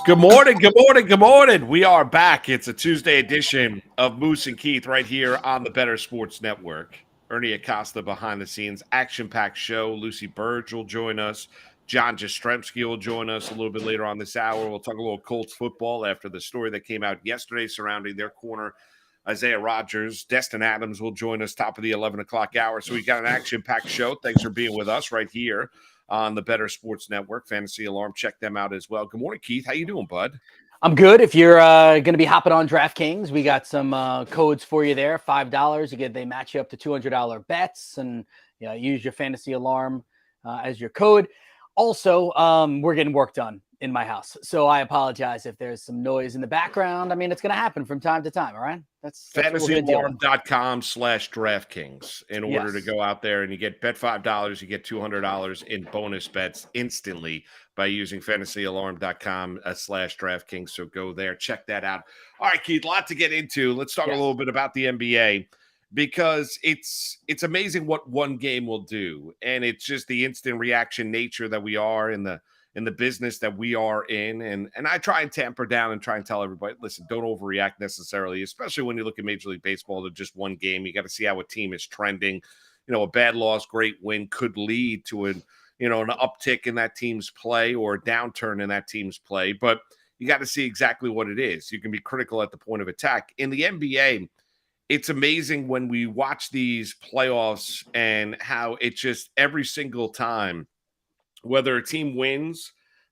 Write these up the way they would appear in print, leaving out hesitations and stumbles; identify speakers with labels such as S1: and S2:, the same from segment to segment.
S1: Good morning, good morning, good morning. We are back. It's a Tuesday edition of Moose and Keith right here on the Better Sports Network. Ernie Acosta behind the scenes, action-packed show. Lucy Burdge will join us. John Jastremski will join us a little bit later on this hour. We'll talk a little Colts football after the story that came out yesterday surrounding their corner, Isaiah Rodgers. Destin Adams will join us top of the 11 o'clock hour. So we got an action-packed show. Thanks for being with us right here on the Better Sports Network. Fantasy Alarm, check them out as well. Good morning, Keith. How you doing, bud?
S2: I'm good. If you're going to be hopping on DraftKings, we got some codes for you there. $5. They match you up to $200 bets, and use your Fantasy Alarm as your code. Also, we're getting work done in my house, so I apologize if there's some noise in the background. I mean, it's going to happen from time to time. All right, that's
S1: FantasyAlarm.com/DraftKings in order to go out there and you get bet $5, you get $200 in bonus bets instantly by using FantasyAlarm.com/DraftKings. So go there, check that out. All right, Keith, a lot to get into. Let's talk a little bit about the NBA. Because it's amazing what one game will do, and it's just the instant reaction nature that we are in the business that we are in, and I try and tamper down and try and tell everybody, listen, don't overreact necessarily, especially when you look at Major League Baseball to just one game. You got to see how a team is trending. A bad loss, great win could lead to an uptick in that team's play or a downturn in that team's play, but you got to see exactly what it is. You can be critical at the point of attack. In the NBA, it's amazing when we watch these playoffs and how it just every single time, whether a team wins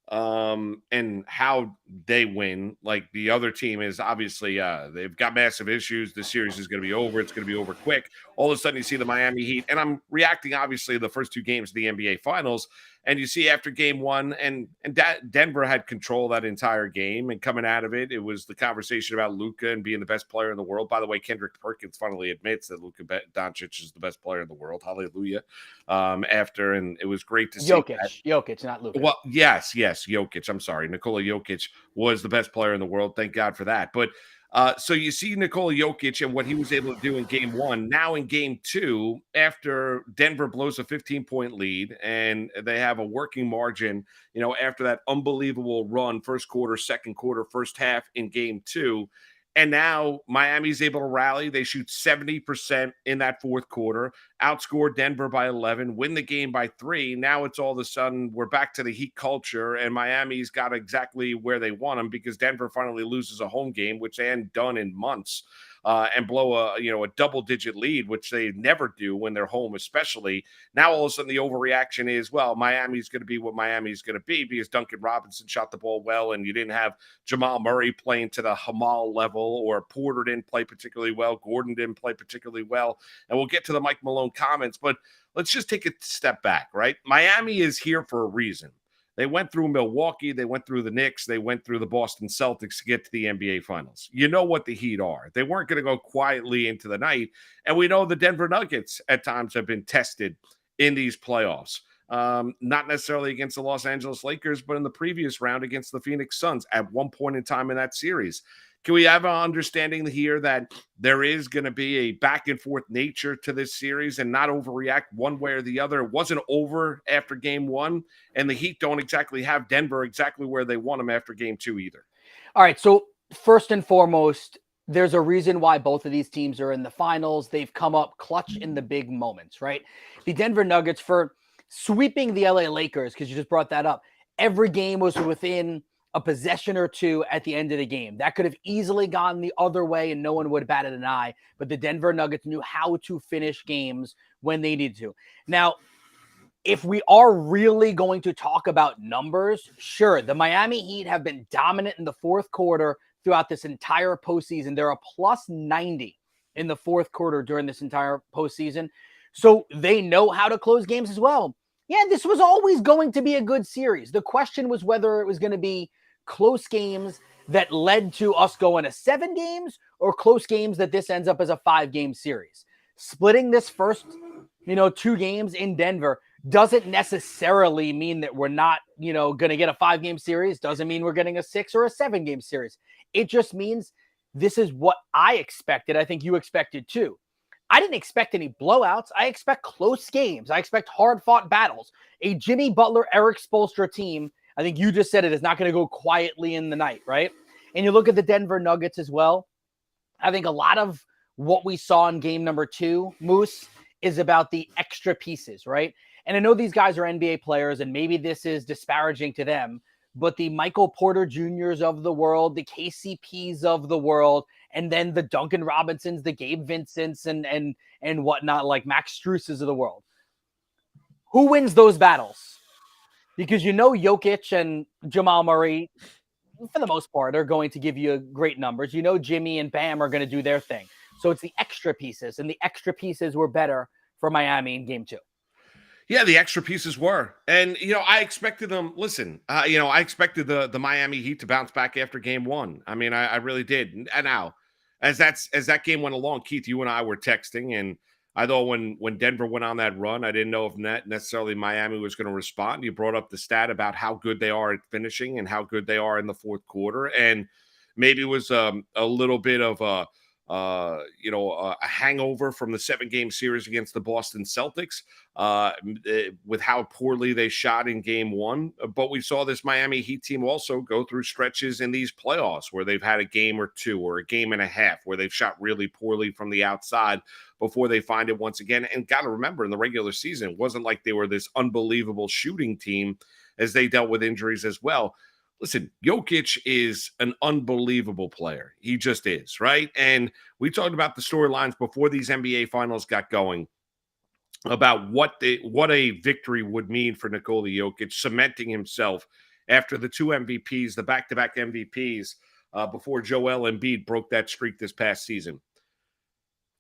S1: and how they win, like the other team is obviously they've got massive issues. The series is going to be over. It's going to be over quick. All of a sudden you see the Miami Heat, and I'm reacting obviously to the first two games of the NBA Finals. And you see after game one, and Denver had control that entire game. And coming out of it, it was the conversation about Luka and being the best player in the world. By the way, Kendrick Perkins finally admits that Luka Doncic is the best player in the world. Hallelujah. And it was great to see
S2: Jokic, not Luka.
S1: Well, yes, Jokic. I'm sorry. Nikola Jokic was the best player in the world. Thank God for that. But so you see Nikola Jokic and what he was able to do in game one. Now in game two, after Denver blows a 15-point lead and they have a working margin, after that unbelievable run, first quarter, second quarter, first half in game two. And now Miami's able to rally. They shoot 70% in that fourth quarter, outscore Denver by 11, win the game by 3. Now it's all of a sudden we're back to the Heat culture, and Miami's got exactly where they want them because Denver finally loses a home game, which they hadn't done in months, and blow a double-digit lead, which they never do when they're home, especially. Now all of a sudden the overreaction is, well, Miami's going to be what Miami's going to be because Duncan Robinson shot the ball well, and you didn't have Jamal Murray playing to the Hamal level, or Porter didn't play particularly well, Gordon didn't play particularly well, and we'll get to the Mike Malone comments, but let's just take a step back, right? Miami is here for a reason. They went through Milwaukee, they went through the Knicks, they went through the Boston Celtics to get to the NBA Finals. You know what the Heat are. They weren't going to go quietly into the night, and we know the Denver Nuggets at times have been tested in these playoffs. Not necessarily against the Los Angeles Lakers, but in the previous round against the Phoenix Suns at one point in time in that series. Can we have an understanding here that there is going to be a back and forth nature to this series and not overreact one way or the other? It wasn't over after game one, and the Heat don't exactly have Denver exactly where they want them after game two either.
S2: All right, so first and foremost, there's a reason why both of these teams are in the finals. They've come up clutch in the big moments, right? The Denver Nuggets, for sweeping the LA Lakers, because you just brought that up, every game was within a possession or two at the end of the game. That could have easily gone the other way and no one would have batted an eye, but the Denver Nuggets knew how to finish games when they needed to. Now, if we are really going to talk about numbers, sure, the Miami Heat have been dominant in the fourth quarter throughout this entire postseason. They're a plus 90 in the fourth quarter during this entire postseason. So they know how to close games as well. Yeah, this was always going to be a good series. The question was whether it was going to be close games that led to us going to 7 games or close games that this ends up as a 5-game series. Splitting this first, 2 games in Denver doesn't necessarily mean that we're not, going to get a 5-game series. Doesn't mean we're getting a 6 or a 7-game series. It just means this is what I expected. I think you expected too. I didn't expect any blowouts. I expect close games. I expect hard-fought battles. A Jimmy Butler, Eric Spoelstra team I think you just said it's not going to go quietly in the night, right? And you look at the Denver Nuggets as well. I think a lot of what we saw in game number 2, Moose, is about the extra pieces, right? And I know these guys are NBA players, and maybe this is disparaging to them, but the Michael Porter Jr.'s of the world, the KCPs of the world, and then the Duncan Robinsons, the Gabe Vincents, and whatnot, like Max Struess's of the world. Who wins those battles? Because Jokic and Jamal Murray, for the most part, are going to give you great numbers. Jimmy and Bam are going to do their thing. So it's the extra pieces, and the extra pieces were better for Miami in game 2.
S1: Yeah, the extra pieces were. And, I expected them. Listen, I expected the Miami Heat to bounce back after game 1. I mean, I really did. And now, as that game went along, Keith, you and I were texting, and I thought when Denver went on that run, I didn't know if necessarily Miami was going to respond. You brought up the stat about how good they are at finishing and how good they are in the fourth quarter. And maybe it was a little bit of a hangover from the 7-game series against the Boston Celtics with how poorly they shot in game 1. But we saw this Miami Heat team also go through stretches in these playoffs where they've had a game or 2 or a game and a half where they've shot really poorly from the outside before they find it once again. And got to remember, in the regular season, it wasn't like they were this unbelievable shooting team as they dealt with injuries as well. Listen, Jokic is an unbelievable player. He just is, right? And we talked about the storylines before these NBA finals got going about what a victory would mean for Nikola Jokic, cementing himself after the 2 MVPs, the back-to-back MVPs, before Joel Embiid broke that streak this past season.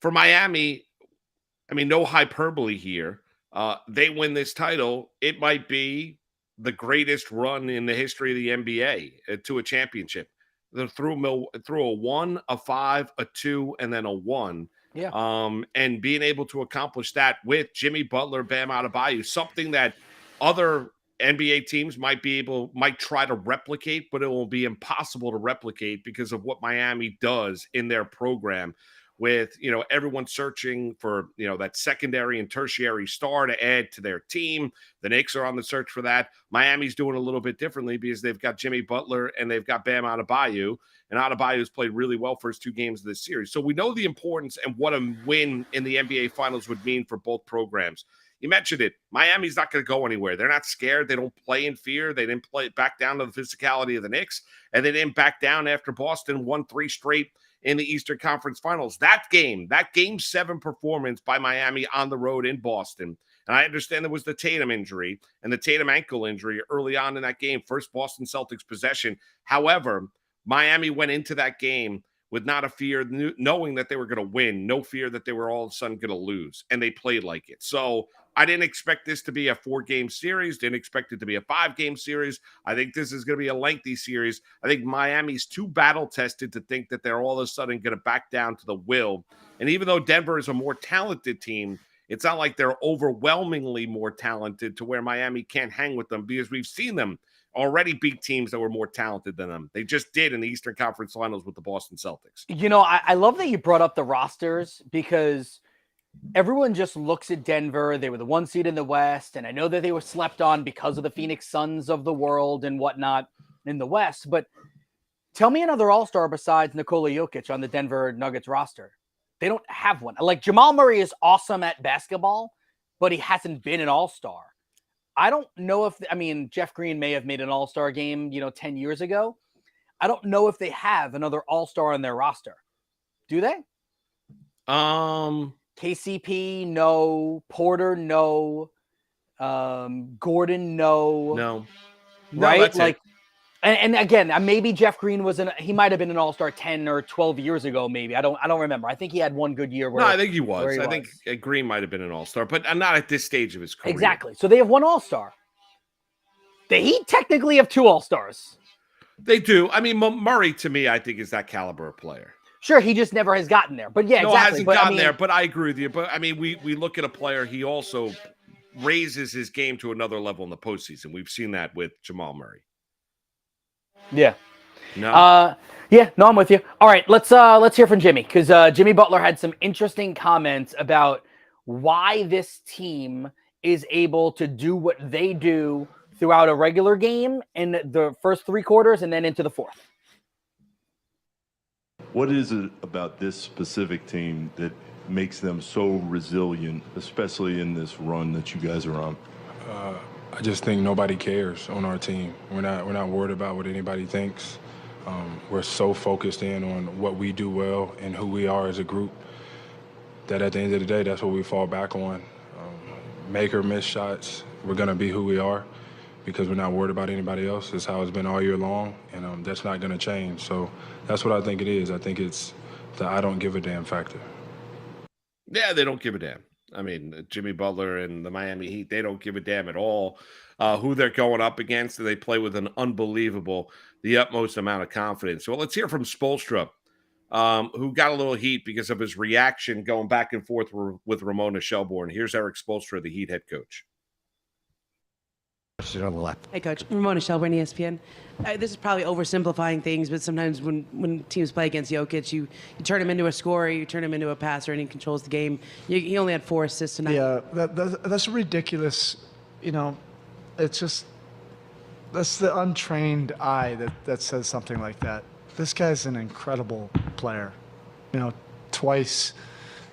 S1: For Miami, I mean, no hyperbole here. They win this title, it might be the greatest run in the history of the NBA to a championship. They're through a 1, a 5, a 2, and then a 1.
S2: Yeah.
S1: And being able to accomplish that with Jimmy Butler, Bam Adebayo, something that other NBA teams might try to replicate, but it will be impossible to replicate because of what Miami does in their program. With, everyone searching for, that secondary and tertiary star to add to their team. The Knicks are on the search for that. Miami's doing a little bit differently because they've got Jimmy Butler and they've got Bam Adebayo. And Adebayo's played really well for his 2 games of this series. So we know the importance and what a win in the NBA Finals would mean for both programs. You mentioned it. Miami's not going to go anywhere. They're not scared. They don't play in fear. They didn't play back down to the physicality of the Knicks. And they didn't back down after Boston won 3 straight in the Eastern Conference Finals. That game 7 performance by Miami on the road in Boston. And I understand there was the Tatum injury and the Tatum ankle injury early on in that game, first Boston Celtics possession. However, Miami went into that game with not a fear, knowing that they were going to win, no fear that they were all of a sudden going to lose, and they played like it. So I didn't expect this to be a 4-game series, didn't expect it to be a 5-game series. I think this is going to be a lengthy series. I think Miami's too battle-tested to think that they're all of a sudden going to back down to the will. And even though Denver is a more talented team, it's not like they're overwhelmingly more talented to where Miami can't hang with them, because we've seen them already beat teams that were more talented than them. They just did in the Eastern Conference Finals with the Boston Celtics.
S2: I love that you brought up the rosters, because everyone just looks at Denver. They were the 1 seed in the West, and I know that they were slept on because of the Phoenix Suns of the world and whatnot in the West. But tell me another all-star besides Nikola Jokic on the Denver Nuggets roster. They don't have one. Like, Jamal Murray is awesome at basketball, but he hasn't been an all-star. I don't know Jeff Green may have made an all-star game, 10 years ago. I don't know if they have another all-star on their roster. Do they? KCP, no. Porter, no. Gordon, no.
S1: No.
S2: Right?
S1: That's
S2: like, and again, maybe Jeff Green he might have been an all-star 10 or 12 years ago, maybe. I don't remember. I think he had one good year.
S1: I think he was. I think Green might have been an all-star, but not at this stage of his career.
S2: Exactly. So they have one all-star. The Heat technically have 2 all-stars.
S1: They do. I mean, Murray, to me, I think is that caliber of player.
S2: Sure, he just never has gotten there. But yeah,
S1: no,
S2: exactly.
S1: hasn't gotten there, but I agree with you. But I mean, we look at a player, he also raises his game to another level in the postseason. We've seen that with Jamal Murray.
S2: Yeah.
S1: No.
S2: No, I'm with you. All right, let's hear from Jimmy, because Jimmy Butler had some interesting comments about why this team is able to do what they do throughout a regular game in the first 3 quarters and then into the fourth.
S3: What is it about this specific team that makes them so resilient, especially in this run that you guys are on?
S4: I just think nobody cares on our team. We're not worried about what anybody thinks. We're so focused in on what we do well and who we are as a group that at the end of the day, that's what we fall back on. Make or miss shots, we're going to be who we are because we're not worried about anybody else. It's how it's been all year long, and that's not going to change. So that's what I think it is. I think it's the I don't give a damn factor.
S1: Yeah, they don't give a damn. I mean, Jimmy Butler and the Miami Heat, they don't give a damn at all who they're going up against. They play with an the utmost amount of confidence. So let's hear from Spoelstra, who got a little heat because of his reaction going back and forth with Ramona Shelburne. Here's Eric Spoelstra, the Heat head coach.
S5: Sit on the left.
S6: Hey, Coach. Ramona Shelburne, ESPN. This is probably oversimplifying things, but sometimes when teams play against Jokic, you turn him into a scorer, you turn him into a passer, and he controls the game. He only had 4 assists tonight.
S7: Yeah, that's ridiculous. It's just that's the untrained eye that says something like that. This guy's an incredible player. Twice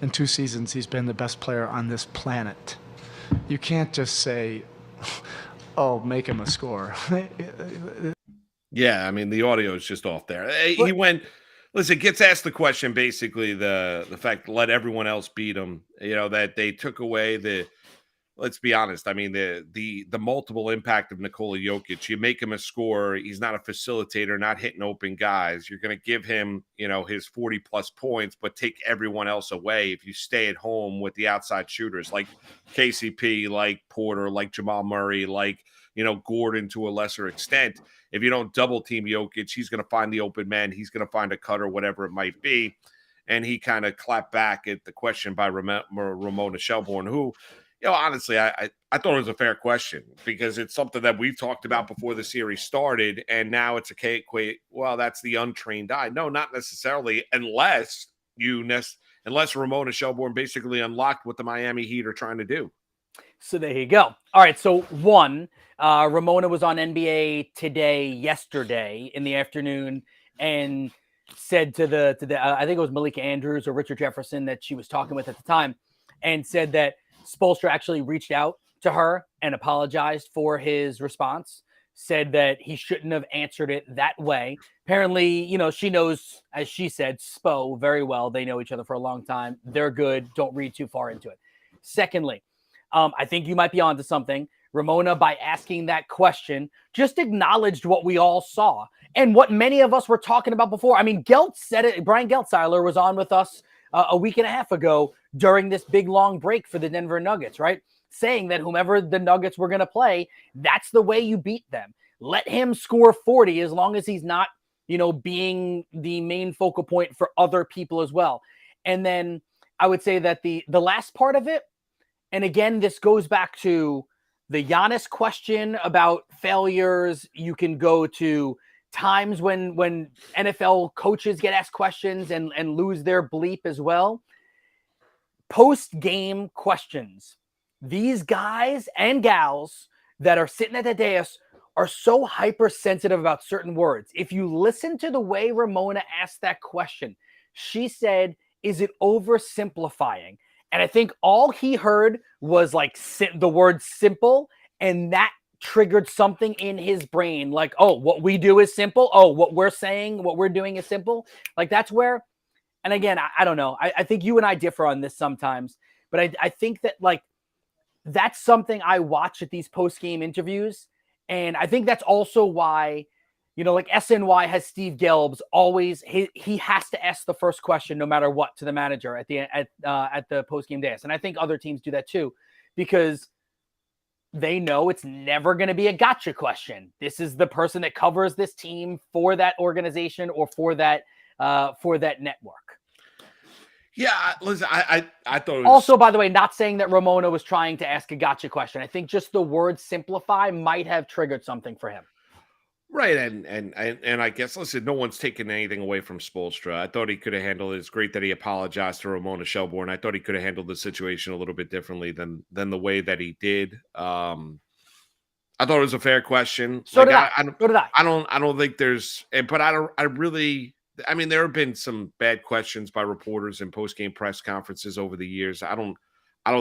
S7: in 2 seasons, he's been the best player on this planet. You can't just say, oh, make him a scorer.
S1: Yeah, I mean, the audio is just off there. He went, listen, gets asked the question, basically, the fact let everyone else beat him, that they took away let's be honest, I mean, the multiple impact of Nikola Jokic. You make him a scorer. He's not a facilitator, not hitting open guys. You're going to give him, his 40-plus points, but take everyone else away if you stay at home with the outside shooters like KCP, like Porter, like Jamal Murray, like, Gordon to a lesser extent. If you don't double team Jokic, he's going to find the open man. He's going to find a cutter, whatever it might be. And he kind of clapped back at the question by Ramona Shelburne, who, honestly, I thought it was a fair question because it's something that we've talked about before the series started, and now it's well, that's the untrained eye. No, not necessarily, unless Ramona Shelburne basically unlocked what the Miami Heat are trying to do.
S2: So there you go. All right, so one, Ramona was on NBA yesterday in the afternoon, and said to the I think it was Malika Andrews or Richard Jefferson that she was talking with at the time, and said that Spoelstra actually reached out to her and apologized for his response, said that he shouldn't have answered it that way. Apparently, she knows, as she said, Spo very well. They know each other for a long time. They're good. Don't read too far into it. Secondly, I think you might be onto something. Ramona, by asking that question, just acknowledged what we all saw and what many of us were talking about before. I mean, Gelt said it. Brian Geltzeiler was on with us a week and a half ago during this big long break for the Denver Nuggets, right? Saying that whomever the Nuggets were going to play, that's the way you beat them. Let him score 40 as long as he's not, being the main focal point for other people as well. And then I would say that the last part of it, and again, this goes back to the Giannis question about failures. You can go to times when NFL coaches get asked questions and lose their bleep as well. Post-game questions. These guys and gals that are sitting at the dais are so hypersensitive about certain words. If you listen to the way Ramona asked that question, she said, is it oversimplifying? And I think all he heard was like the word simple, and that triggered something in his brain. Like, oh, what we do is simple. Oh, what we're saying, what we're doing is simple. Like that's where, and again, I don't know. I think you and I differ on this sometimes, but I think that like, that's something I watch at these post-game interviews. And I think that's also why, like SNY has Steve Gelbs always, he has to ask the first question no matter what to the manager at the post-game dais. And I think other teams do that too, because they know it's never going to be a gotcha question. This is the person that covers this team for that organization or for that network.
S1: Yeah, listen, I thought it was...
S2: Also, by the way, not saying that Ramona was trying to ask a gotcha question. I think just the word simplify might have triggered something for him.
S1: Right, and I guess, listen, no one's taking anything away from Spoelstra. I thought he could have handled it. It's great that he apologized to Ramona Shelburne. I thought he could have handled the situation a little bit differently than the way that he did. I thought it was a fair question.
S2: So did I.
S1: So did I. I don't think there's, but I mean, there have been some bad questions by reporters in post-game press conferences over the years. I don't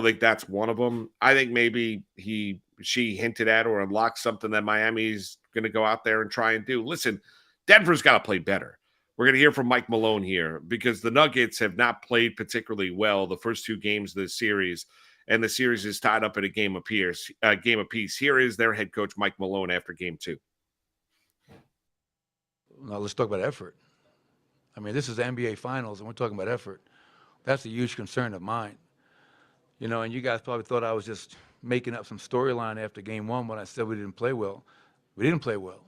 S1: think that's one of them. I think maybe she hinted at or unlocked something that Miami's going to go out there and try and do. Listen, Denver's got to play better. We're going to hear from Mike Malone here because the Nuggets have not played particularly well the first two games of the series, and the series is tied up at a game apiece. Here is their head coach, Mike Malone, after game two.
S5: Now let's talk about effort. I mean, this is the NBA Finals, and we're talking about effort. That's a huge concern of mine. You know, and you guys probably thought I was just making up some storyline after game one when I said we didn't play well. We didn't play well.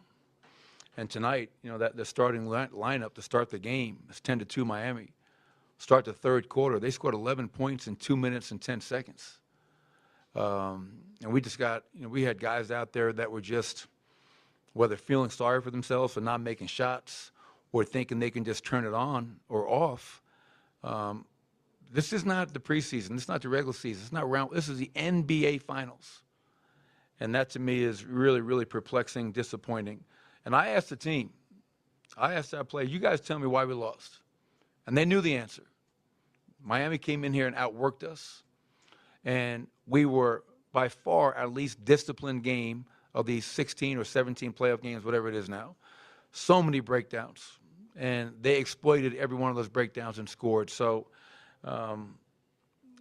S5: And tonight, you know, that the starting lineup to start the game is 10-2 Miami. Start the third quarter, they scored 11 points in 2 minutes and 10 seconds. And we just got, you know, we had guys out there that were just, whether feeling sorry for themselves for not making shots or thinking they can just turn it on or off. This is not the preseason. This is not the regular season. It's not round. This is the NBA Finals. And that to me is really, really perplexing, disappointing. And I asked the team, I asked our players, you guys tell me why we lost. And they knew the answer. Miami came in here and outworked us. And we were by far our least disciplined game of these 16 or 17 playoff games, whatever it is now. So many breakdowns. And they exploited every one of those breakdowns and scored. So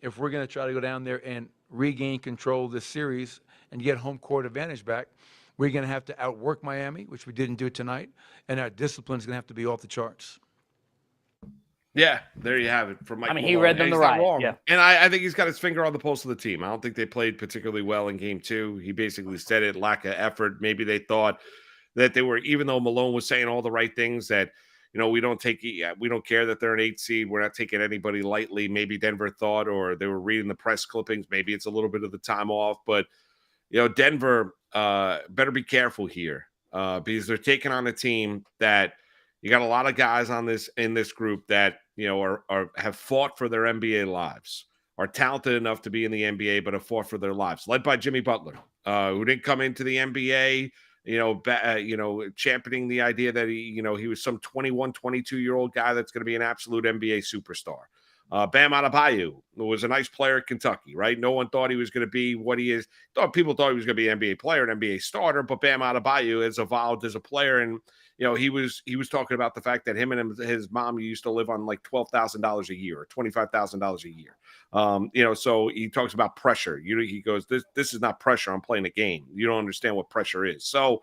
S5: if we're going to try to go down there and regain control of this series and get home court advantage back, we're going to have to outwork Miami, which we didn't do tonight, and our discipline is going to have to be off the charts.
S1: Yeah, there you have it. From Mike
S2: Malone.
S1: He
S2: read them the right. Yeah.
S1: And I think he's got his finger on the pulse of the team. I don't think they played particularly well in game two. He basically said it, lack of effort. Maybe they thought that they were, even though Malone was saying all the right things, that, you know, we don't care that they're an 8 seed. We're not taking anybody lightly. Maybe Denver thought, or they were reading the press clippings. Maybe it's a little bit of the time off, but you know, Denver better be careful here because they're taking on a team that you got a lot of guys in this group that, you know, have fought for their NBA lives, are talented enough to be in the NBA, but have fought for their lives. Led by Jimmy Butler, who didn't come into the NBA, championing the idea that he was some 21, 22-year-old guy that's going to be an absolute NBA superstar. Bam Adebayo was a nice player at Kentucky, right? No one thought he was going to be what he is. People thought he was going to be an NBA player, an NBA starter, but Bam Adebayo has evolved as a player. And, you know, he was talking about the fact that him and his mom used to live on like $12,000 a year or $25,000 a year. So he talks about pressure. He goes, this is not pressure. I'm playing a game. You don't understand what pressure is. So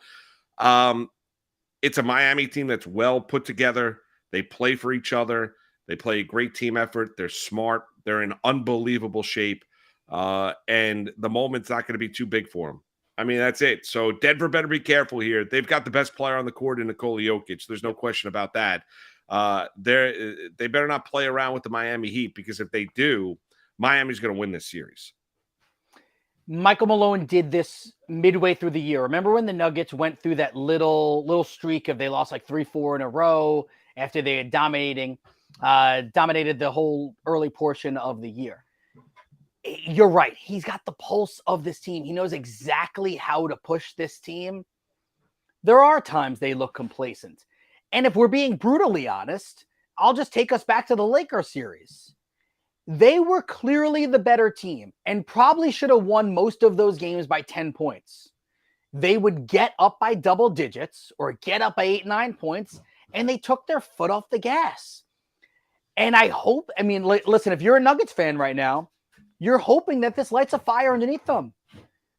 S1: it's a Miami team that's well put together. They play for each other. They play a great team effort. They're smart. They're in unbelievable shape. And the moment's not going to be too big for them. I mean, that's it. So Denver better be careful here. They've got the best player on the court in Nikola Jokic. There's no question about that. They better not play around with the Miami Heat, because if they do, Miami's going to win this series.
S2: Michael Malone did this midway through the year. Remember when the Nuggets went through that little streak of they lost like 3-4 in a row after they had dominated the whole early portion of the year? You're right. He's got the pulse of this team. He knows exactly how to push this team. There are times they look complacent. And if we're being brutally honest, I'll just take us back to the Lakers series. They were clearly the better team and probably should have won most of those games by 10 points. They would get up by double digits or get up by 8-9 points, and they took their foot off the gas. And listen, if you're a Nuggets fan right now, you're hoping that this lights a fire underneath them.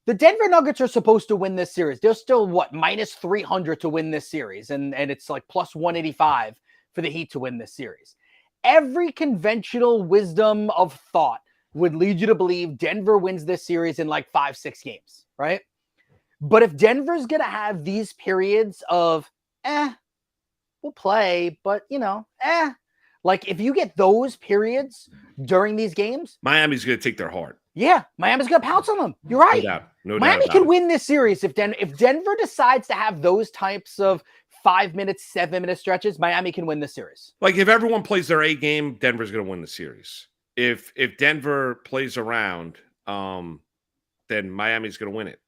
S2: The Denver Nuggets are supposed to win this series. They're still, minus 300 to win this series. And it's like plus 185 for the Heat to win this series. Every conventional wisdom of thought would lead you to believe Denver wins this series in like 5-6 games, right? But if Denver's going to have these periods of, we'll play, but, like if you get those periods during these games,
S1: Miami's going to take their heart.
S2: Yeah, Miami's going to pounce on them. You're right.
S1: No doubt.
S2: Miami can win this series if Denver decides to have those types of 5-minute, 7-minute stretches. Miami can win this series.
S1: Like if everyone plays their A game, Denver's going to win the series. If Denver plays around, then Miami's going to win it.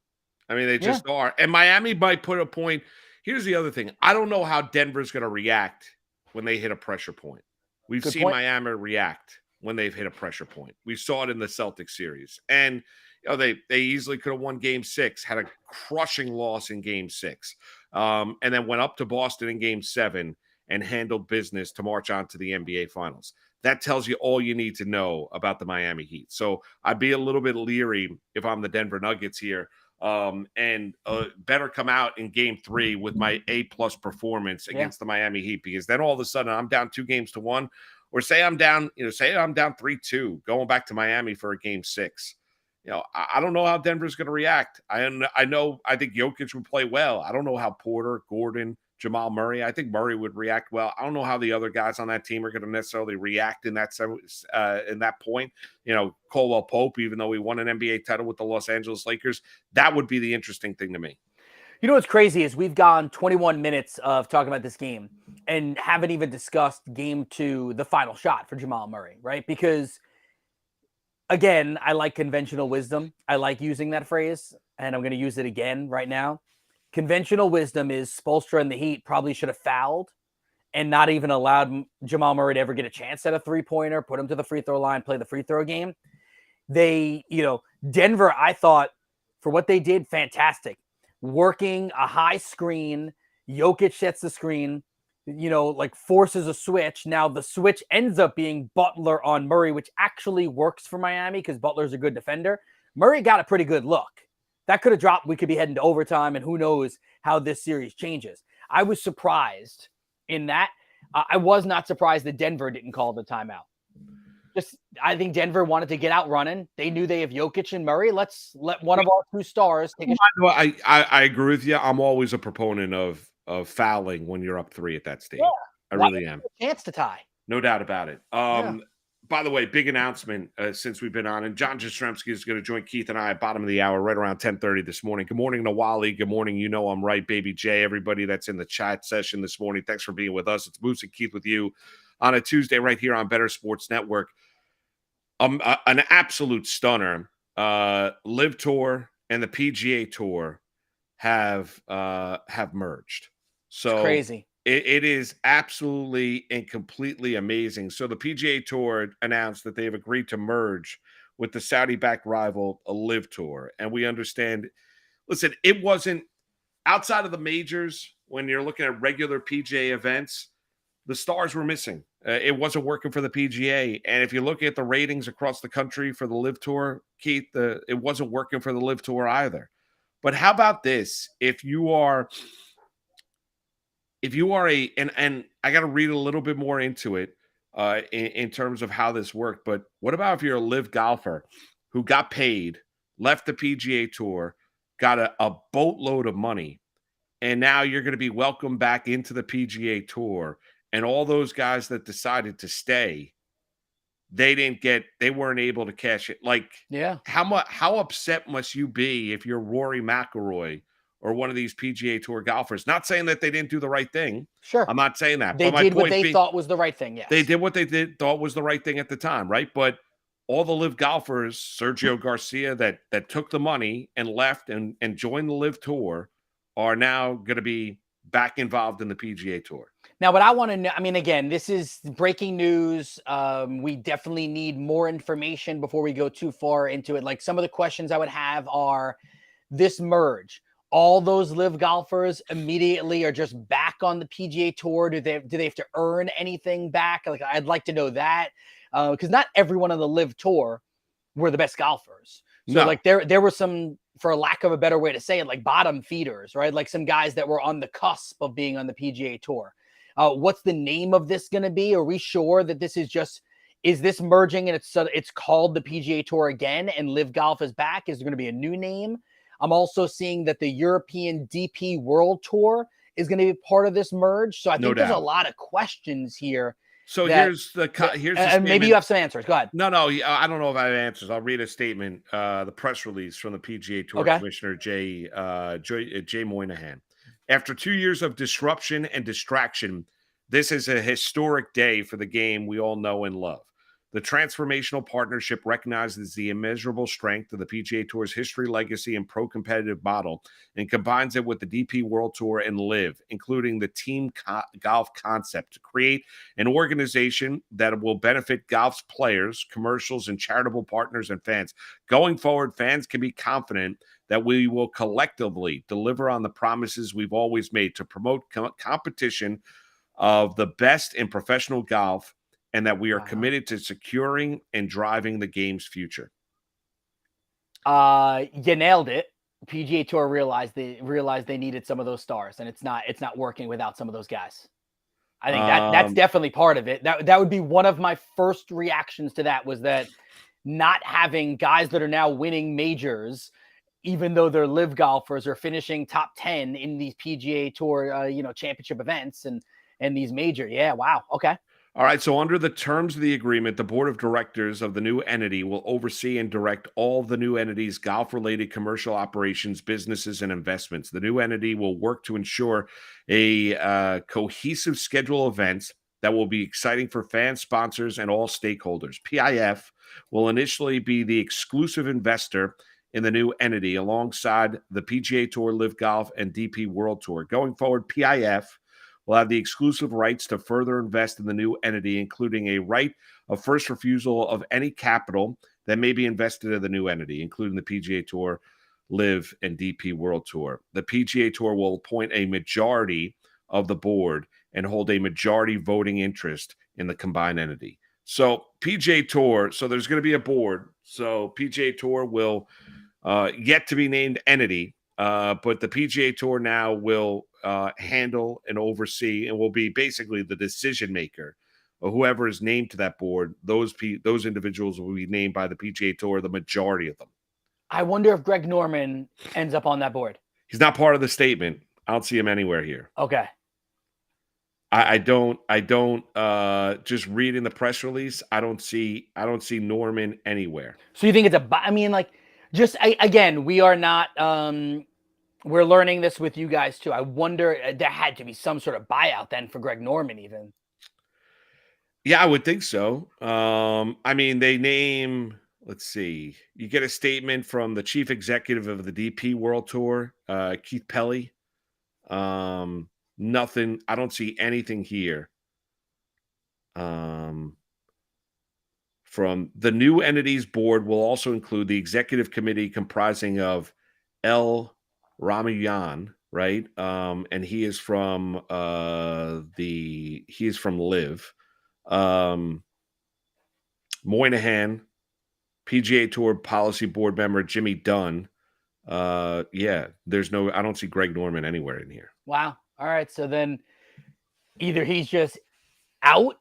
S1: I mean, they just are. And Miami might put a point. Here's the other thing. I don't know how Denver's going to react when they hit a pressure point. We've seen Miami react when they've hit a pressure point. We saw it in the Celtics series. And they easily could have won game 6, had a crushing loss in game 6, and then went up to Boston in game 7 and handled business to march on to the NBA Finals. That tells you all you need to know about the Miami Heat. So I'd be a little bit leery if I'm the Denver Nuggets here, and better come out in game 3 with my A-plus performance against the Miami Heat, because then all of a sudden I'm down 2-1, or say I'm down 3-2 going back to Miami for a game 6. I don't know how Denver's going to react. I think Jokic would play well. I don't know how Porter, Gordon, Jamal Murray. I think Murray would react well. I don't know how the other guys on that team are going to necessarily react in that point. Caldwell Pope, even though he won an NBA title with the Los Angeles Lakers, that would be the interesting thing to me.
S2: You know what's crazy is we've gone 21 minutes of talking about this game and haven't even discussed game 2, the final shot for Jamal Murray, right? Because again, I like conventional wisdom. I like using that phrase, and I'm going to use it again right now. Conventional wisdom is Spoelstra and the Heat probably should have fouled and not even allowed Jamal Murray to ever get a chance at a three-pointer, put him to the free throw line, play the free throw game. Denver, I thought, for what they did, fantastic. Working a high screen, Jokic sets the screen, forces a switch. Now the switch ends up being Butler on Murray, which actually works for Miami because Butler's a good defender. Murray got a pretty good look. That could have dropped. We could be heading to overtime, and who knows how this series changes. I was surprised in that. I was not surprised that Denver didn't call the timeout. I think Denver wanted to get out running. They knew they have Jokic and Murray. Let's let one of our 2 stars take a shot.
S1: I agree with you. I'm always a proponent of fouling when you're up 3 at that stage. Yeah. I really am.
S2: A chance to tie.
S1: No doubt about it. By the way, big announcement since we've been on, and John Jastremski is going to join Keith and I at bottom of the hour right around 10:30 this morning. Good morning, Nawali. Good morning. I'm right, Baby J. Everybody that's in the chat session this morning, thanks for being with us. It's Moose and Keith with you on a Tuesday right here on Better Sports Network. An absolute stunner. Live Tour and the PGA Tour have merged. So
S2: it's crazy.
S1: It is absolutely and completely amazing. So the PGA Tour announced that they've agreed to merge with the Saudi-backed rival, Live Tour. And we understand, listen, it wasn't outside of the majors. When you're looking at regular PGA events, the stars were missing. It wasn't working for the PGA. And if you look at the ratings across the country for the Live Tour, Keith, it wasn't working for the Live Tour either. But how about this? If you are and I got to read a little bit more into it in terms of how this worked, but what about if you're a Live golfer who got paid, left the PGA Tour, got a boatload of money, and now you're going to be welcomed back into the PGA Tour, and all those guys that decided to stay, they weren't able to cash it. How upset must you be if you're Rory McIlroy or one of these PGA Tour golfers? Not saying that they didn't do the right thing.
S2: Sure.
S1: I'm not saying that.
S2: They did what they thought was the right thing, yes.
S1: They did what they thought was the right thing at the time, right? But all the Live golfers, Sergio Garcia, that took the money and left and joined the Live Tour, are now going to be back involved in the PGA Tour.
S2: Now, what I want to know, again, this is breaking news. We definitely need more information before we go too far into it. Like, some of the questions I would have are this merge. All those Live golfers immediately are just back on the PGA Tour. Do they have to earn anything back? Like, I'd like to know that, because not everyone on the Live Tour were the best golfers. So there were some, for lack of a better way to say it, like bottom feeders, right? Like some guys that were on the cusp of being on the PGA Tour. What's the name of this going to be? Are we sure that this is this merging and it's called the PGA Tour again and Live Golf is back? Is there going to be a new name? I'm also seeing that the European DP World Tour is going to be part of this merge. So I think there's a lot of questions here.
S1: So here's the
S2: and maybe you have some answers. Go ahead.
S1: No, I don't know if I have answers. I'll read a statement, the press release from the PGA Tour Commissioner Jay Moynihan. After 2 years of disruption and distraction, this is a historic day for the game we all know and love. The transformational partnership recognizes the immeasurable strength of the PGA Tour's history, legacy, and pro-competitive model and combines it with the DP World Tour and LIV, including the team golf concept to create an organization that will benefit golf's players, commercials, and charitable partners and fans. Going forward, fans can be confident that we will collectively deliver on the promises we've always made to promote competition of the best in professional golf, and that we are committed to securing and driving the game's future.
S2: You nailed it. PGA Tour realized they needed some of those stars, and it's not working without some of those guys. I think that's definitely part of it. That would be one of my first reactions to that, was that not having guys that are now winning majors, even though they're live golfers, or finishing top 10 in these PGA Tour championship events and these major. Yeah, wow. Okay.
S1: All right, so under the terms of the agreement, the board of directors of the new entity will oversee and direct all of the new entity's golf-related commercial operations, businesses, and investments. The new entity will work to ensure a cohesive schedule of events that will be exciting for fans, sponsors, and all stakeholders. PIF will initially be the exclusive investor in the new entity alongside the PGA Tour, LIV Golf, and DP World Tour. Going forward, PIF will have the exclusive rights to further invest in the new entity, including a right of first refusal of any capital that may be invested in the new entity, including the PGA Tour, LIV, and DP World Tour. The PGA Tour will appoint a majority of the board and hold a majority voting interest in the combined entity. So PGA Tour, so there's going to be a board. So PGA Tour will yet to be named entity, but the PGA Tour now will handle and oversee and will be basically the decision maker, or whoever is named to that board. Those individuals will be named by the PGA Tour, the majority of them.
S2: I wonder if Greg Norman ends up on that board.
S1: He's not part of the statement. I don't see him anywhere here.
S2: Okay.
S1: I don't just reading the press release, I don't see Norman anywhere.
S2: So you think it's again, we are not we're learning this with you guys too. I wonder, there had to be some sort of buyout then for Greg Norman even.
S1: Yeah, I would think so. They name, let's see, you get a statement from the chief executive of the DP World Tour, Keith Pelly. Nothing, I don't see anything here. From the new entity's board will also include the executive committee comprising of L. Ramayan, right? And he is from LIV. Moynihan, PGA Tour policy board member Jimmy Dunn. I don't see Greg Norman anywhere in here.
S2: Wow. All right. So then either he's just out,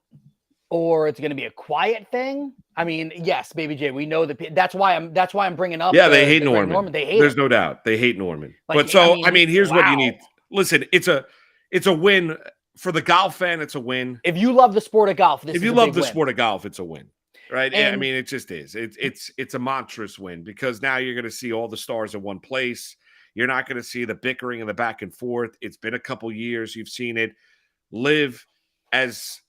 S2: or it's going to be a quiet thing. I mean, yes, Baby J, we know that's why I'm bringing up.
S1: Yeah, they hate Norman.
S2: They hate
S1: There's
S2: him.
S1: No doubt. They hate Norman. Here's what you need. Listen, it's a win for the golf fan. It's a win.
S2: If you love the sport of golf,
S1: sport of golf, it's a win. Right? And, it just is. It's a monstrous win, because now you're going to see all the stars in one place. You're not going to see the bickering and the back and forth. It's been a couple years. You've seen it. LIV, as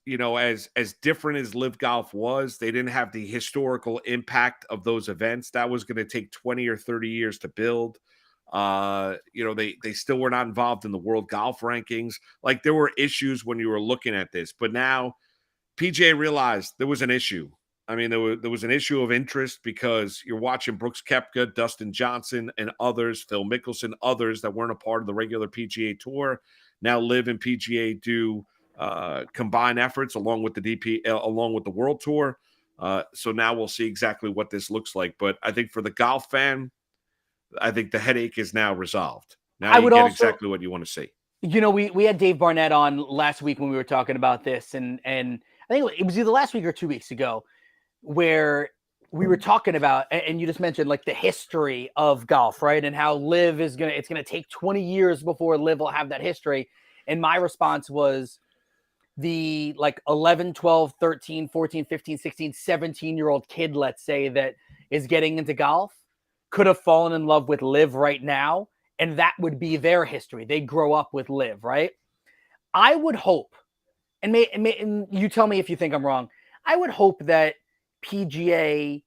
S1: different as LIV Golf was, they didn't have the historical impact of those events. That was going to take 20 or 30 years to build. They still were not involved in the world golf rankings. Like, there were issues when you were looking at this, but now PGA realized there was an issue. I mean, there was an issue of interest, because you're watching Brooks Koepka, Dustin Johnson, and others, Phil Mickelson, others that weren't a part of the regular PGA Tour. Now LIV and PGA do combine efforts along with the DP, along with the World Tour. So now we'll see exactly what this looks like. But I think for the golf fan, I think the headache is now resolved. Now you get exactly what you want to see.
S2: We had Dave Barnett on last week when we were talking about this, and I think it was either last week or 2 weeks ago, where we were talking about, and you just mentioned like the history of golf, right? And how LIV it's going to take 20 years before LIV will have that history. And my response was, the 11, 12, 13, 14, 15, 16, 17-year-old kid, let's say, that is getting into golf could have fallen in love with LIV right now, and that would be their history. They grow up with LIV, right? I would hope, and you tell me if you think I'm wrong, I would hope that the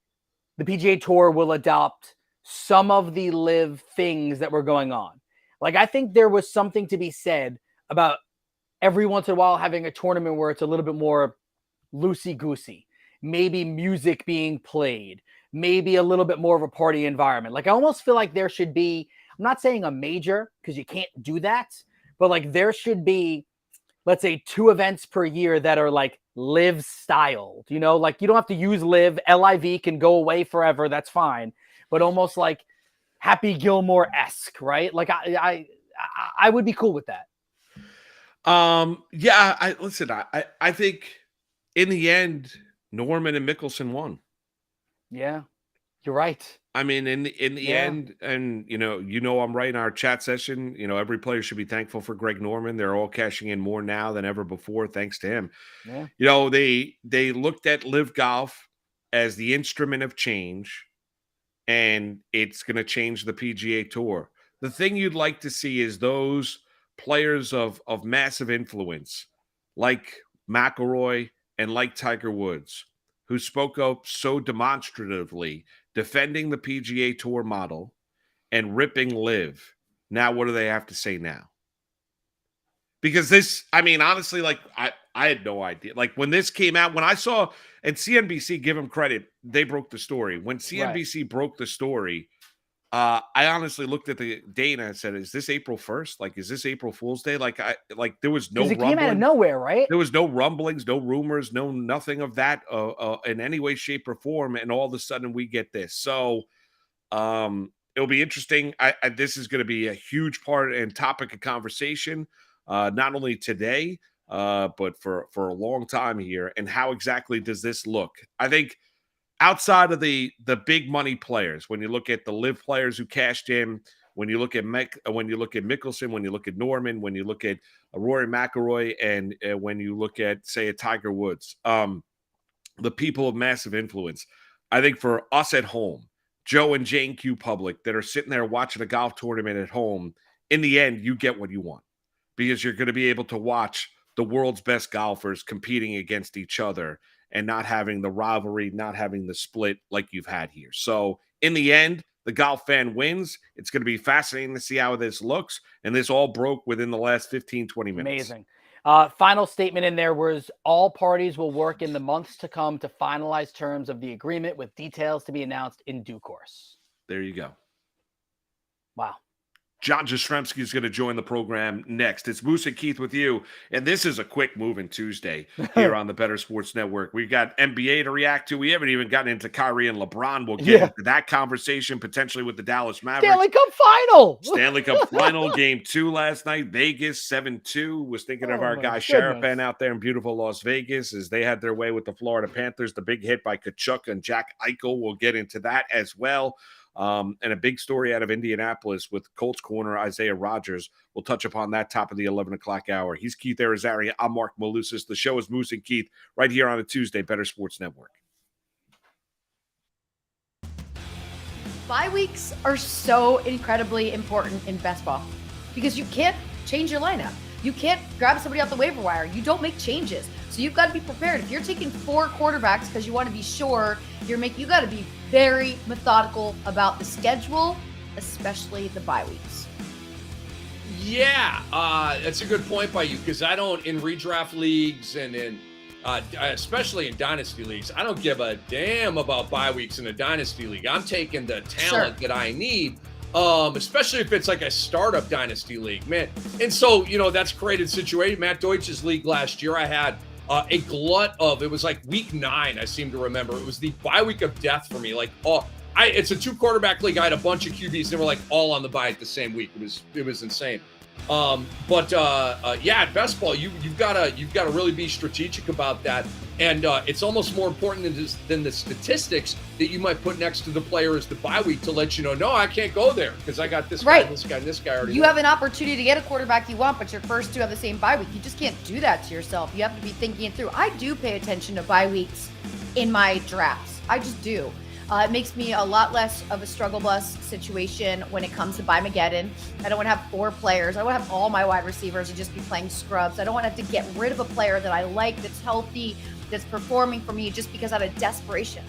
S2: PGA Tour will adopt some of the live things that were going on. Like, I think there was something to be said about every once in a while having a tournament where it's a little bit more loosey-goosey, maybe music being played, maybe a little bit more of a party environment. Like, I almost feel like there should be, I'm not saying a major because you can't do that, but like there should be, let's say 2 events per year that are like live styled, you know, like you don't have to use live. LIV can go away forever. That's fine. But almost like Happy Gilmore-esque, right? Like I would be cool with that.
S1: Yeah, I think in the end, Norman and Mickelson won.
S2: Yeah, you're right.
S1: I mean, in the end, and you know, I'm right in our chat session. You know, every player should be thankful for Greg Norman. They're all cashing in more now than ever before, thanks to him.
S2: Yeah.
S1: You know, they looked at Live Golf as the instrument of change, and it's going to change the PGA Tour. The thing you'd like to see is those players of massive influence, like McIlroy and like Tiger Woods, who spoke up so demonstratively, defending the PGA Tour model and ripping Live. Now, what do they have to say now? Because this, I mean, honestly, like, I had no idea. Like, when this came out, when I saw, and CNBC, give them credit, they broke the story. When CNBC broke the story, I honestly looked at the date and I said, is this April 1st? Like, is this April Fool's Day? Like, there was no
S2: rumbling. It came out of nowhere, right?
S1: There was no rumblings, no rumors, nothing of that in any way, shape, or form. And all of a sudden we get this. So it'll be interesting. This is going to be a huge part and topic of conversation, not only today, but for a long time here. And how exactly does this look? I think outside of the big money players, when you look at the live players who cashed in, when you look at Mickelson, when you look at Norman, when you look at Rory McIlroy, and when you look at, say, a Tiger Woods, the people of massive influence, I think for us at home, Joe and Jane Q public that are sitting there watching a golf tournament at home, in the end, you get what you want because you're going to be able to watch the world's best golfers competing against each other and not having the rivalry, not having the split like you've had here. So in the end, the golf fan wins. It's going to be fascinating to see how this looks. And this all broke within the last 15, 20 minutes.
S2: Amazing. Final statement in there was all parties will work in the months to come to finalize terms of the agreement with details to be announced in due course.
S1: There you go.
S2: Wow.
S1: John Jastremski is going to join the program next. It's Moose and Keith with you. And this is a quick moving Tuesday here on the Better Sports Network. We've got NBA to react to. We haven't even gotten into Kyrie and LeBron. We'll get into that conversation potentially with the Dallas Mavericks.
S2: Stanley
S1: Cup final. Game 2 last night. Vegas 7-2. Was thinking of our guy Sharapan out there in beautiful Las Vegas as they had their way with the Florida Panthers. The big hit by Kachuk and Jack Eichel. We'll get into that as well. And a big story out of Indianapolis with Colts corner Isaiah Rodgers. We'll touch upon that top of the 11 o'clock hour. He's Keith Arizari. I'm Mark Malusis. The show is Moose and Keith right here on a Tuesday, Better Sports Network.
S8: Bye weeks are so incredibly important in best ball because you can't change your lineup. You can't grab somebody off the waiver wire. You don't make changes. So you've got to be prepared. If you're taking 4 quarterbacks because you want to be sure you got to be very methodical about the schedule, especially the bye weeks.
S9: Yeah, that's a good point by you because I don't, in redraft leagues and in especially in dynasty leagues, I don't give a damn about bye weeks in a dynasty league. I'm taking the talent that I need. Especially if it's like a startup dynasty league, man. And so, that's created situation. Matt Deutsch's league last year, I had a glut of, it was like week 9, I seem to remember. It was the bye week of death for me. Like, it's a 2 quarterback league. I had a bunch of QBs that were like all on the bye at the same week. It was insane. At best ball, you've got to really be strategic about that. And it's almost more important than the statistics that you might put next to the player as the bye week to let you know, no, I can't go there because I got this guy, this guy, and this guy already.
S8: You have an opportunity to get a quarterback you want, but your first 2 have the same bye week. You just can't do that to yourself. You have to be thinking it through. I do pay attention to bye weeks in my drafts. I just do. It makes me a lot less of a struggle bus situation when it comes to Mageddon. I don't want to have 4 players. I want to have all my wide receivers and just be playing scrubs. I don't want to have to get rid of a player that I like, that's healthy, that's performing for me just because out of desperation.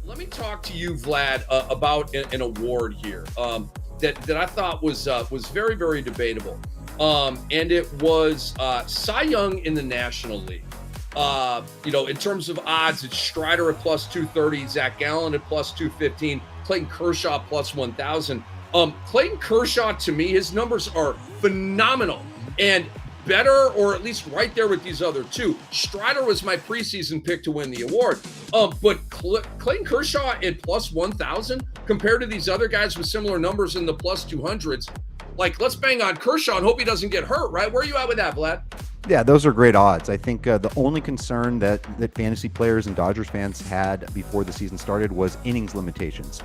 S9: Let me talk to you, Vlad, about an award here that I thought was very, very debatable. And it was Cy Young in the National League. In terms of odds, it's Strider at plus 230, Zach Gallen at plus 215, Clayton Kershaw plus 1,000. Clayton Kershaw, to me, his numbers are phenomenal and better, or at least right there with these other two. Strider was my preseason pick to win the award. But Clayton Kershaw at plus 1,000 compared to these other guys with similar numbers in the plus 200s. Like, let's bang on Kershaw and hope he doesn't get hurt, right? Where are you at with that, Vlad?
S10: Yeah, those are great odds. I think the only concern that fantasy players and Dodgers fans had before the season started was innings limitations.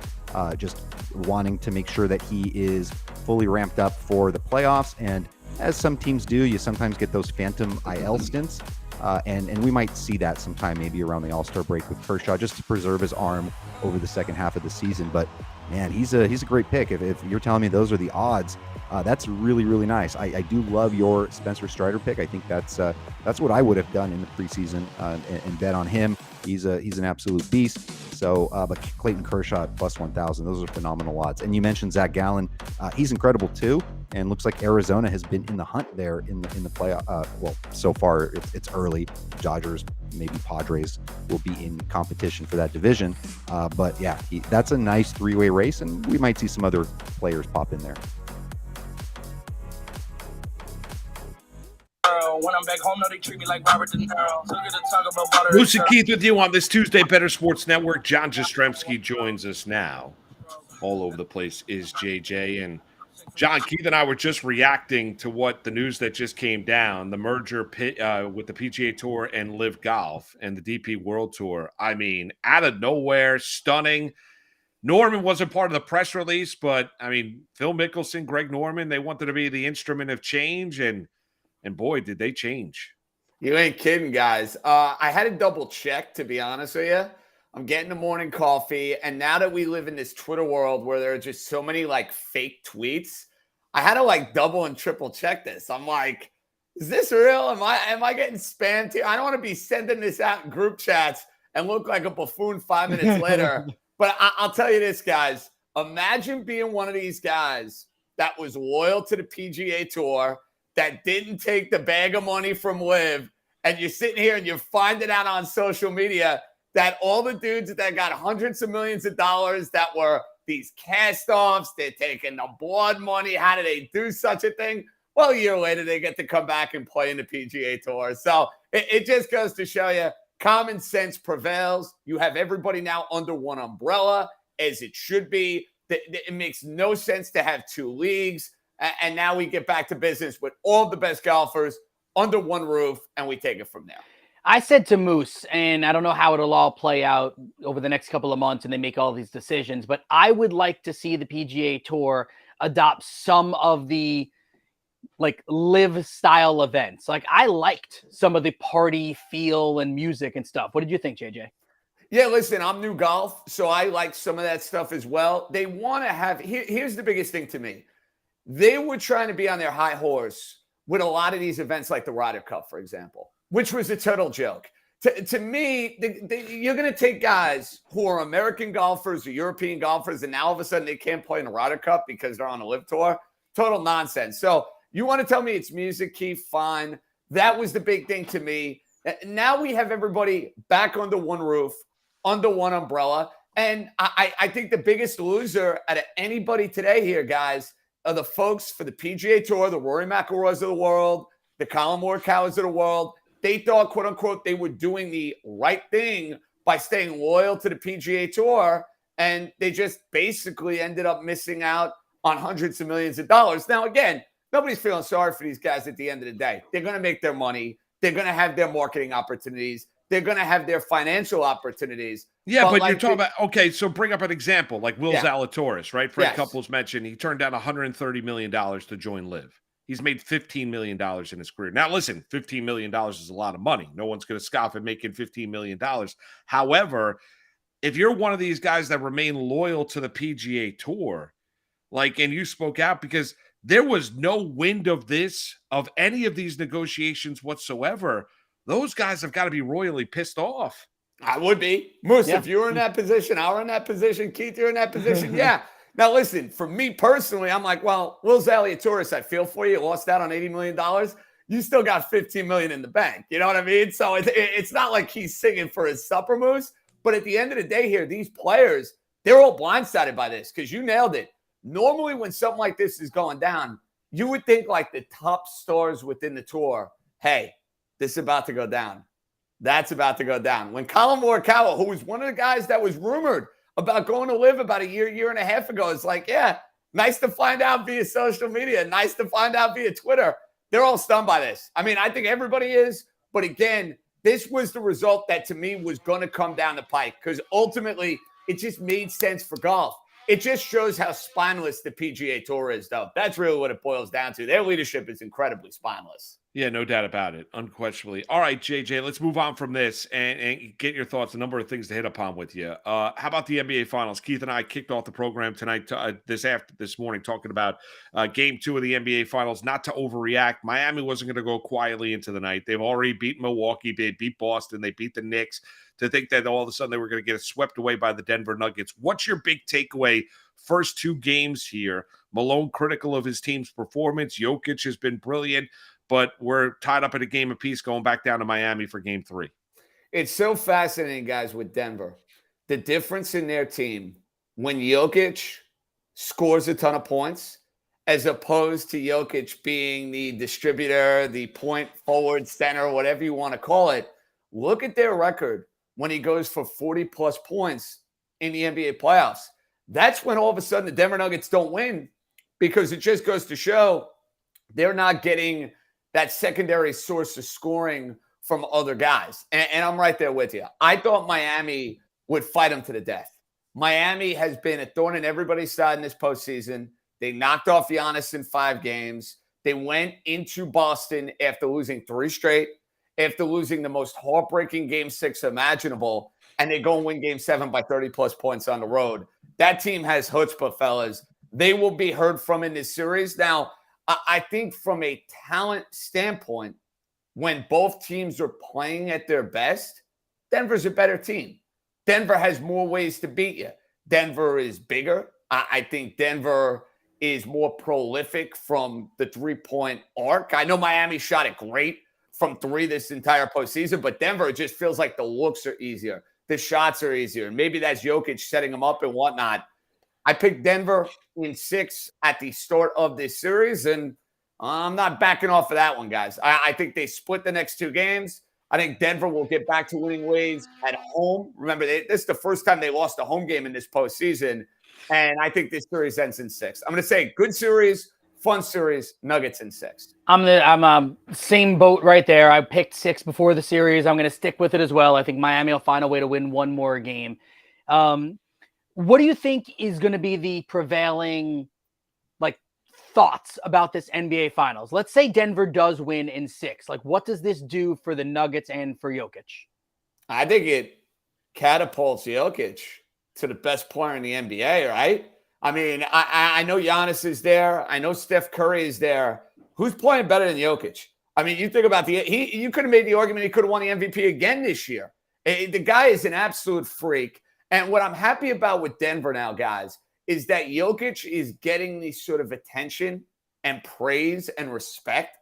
S10: Just wanting to make sure that he is fully ramped up for the playoffs. And as some teams do, you sometimes get those phantom IL stints. And we might see that sometime maybe around the All-Star break with Kershaw, just to preserve his arm over the second half of the season. But man, he's a great pick. If you're telling me those are the odds, that's really, really nice. I do love your Spencer Strider pick. I think that's what I would have done in the preseason and bet on him. He's an absolute beast. So, but Clayton Kershaw at plus 1,000, those are phenomenal odds. And you mentioned Zach Gallen. He's incredible too. And looks like Arizona has been in the hunt there in the playoff. Well, so far it's early. Dodgers, maybe Padres will be in competition for that division. But yeah, that's a nice 3-way race, and we might see some other players pop in there.
S11: When I'm back home, no, they treat me like Robert De Niro. So get to talk about butter.
S1: Lucy Keith with you on this Tuesday, Better Sports Network. John Jastremski joins us now. All over the place is JJ. And John, Keith and I were just reacting to what the news that just came down, the merger with the PGA Tour and Live Golf and the DP World Tour. I mean, out of nowhere, stunning. Norman wasn't part of the press release, but I mean, Phil Mickelson, Greg Norman, they wanted to be the instrument of change, and boy, did they change.
S12: You ain't kidding, guys. I had to double check, to be honest with you. I'm getting the morning coffee, and now that we live in this Twitter world where there are just so many like fake tweets, I had to like double and triple check this. I'm like, is this real? Am I getting spammed here? I don't want to be sending this out in group chats and look like a buffoon 5 minutes later. But I'll tell you this, guys. Imagine being one of these guys that was loyal to the PGA Tour, that didn't take the bag of money from Liv, and you're sitting here and you're finding out on social media that all the dudes that got hundreds of millions of dollars that were these cast-offs, they're taking the blood money. How do they do such a thing? Well, a year later, they get to come back and play in the PGA Tour. So it just goes to show you common sense prevails. You have everybody now under one umbrella, as it should be. It makes no sense to have 2 leagues. And now we get back to business with all the best golfers under one roof, and we take it from there.
S2: I said to Moose, and I don't know how it'll all play out over the next couple of months and they make all these decisions, but I would like to see the PGA Tour adopt some of the like live style events. Like I liked some of the party feel and music and stuff. What did you think, JJ?
S12: Yeah, listen, I'm new golf, so I like some of that stuff as well. They want to have, here's the biggest thing to me. They were trying to be on their high horse with a lot of these events like the Ryder Cup, for example, which was a total joke. To me, you're going to take guys who are American golfers or European golfers, and now all of a sudden they can't play in the Ryder Cup because they're on a live tour. Total nonsense. So you want to tell me it's music, Keith? Fine. That was the big thing to me. Now we have everybody back under one roof, under one umbrella. And I think the biggest loser out of anybody today here, guys, are the folks for the PGA Tour, the Rory McIlroys of the world, the Colin Morikawas of the world. They thought, quote unquote, they were doing the right thing by staying loyal to the PGA Tour, and they just basically ended up missing out on hundreds of millions of dollars. Now, again, nobody's feeling sorry for these guys at the end of the day. They're going to make their money. They're going to have their marketing opportunities. They're going to have their financial opportunities.
S1: Yeah, but you're talking about, okay, so bring up an example like Will Zalatoris, right? Fred
S12: Yes.
S1: Couples mentioned he turned down $130 million to join Live. He's made $15 million in his career. Now, listen, $15 million is a lot of money. No one's going to scoff at making $15 million. However, if you're one of these guys that remain loyal to the PGA Tour, like, and you spoke out because there was no wind of any of these negotiations whatsoever, those guys have got to be royally pissed off.
S12: I would be. Moose, if you were in that position, I were in that position, Keith, you're in that position. Yeah. Now, listen, for me personally, I'm like, well, Will Zalatoris, I feel for you. Lost out on $80 million. You still got $15 million in the bank. You know what I mean? So it's not like he's singing for his supper, Moose. But at the end of the day here, these players, they're all blindsided by this because you nailed it. Normally, when something like this is going down, you would think like the top stars within the tour, hey, this is about to go down. That's about to go down. When Colin Morikawa, who was one of the guys that was rumored about going to live about a year and a half ago, it's like, yeah, nice to find out via social media, nice to find out via Twitter. They're all stunned by this. I mean, I think everybody is. But again, this was the result that to me was going to come down the pike because ultimately it just made sense for golf. It just shows how spineless the PGA Tour is, though. That's really what it boils down to. Their leadership is incredibly spineless.
S1: Yeah, no doubt about it, unquestionably. All right, JJ, let's move on from this and get your thoughts. A number of things to hit upon with you. How about the NBA Finals? Keith and I kicked off the program tonight, this morning, talking about Game 2 of the NBA Finals. Not to overreact, Miami wasn't going to go quietly into the night. They've already beat Milwaukee, they beat Boston, they beat the Knicks. To think that all of a sudden they were going to get swept away by the Denver Nuggets. What's your big takeaway? First two games here. Malone critical of his team's performance. Jokic has been brilliant. But we're tied up at a game apiece going back down to Miami for Game 3.
S12: It's so fascinating, guys, with Denver. The difference in their team when Jokic scores a ton of points as opposed to Jokic being the distributor, the point forward center, whatever you want to call it. Look at their record when he goes for 40-plus points in the NBA playoffs. That's when all of a sudden the Denver Nuggets don't win because it just goes to show they're not getting – that secondary source of scoring from other guys. And I'm right there with you. I thought Miami would fight them to the death. Miami has been a thorn in everybody's side in this postseason. They knocked off Giannis in 5 games. They went into Boston after losing 3 straight, after losing the most heartbreaking Game 6 imaginable, and they go and win Game 7 by 30-plus points on the road. That team has chutzpah, fellas. They will be heard from in this series. Now, I think from a talent standpoint, when both teams are playing at their best, Denver's a better team. Denver has more ways to beat you. Denver is bigger. I think Denver is more prolific from the three-point arc. I know Miami shot it great from 3 this entire postseason, but Denver just feels like the looks are easier. The shots are easier. Maybe that's Jokic setting them up and whatnot. I picked Denver in 6 at the start of this series, and I'm not backing off of that one, guys. I think they split the next 2 games. I think Denver will get back to winning ways at home. Remember, this is the first time they lost a home game in this postseason, and I think this series ends in 6. I'm going to say good series, fun series, Nuggets in 6.
S2: I'm same boat right there. I picked 6 before the series. I'm going to stick with it as well. I think Miami will find a way to win one more game. What do you think is going to be the prevailing thoughts about this NBA Finals? Let's say Denver does win in 6. What does this do for the Nuggets and for Jokic?
S12: I think it catapults Jokic to the best player in the NBA, right? I mean, I know Giannis is there. I know Steph Curry is there. Who's playing better than Jokic? I mean, you think about you could have made the argument he could have won the MVP again this year. The guy is an absolute freak. And what I'm happy about with Denver now, guys, is that Jokic is getting the sort of attention and praise and respect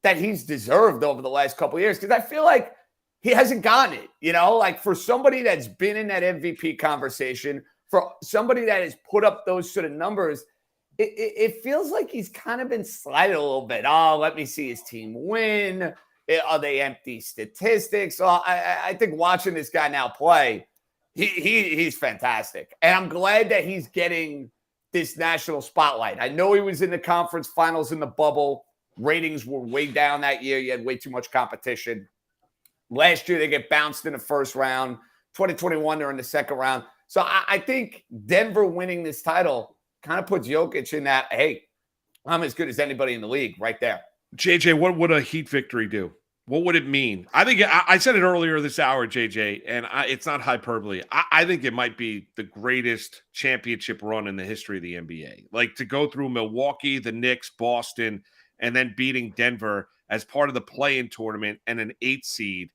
S12: that he's deserved over the last couple of years. Because I feel like he hasn't gotten it, for somebody that's been in that MVP conversation, for somebody that has put up those sort of numbers, it feels like he's kind of been slighted a little bit. Oh, let me see his team win. Are they empty statistics? Well, I think watching this guy now play, he's fantastic. And I'm glad that he's getting this national spotlight. I know he was in the conference finals in the bubble. Ratings were way down that year. You had way too much competition. Last year, they get bounced in the first round. 2021, they're in the second round. So I think Denver winning this title kind of puts Jokic in that, hey, I'm as good as anybody in the league right there.
S1: JJ, what would a Heat victory do? What would it mean? I think I said it earlier this hour, JJ, and it's not hyperbole. I think it might be the greatest championship run in the history of the NBA. Like to go through Milwaukee, the Knicks, Boston, and then beating Denver as part of the play-in tournament and an 8 seed.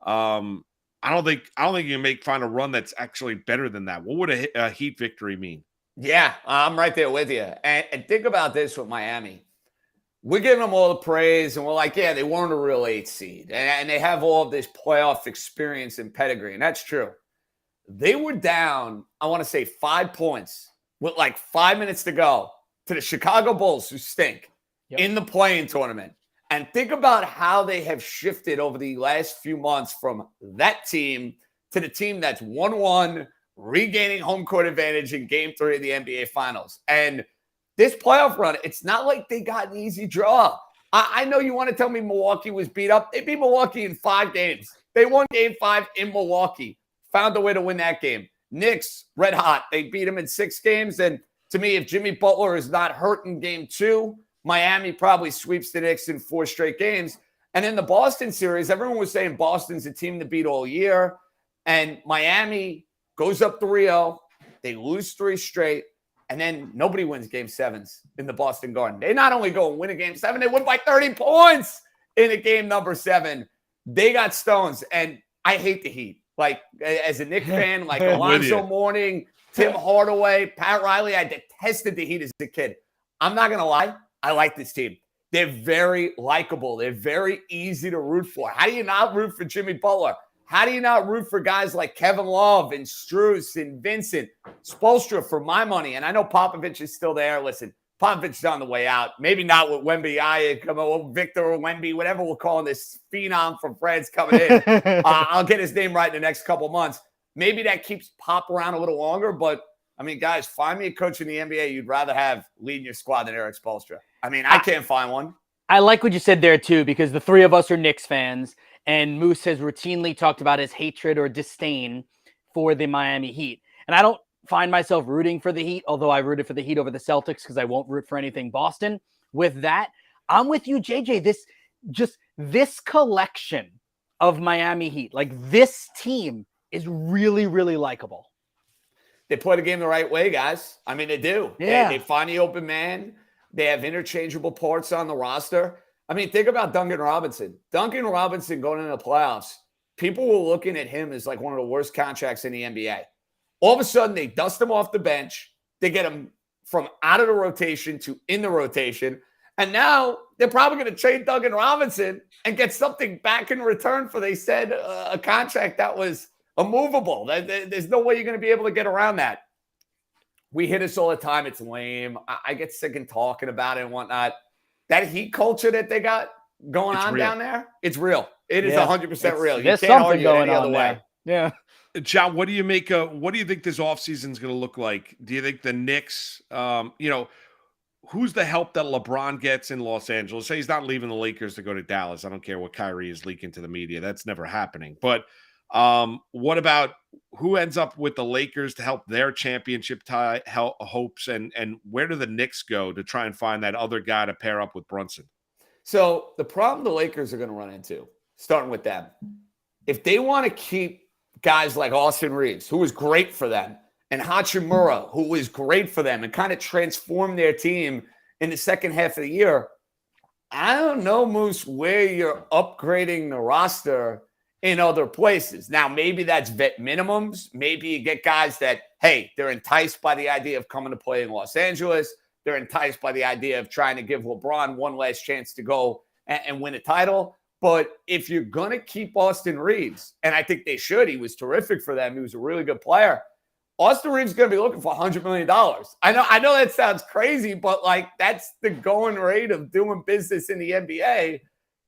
S1: I don't think you can find a run that's actually better than that. What would a Heat victory mean?
S12: Yeah, I'm right there with you. And think about this with Miami. We're giving them all the praise, and we're like, yeah, they weren't a real 8 seed. And they have all of this playoff experience and pedigree, and that's true. They were down, I want to say 5 points with like 5 minutes to go to the Chicago Bulls, who stink, in the play-in tournament. And think about how they have shifted over the last few months from that team to the team that's 1-1, regaining home court advantage in Game 3 of the NBA Finals. And this playoff run, it's not like they got an easy draw. I know you want to tell me Milwaukee was beat up. They beat Milwaukee in 5 games. They won Game 5 in Milwaukee. Found a way to win that game. Knicks, red hot. They beat them in 6 games. And to me, if Jimmy Butler is not hurt in Game 2, Miami probably sweeps the Knicks in 4 straight games. And in the Boston series, everyone was saying Boston's a team to beat all year. And Miami goes up 3-0. They lose 3 straight. And then nobody wins Game 7s in the Boston Garden. They not only go and win a Game 7, they win by 30 points in a game number 7. They got stones. And I hate the Heat. Like, as a Knicks fan, like Alonzo Mourning, Tim Hardaway, Pat Riley, I detested the Heat as a kid. I'm not going to lie. I like this team. They're very likable. They're very easy to root for. How do you not root for Jimmy Butler? How do you not root for guys like Kevin Love and Strus and Vincent? Spoelstra, for my money, and I know Popovich is still there. Listen, Popovich's on the way out. Maybe not with Wemby, Victor or Wemby, whatever we're calling this phenom from France coming in. I'll get his name right in the next couple months. Maybe that keeps Pop around a little longer, but I mean, guys, find me a coach in the NBA you'd rather have leading your squad than Eric Spoelstra. I mean, I can't find one.
S2: I like what you said there, too, because the 3 of us are Knicks fans, and Moose has routinely talked about his hatred or disdain for the Miami Heat. And I don't find myself rooting for the Heat, although I rooted for the Heat over the Celtics because I won't root for anything Boston. With that, I'm with you, JJ. This collection of Miami Heat, like this team is really, really likable.
S12: They play the game the right way, guys. I mean, they do.
S2: Yeah.
S12: They find the open man. They have interchangeable parts on the roster. I mean, think about Duncan Robinson. Duncan Robinson going into the playoffs, people were looking at him as like one of the worst contracts in the NBA. All of a sudden, they dust him off the bench. They get him from out of the rotation to in the rotation. And now they're probably going to trade Duncan Robinson and get something back in return for, they said, a contract that was immovable. There's no way you're going to be able to get around that. We hear this all the time. It's lame. I get sick of talking about it and whatnot. That Heat culture that they got going on down there, it's real. It is 100% real. You
S2: There's
S12: can't
S2: something
S12: argue
S2: going
S12: any
S2: on
S12: other
S2: there.
S12: way.
S2: Yeah.
S1: John, what do you make what do you think this offseason is going to look like? Do you think the Knicks, who's the help that LeBron gets in Los Angeles? Say he's not leaving the Lakers to go to Dallas. I don't care what Kyrie is leaking to the media. That's never happening. But what about who ends up with the Lakers to help their championship hopes, and where do the Knicks go to try and find that other guy to pair up with Brunson?
S12: So the problem the Lakers are going to run into, starting with them, if they want to keep guys like Austin Reeves, who was great for them, and Hachimura, who was great for them, and kind of transform their team in the second half of the year, I don't know, Moose, where you're upgrading the roster in other places. Now, maybe that's vet minimums. Maybe you get guys that, hey, they're enticed by the idea of coming to play in Los Angeles. They're enticed by the idea of trying to give LeBron one last chance to go and win a title. But if you're going to keep Austin Reeves, and I think they should, he was terrific for them. He was a really good player. Austin Reeves is going to be looking for $100 million. I know that sounds crazy, but like that's the going rate of doing business in the NBA.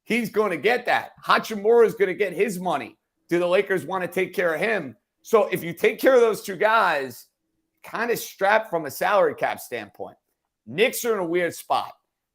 S12: He's going to get that. Hachimura is going to get his money. Do the Lakers want to take care of him? So if you take care of those two guys, kind of strapped from a salary cap standpoint. Knicks are in a weird spot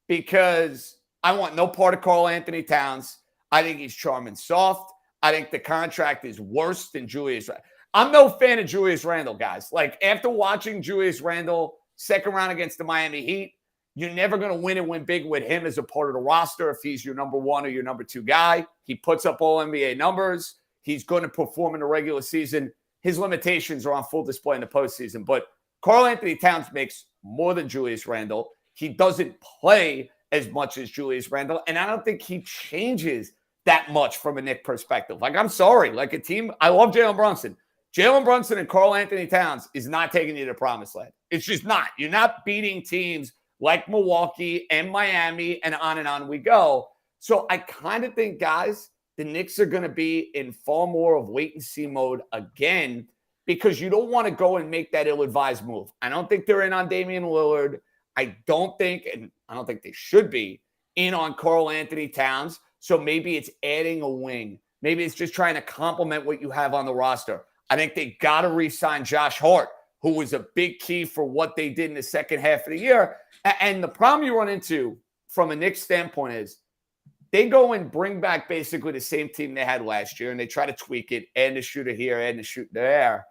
S12: because I want no part of Karl Anthony Towns. I think he's charming soft. I think the contract is worse than Julius Randle. I'm no fan of Julius Randle, guys. Like, after watching Julius Randle second round against the Miami Heat, You're never going to win and win big with him as a part of the roster if he's your number 1 or your number 2 guy. He puts up all NBA numbers. He's going to perform in the regular season. His limitations are on full display in the postseason. But Karl Anthony Towns makes more than Julius Randle. He doesn't play as much as Julius Randle. And I don't think he changes that much from a Knick perspective. Like, I'm sorry. Like, a team, I love Jalen Brunson. Jalen Brunson and Karl Anthony Towns is not taking you to the promised land. It's just not. You're not beating teams like Milwaukee and Miami, and on we go. So I kind of think, guys, the Knicks are going to be in far more of wait-and-see mode again, because you don't want to go and make that ill-advised move. I don't think they're in on Damian Lillard. I don't think they should be in on Karl Anthony Towns. So maybe it's adding a wing. Maybe it's just trying to complement what you have on the roster. I think they got to re-sign Josh Hart, who was a big key for what they did in the second half of the year. And the problem you run into from a Knicks standpoint is they go and bring back basically the same team they had last year, and they try to tweak it, add a shooter here, add a shooter there.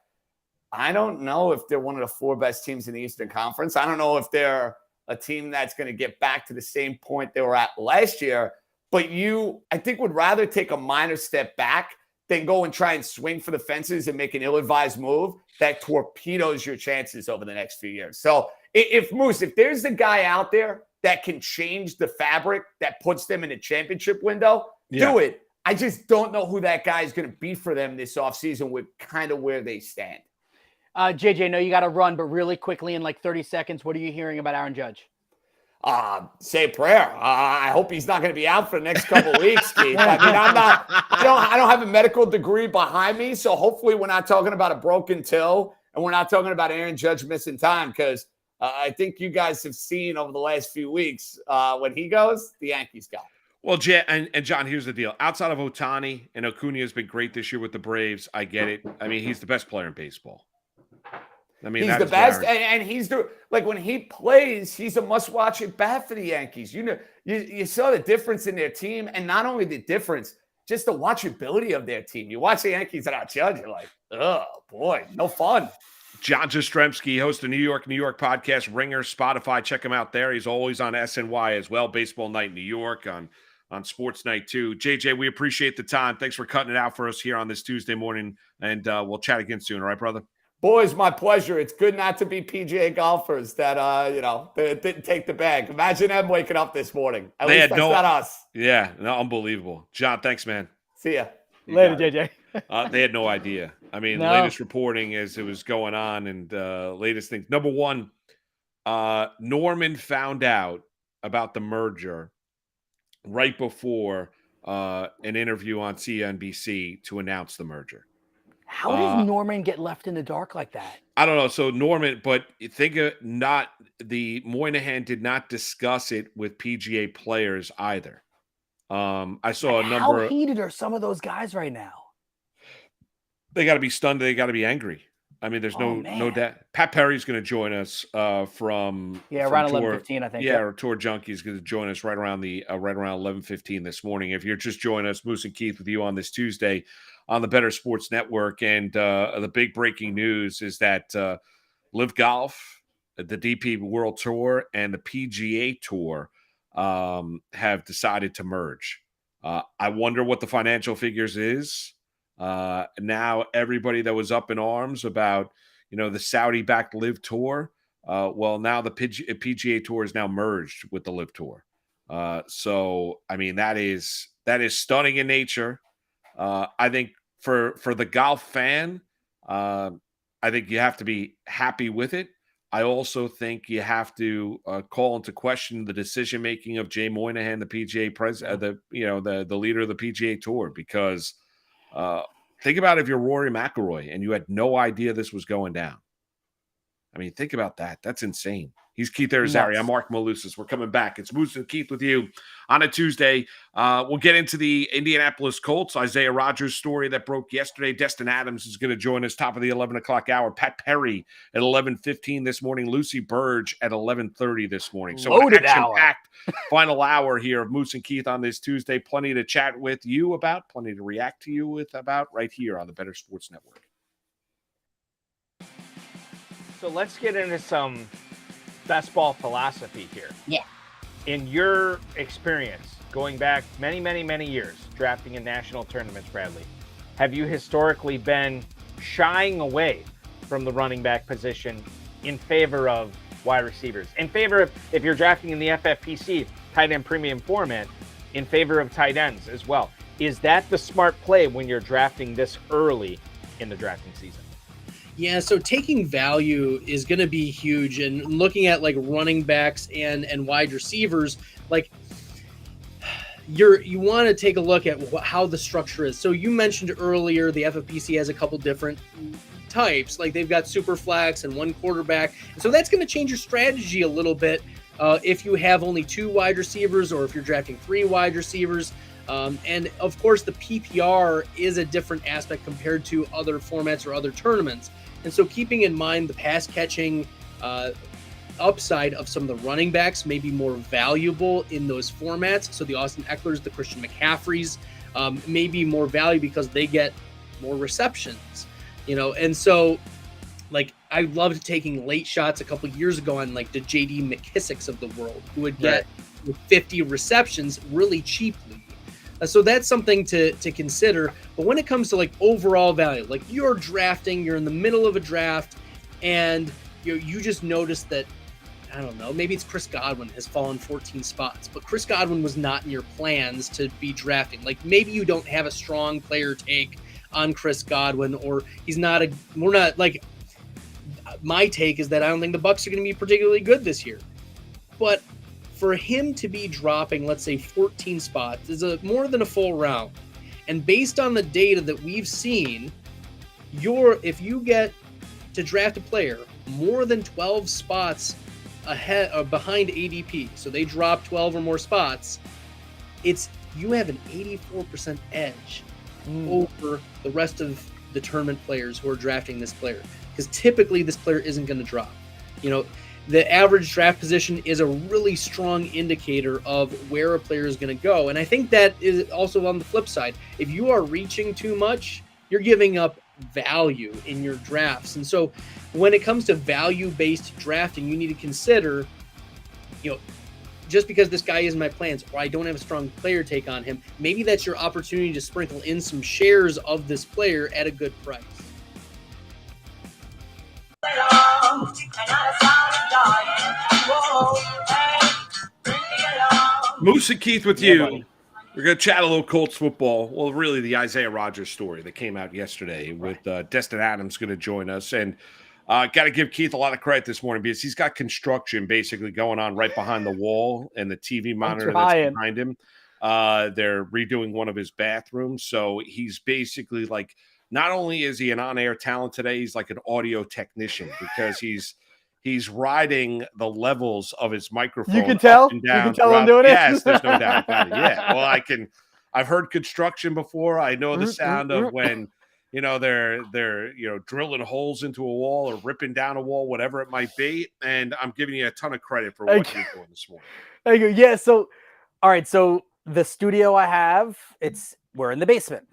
S12: I don't know if they're one of the 4 best teams in the Eastern Conference. I don't know if they're a team that's going to get back to the same point they were at last year. But I think, would rather take a minor step back than go and try and swing for the fences and make an ill-advised move that torpedoes your chances over the next few years. So if there's a guy out there that can change the fabric that puts them in a championship window, do it. I just don't know who that guy is going to be for them this offseason with kind of where they stand.
S2: JJ, no, you got to run, but really quickly in like 30 seconds, what are you hearing about Aaron Judge?
S12: Say a prayer. I hope he's not going to be out for the next couple of weeks, Keith. I mean, I don't have a medical degree behind me, so hopefully we're not talking about a broken toe and we're not talking about Aaron Judge missing time, because I think you guys have seen over the last few weeks when he goes, the Yankees go.
S1: Well, and John, here's the deal. Outside of Ohtani, and Acuna has been great this year with the Braves, I get it. I mean, he's the best player in baseball. I mean,
S12: he's the best, and he's like when he plays, he's a must-watch at bat for the Yankees. You know, you saw the difference in their team, and not only the difference, just the watchability of their team. You watch the Yankees without Judge, you're like, oh boy, no fun.
S1: John Jastremski hosts the New York podcast, Ringer, Spotify. Check him out there. He's always on SNY as well. Baseball Night in New York on Sports Night too. JJ, we appreciate the time. Thanks for cutting it out for us here on this Tuesday morning, and we'll chat again soon. All right, brother?
S12: Boys, my pleasure. It's good not to be PGA golfers that, they didn't take the bag. Imagine them waking up this morning. At least that's not us.
S1: Yeah, no, unbelievable. John, thanks, man.
S12: See ya.
S2: Later, JJ.
S1: They had no idea. I mean,
S2: No.
S1: latest reporting as it was going on, and latest things. Number one, Norman found out about the merger right before an interview on CNBC to announce the merger.
S2: How does Norman get left in the dark like that?
S1: I don't know. So Norman, but think of Moynihan did not discuss it with PGA players either. I saw a number.
S2: How heated are some of those guys right now?
S1: They got to be stunned. They got to be angry. I mean, there's no doubt. Pat Perry's going to join us from
S2: around 11:15, I think.
S1: Yeah, or Tour Junkie is going to join us right around 11:15 this morning. If you're just joining us, Moose and Keith with you on this Tuesday on the Better Sports Network, and the big breaking news is that Live Golf, the DP World Tour, and the PGA Tour have decided to merge. I wonder what the financial figures is. Now everybody that was up in arms about, the Saudi-backed Live Tour, now the PGA Tour is now merged with the Live Tour. So, I mean, that is stunning in nature. I think for the golf fan, I think you have to be happy with it. I also think you have to call into question the decision making of Jay Moynihan, the PGA president, the leader of the PGA Tour, because think about if you're Rory McIlroy and you had no idea this was going down. I mean, think about that. That's insane. He's Keith Arizari. I'm Mark Malusis. We're coming back. It's Moose and Keith with you on a Tuesday. We'll get into the Indianapolis Colts, Isaiah Rodgers story that broke yesterday. Destin Adams is going to join us top of the 11 o'clock hour. Pat Perry at 11:15 this morning. Lucy Burdge at 11:30 this morning. So
S2: Loaded
S1: action-packed final hour here of Moose and Keith on this Tuesday. Plenty to chat with you about, plenty to react to you with about right here on the Better Sports Network.
S13: So let's get into some best ball philosophy here.
S8: Yeah.
S13: In your experience, going back many, many, many years, drafting in national tournaments, Bradley, have you historically been shying away from the running back position in favor of wide receivers? In favor of, if you're drafting in the FFPC tight end premium format, in favor of tight ends as well. Is that the smart play when you're drafting this early in the drafting season?
S14: Yeah, so taking value is going to be huge, and looking at like running backs and wide receivers, like you want to take a look at how the structure is. So you mentioned earlier the FFPC has a couple different types, like they've got super flex and one quarterback, and so that's going to change your strategy a little bit if you have only 2 wide receivers or if you're drafting 3 wide receivers. And of course, the PPR is a different aspect compared to other formats or other tournaments. And so keeping in mind the pass catching upside of some of the running backs may be more valuable in those formats. So the Austin Ecklers, the Christian McCaffreys may be more value because they get more receptions, and so like I loved taking late shots a couple years ago on like the JD McKissicks of the world, who would get 50 receptions really cheaply. So that's something to consider. But when it comes to like overall value, like you're in the middle of a draft, and you just noticed that, I don't know, maybe it's Chris Godwin has fallen 14 spots, but Chris Godwin was not in your plans to be drafting. Like maybe you don't have a strong player take on Chris Godwin, or my take is that I don't think the Bucs are going to be particularly good this year. But for him to be dropping, let's say 14 spots is more than a full round. And based on the data that we've seen, if you get to draft a player more than 12 spots ahead or behind ADP, so they drop 12 or more spots, you have an 84% edge over the rest of the tournament players who are drafting this player, because typically this player isn't going to drop. The average draft position is a really strong indicator of where a player is going to go. And I think that is also on the flip side. If you are reaching too much, you're giving up value in your drafts. And so when it comes to value-based drafting, you need to consider, just because this guy is in my plans or I don't have a strong player take on him, maybe that's your opportunity to sprinkle in some shares of this player at a good price.
S1: Moose and Keith with you. We're going to chat a little Colts football. Well, really the Isaiah Rodgers story that came out yesterday with Destin Adams going to join us. And got to give Keith a lot of credit this morning because he's got construction basically going on right behind the wall and the TV monitor that's behind him. They're redoing one of his bathrooms. So he's basically like, not only is he an on-air talent today, he's like an audio technician because he's riding the levels of his microphone.
S2: You can tell?
S1: You can
S2: tell I'm doing it?
S1: Yes, there's no doubt about it. Yeah. Well, I've heard construction before. I know the sound of when, they're drilling holes into a wall or ripping down a wall, whatever it might be. And I'm giving you a ton of credit for what you're doing this morning.
S2: Thank you. Yeah. So, all right. So the studio I have, we're in the basement.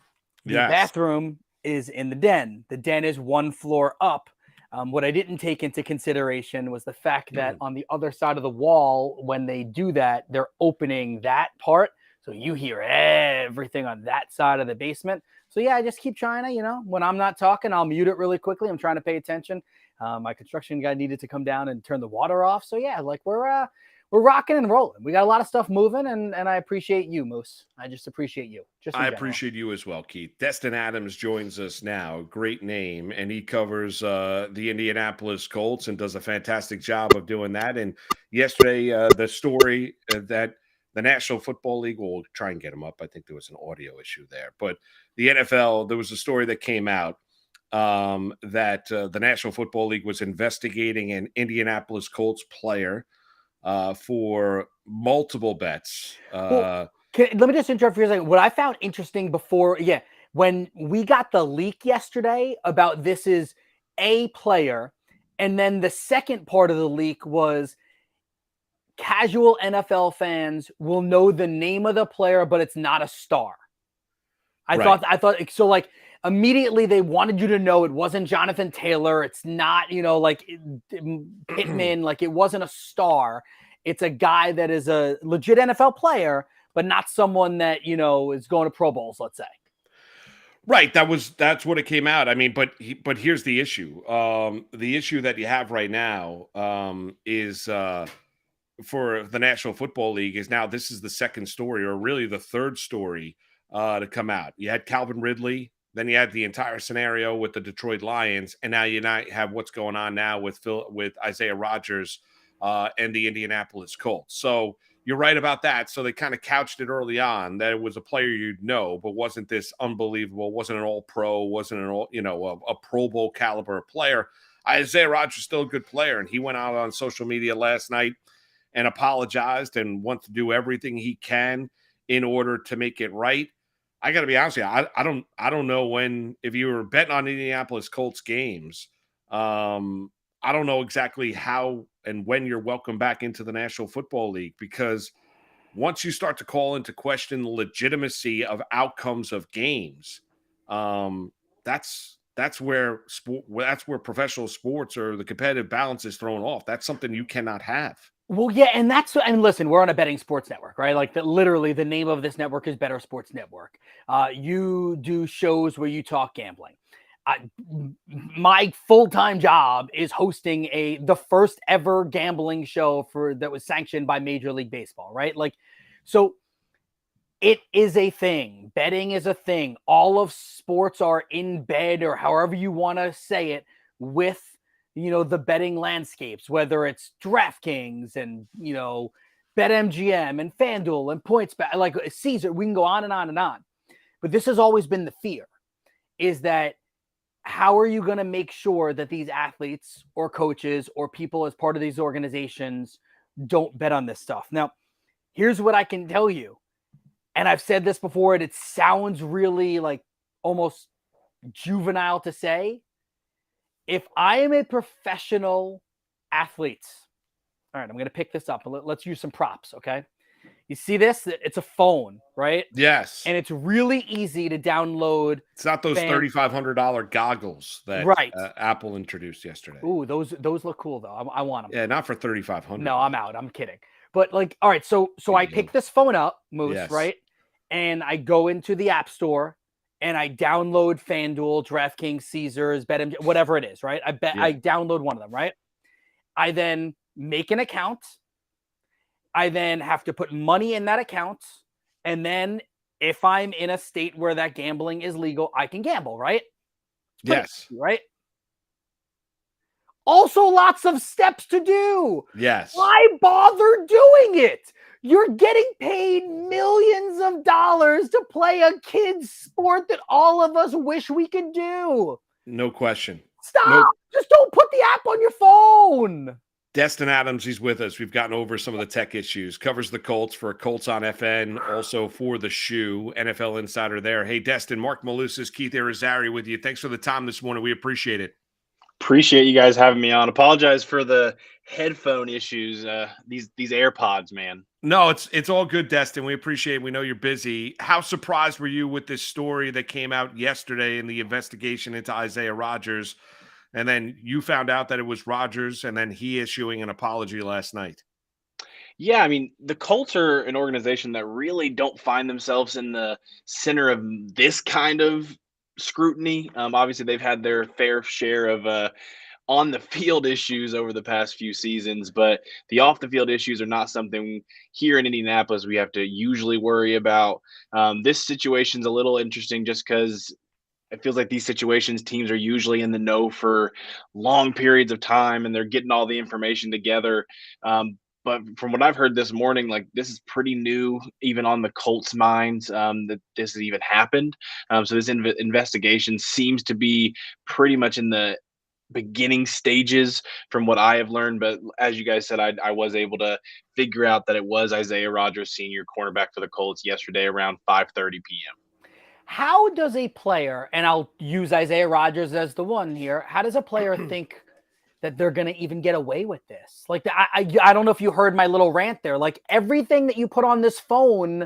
S2: The bathroom is in the den. The den is 1 floor up. What I didn't take into consideration was the fact that on the other side of the wall, when they do that, they're opening that part. So you hear everything on that side of the basement. So yeah, I just keep trying to, when I'm not talking, I'll mute it really quickly. I'm trying to pay attention. My construction guy needed to come down and turn the water off. So yeah, like we're rocking and rolling. We got a lot of stuff moving, and I appreciate you, Moose. I just appreciate you.
S1: I appreciate you as well, Keith. Destin Adams joins us now. Great name, and he covers the Indianapolis Colts and does a fantastic job of doing that. And yesterday, the story that the National Football League, we'll try and get him up. I think there was an audio issue there. But the NFL, there was a story that came out that the National Football League was investigating an Indianapolis Colts player for multiple bets.
S2: Let me just interrupt for a second. What I found interesting when we got the leak yesterday about this is a player, and then the second part of the leak was casual NFL fans will know the name of the player, but it's not a star. I thought so. Like immediately they wanted you to know it wasn't Jonathan Taylor. It's not, like Pittman, like it wasn't a star. It's a guy that is a legit NFL player, but not someone that, is going to Pro Bowls, let's say.
S1: Right. That's what it came out. I mean, but here's the issue. The issue that you have right now is for the National Football League is now this is the second story, or really the third story to come out. You had Calvin Ridley, then you had the entire scenario with the Detroit Lions, and now you have what's going on now with Isaiah Rodgers and the Indianapolis Colts. So you're right about that. So they kind of couched it early on that it was a player you'd know, but wasn't this unbelievable, wasn't an all-pro, wasn't an all, a Pro Bowl caliber player. Isaiah Rodgers is still a good player, and he went out on social media last night and apologized and wants to do everything he can in order to make it right. I got to be honest with you, I don't know if you were betting on Indianapolis Colts games, I don't know exactly how and when you're welcome back into the National Football League, because once you start to call into question the legitimacy of outcomes of games, that's where professional sports or the competitive balance is thrown off. That's something you cannot have.
S2: Well, yeah, and listen, we're on a betting sports network, right? Like literally the name of this network is Better Sports Network. You do shows where you talk gambling. My full-time job is hosting the first ever gambling show that was sanctioned by Major League Baseball, right? Like, so it is a thing. Betting is a thing. All of sports are in bed, or however you want to say it, with, the betting landscapes, whether it's DraftKings and, BetMGM and FanDuel and PointsBet, like Caesar, we can go on and on and on. But this has always been the fear, is that how are you going to make sure that these athletes or coaches or people as part of these organizations don't bet on this stuff? Now, here's what I can tell you. And I've said this before, and it sounds really like almost juvenile to say. If I am a professional athlete, all right, I'm going to pick this up. Let's use some props, okay? You see this? It's a phone, right?
S1: Yes.
S2: And it's really easy to download.
S1: It's not those $3,500 goggles that Apple introduced yesterday.
S2: Ooh, those look cool, though. I want them.
S1: Yeah, not for $3,500.
S2: No, I'm out. I'm kidding. But like, all right, so I pick this phone up, Moose, right? And I go into the App Store and I download FanDuel, DraftKings, Caesars, BetMGM, whatever it is, right? I download one of them, right? I then make an account. I then have to put money in that account. And then if I'm in a state where that gambling is legal, I can gamble, right?
S1: Yes.
S2: Right? Also lots of steps to do.
S1: Yes.
S2: Why bother doing it? You're getting paid millions of dollars to play a kid's sport that all of us wish we could do.
S1: No question.
S2: Stop. Just don't put the app on your phone.
S1: Destin Adams, he's with us. We've gotten over some of the tech issues. Covers the Colts for Colts on FN, also for the Shoe, NFL Insider there. Hey, Destin, Mark Malusis, Keith Irizarry with you. Thanks for the time this morning. We appreciate it.
S15: Appreciate you guys having me on. Apologize for the headphone issues. These AirPods, man.
S1: No, it's all good, Destin. We appreciate it. We know you're busy. How surprised were you with this story that came out yesterday in the investigation into Isaiah Rodgers? And then you found out that it was Rodgers, and then he issuing an apology last night.
S15: Yeah, I mean, the Colts are an organization that really don't find themselves in the center of this kind of scrutiny. Obviously, they've had their fair share of on the field issues over the past few seasons, but the off the field issues are not something here in Indianapolis we have to usually worry about. This situation's a little interesting just because it feels like these situations, teams are usually in the know for long periods of time and they're getting all the information together. But from what I've heard this morning, like this is pretty new, even on the Colts' minds, that this has even happened. So this investigation seems to be pretty much in the beginning stages from what I have learned. But as you guys said, I was able to figure out that it was Isaiah Rodgers, senior cornerback for the Colts, yesterday around 5:30 p.m.
S2: How does a player, and I'll use Isaiah Rodgers as the one here, how does a player think that they're going to even get away with this? Like, I don't know if you heard my little rant there. Like, everything that you put on this phone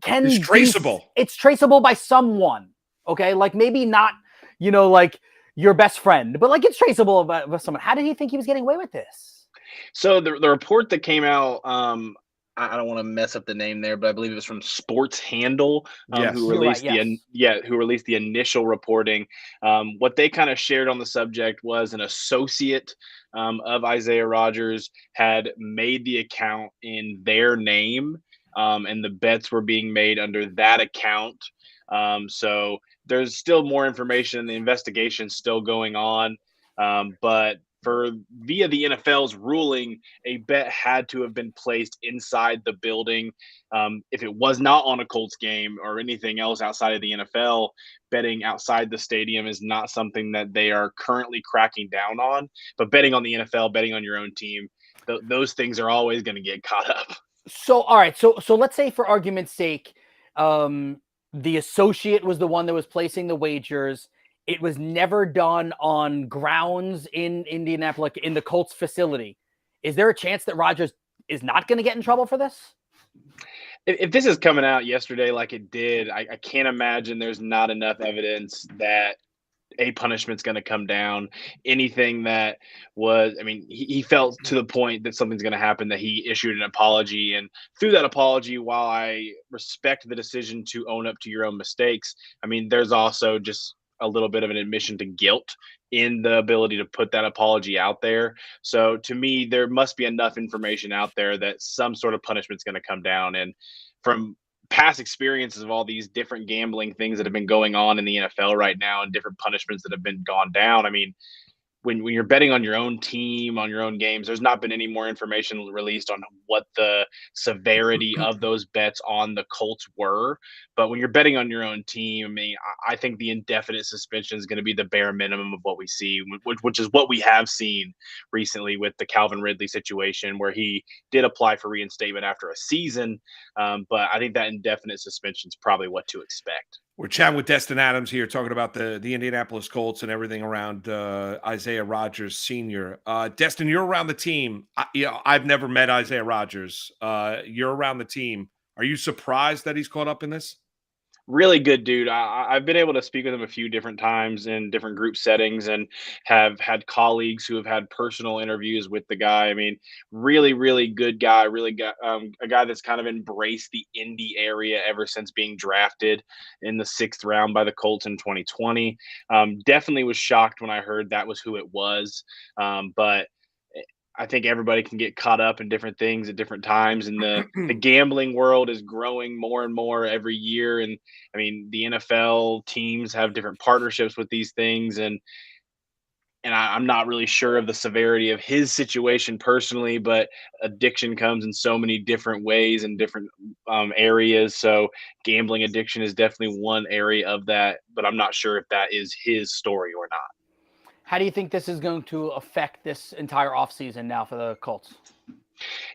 S1: is traceable.
S2: It's traceable by someone, Okay. Like maybe not, like your best friend, but like it's traceable with someone. How did he think he was getting away with this?
S15: So the report that came out, I don't want to mess up the name there, but I believe it was from Sports Handle,
S1: Yes.
S15: who
S2: You're right.
S15: released
S2: Yes.
S15: who released the initial reporting. What they kind of shared on the subject was an associate of Isaiah Rogers had made the account in their name, and the bets were being made under that account. So there's still more information, and the investigation's still going on. But via the NFL's ruling, a bet had to have been placed inside the building. If it was not on a Colts game or anything else outside of the NFL, betting outside the stadium is not something that they are currently cracking down on. But betting on the NFL, betting on your own team, those things are always going to get caught up.
S2: So, all right. So let's say for argument's sake, the associate was the one that was placing the wagers. It was never done on grounds in Indianapolis, in the Colts facility. Is there a chance that Rodgers is not going to get in trouble for this?
S15: If this is coming out yesterday like it did, I can't imagine there's not enough evidence that a punishment's going to come down. Anything that was, I mean, he felt to the point that something's going to happen, that he issued an apology. And through that apology, while I respect the decision to own up to your own mistakes, I mean, there's also just a little bit of an admission to guilt in the ability to put that apology out there. So to me, there must be enough information out there that some sort of punishment's going to come down. And from past experiences of all these different gambling things that have been going on in the NFL right now and different punishments that have been gone down, I mean, when you're betting on your own team, on your own games, there's not been any more information released on what the severity of those bets on the Colts were. But when you're betting on your own team, I mean, I think the indefinite suspension is going to be the bare minimum of what we see, which is what we have seen recently with the Calvin Ridley situation, where he did apply for reinstatement after a season. But I think that indefinite suspension is probably what to expect.
S1: We're chatting with Destin Adams here, talking about the Indianapolis Colts and everything around Isaiah Rogers Sr. Destin, you're around the team. I've never met Isaiah Rogers. You're around the team. Are you surprised that he's caught up in this?
S15: Really good dude. I've been able to speak with him a few different times in different group settings, and have had colleagues who have had personal interviews with the guy. I mean, really, really good guy. Really got a guy that's kind of embraced the Indy area ever since being drafted in the 6th round by the Colts in 2020. Definitely was shocked when I heard that was who it was. But I think everybody can get caught up in different things at different times, and the gambling world is growing more and more every year. And I mean, the NFL teams have different partnerships with these things, and I'm not really sure of the severity of his situation personally, but addiction comes in so many different ways and different areas. So gambling addiction is definitely one area of that, but I'm not sure if that is his story or not.
S2: How do you think this is going to affect this entire offseason now for the Colts?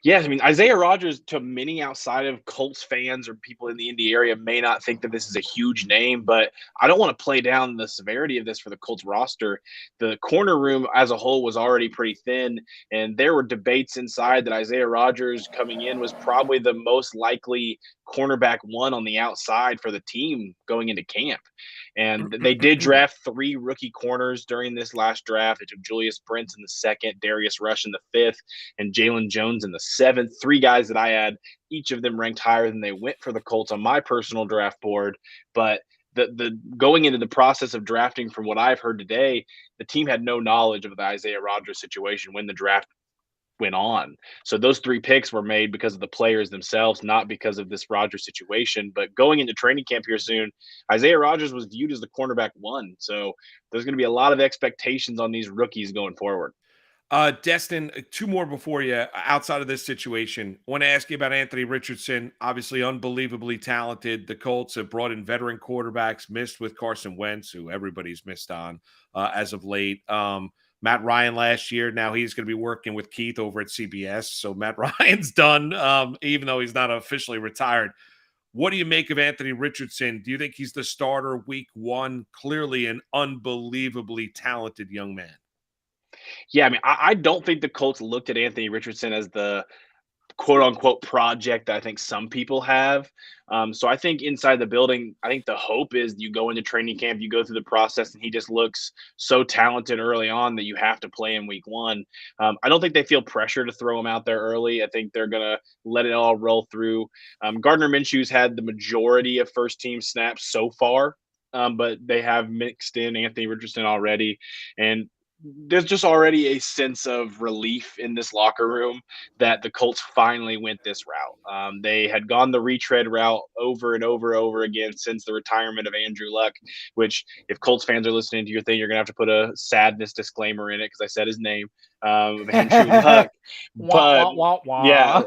S15: Yes, I mean, Isaiah Rogers, to many outside of Colts fans or people in the Indy area, may not think that this is a huge name, but I don't want to play down the severity of this for the Colts roster. The corner room as a whole was already pretty thin, and there were debates inside that Isaiah Rogers coming in was probably the most likely cornerback one on the outside for the team going into camp. And they did draft 3 rookie corners during this last draft. They took Julius Brents in the 2nd, Darius Rush in the 5th, and Jalen Jones in the 7th. 3 guys that I had, each of them ranked higher than they went for the Colts on my personal draft board. But the going into the process of drafting, from what I've heard today, the team had no knowledge of the Isaiah Rogers situation when the draft went on. So those 3 picks were made because of the players themselves, not because of this Rodgers situation. But going into training camp here soon, Isaiah Rogers was viewed as the cornerback 1. So there's going to be a lot of expectations on these rookies going forward.
S1: Destin, 2 more before you outside of this situation. I want to ask you about Anthony Richardson. Obviously, unbelievably talented. The Colts have brought in veteran quarterbacks, missed with Carson Wentz, who everybody's missed on as of late. Matt Ryan last year. Now he's going to be working with Keith over at CBS. So Matt Ryan's done, even though he's not officially retired. What do you make of Anthony Richardson? Do you think he's the starter week 1? Clearly an unbelievably talented young man.
S15: Yeah, I mean, I don't think the Colts looked at Anthony Richardson as the quote unquote project that I think some people have. So I think inside the building, I think the hope is you go into training camp, you go through the process, and he just looks so talented early on that you have to play in week one. I don't think they feel pressure to throw him out there early. I think they're going to let it all roll through. Gardner Minshew's had the majority of first team snaps so far, but they have mixed in Anthony Richardson already. And there's just already a sense of relief in this locker room that the Colts finally went this route. They had gone the retread route over and over again since the retirement of Andrew Luck, which if Colts fans are listening to your thing, you're going to have to put a sadness disclaimer in it because I said his name, Andrew Luck. But yeah,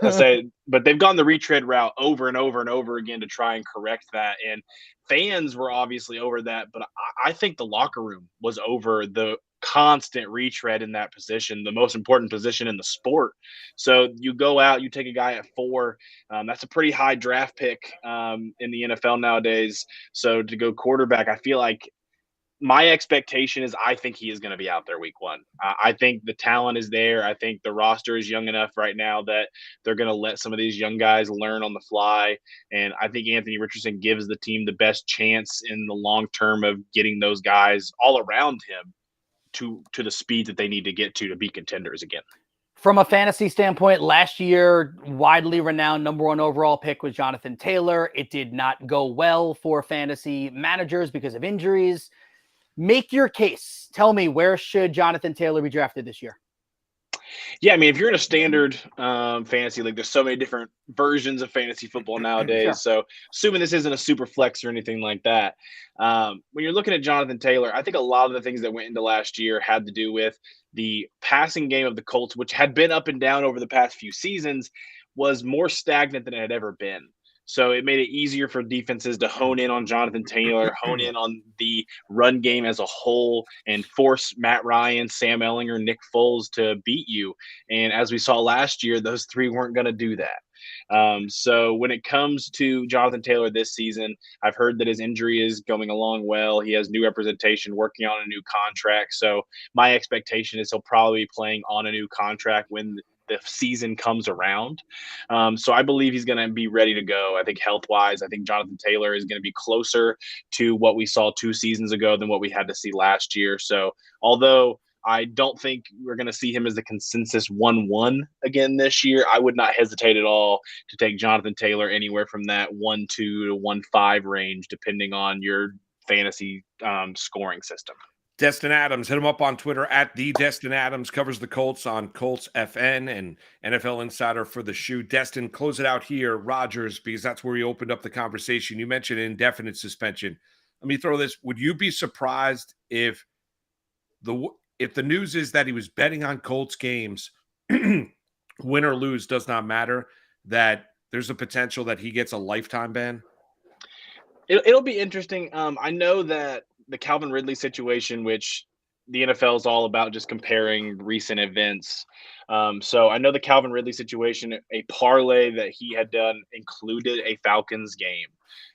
S15: but they've gone the retread route over and over again to try and correct that. And fans were obviously over that, but I think the locker room was over the constant retread in that position, the most important position in the sport. So you go out, you take a guy at 4. That's a pretty high draft pick in the NFL nowadays. So to go quarterback, I feel like my expectation is I think he is going to be out there week one. I think the talent is there. I think the roster is young enough right now that they're going to let some of these young guys learn on the fly. And I think Anthony Richardson gives the team the best chance in the long term of getting those guys all around him to the speed that they need to get to be contenders again.
S2: From a fantasy standpoint, last year, widely renowned number 1 overall pick was Jonathan Taylor. It did not go well for fantasy managers because of injuries. Make your case. Tell me, where should Jonathan Taylor be drafted this year?
S15: Yeah, I mean, if you're in a standard fantasy league, there's so many different versions of fantasy football nowadays.
S2: Sure.
S15: So assuming this isn't a super flex or anything like that, when you're looking at Jonathan Taylor, I think a lot of the things that went into last year had to do with the passing game of the Colts, which had been up and down over the past few seasons, was more stagnant than it had ever been. So it made it easier for defenses to hone in on Jonathan Taylor, hone in on the run game as a whole, and force Matt Ryan, Sam Ehlinger, Nick Foles to beat you. And as we saw last year, those 3 weren't going to do that. So when it comes to Jonathan Taylor this season, I've heard that his injury is going along well. He has new representation, working on a new contract. So my expectation is he'll probably be playing on a new contract when the season comes around. So I believe he's going to be ready to go. I think health-wise, I think Jonathan Taylor is going to be closer to what we saw 2 seasons ago than what we had to see last year. So although I don't think we're going to see him as the consensus 1-1 again this year, I would not hesitate at all to take Jonathan Taylor anywhere from that 1-2 to 1-5 range, depending on your fantasy scoring system.
S1: Destin Adams, hit him up on Twitter at the Destin Adams, covers the Colts on Colts FN and NFL Insider for the Shoe. Destin, close it out here, Rodgers, because that's where you opened up the conversation. You mentioned indefinite suspension. Let me throw this. Would you be surprised if the news is that he was betting on Colts games, win or lose does not matter, that there's a potential that he gets a lifetime ban?
S15: It'll be interesting. I know that the Calvin Ridley situation, which the NFL is all about just comparing recent events. So I know the Calvin Ridley situation, a parlay that he had done included a Falcons game.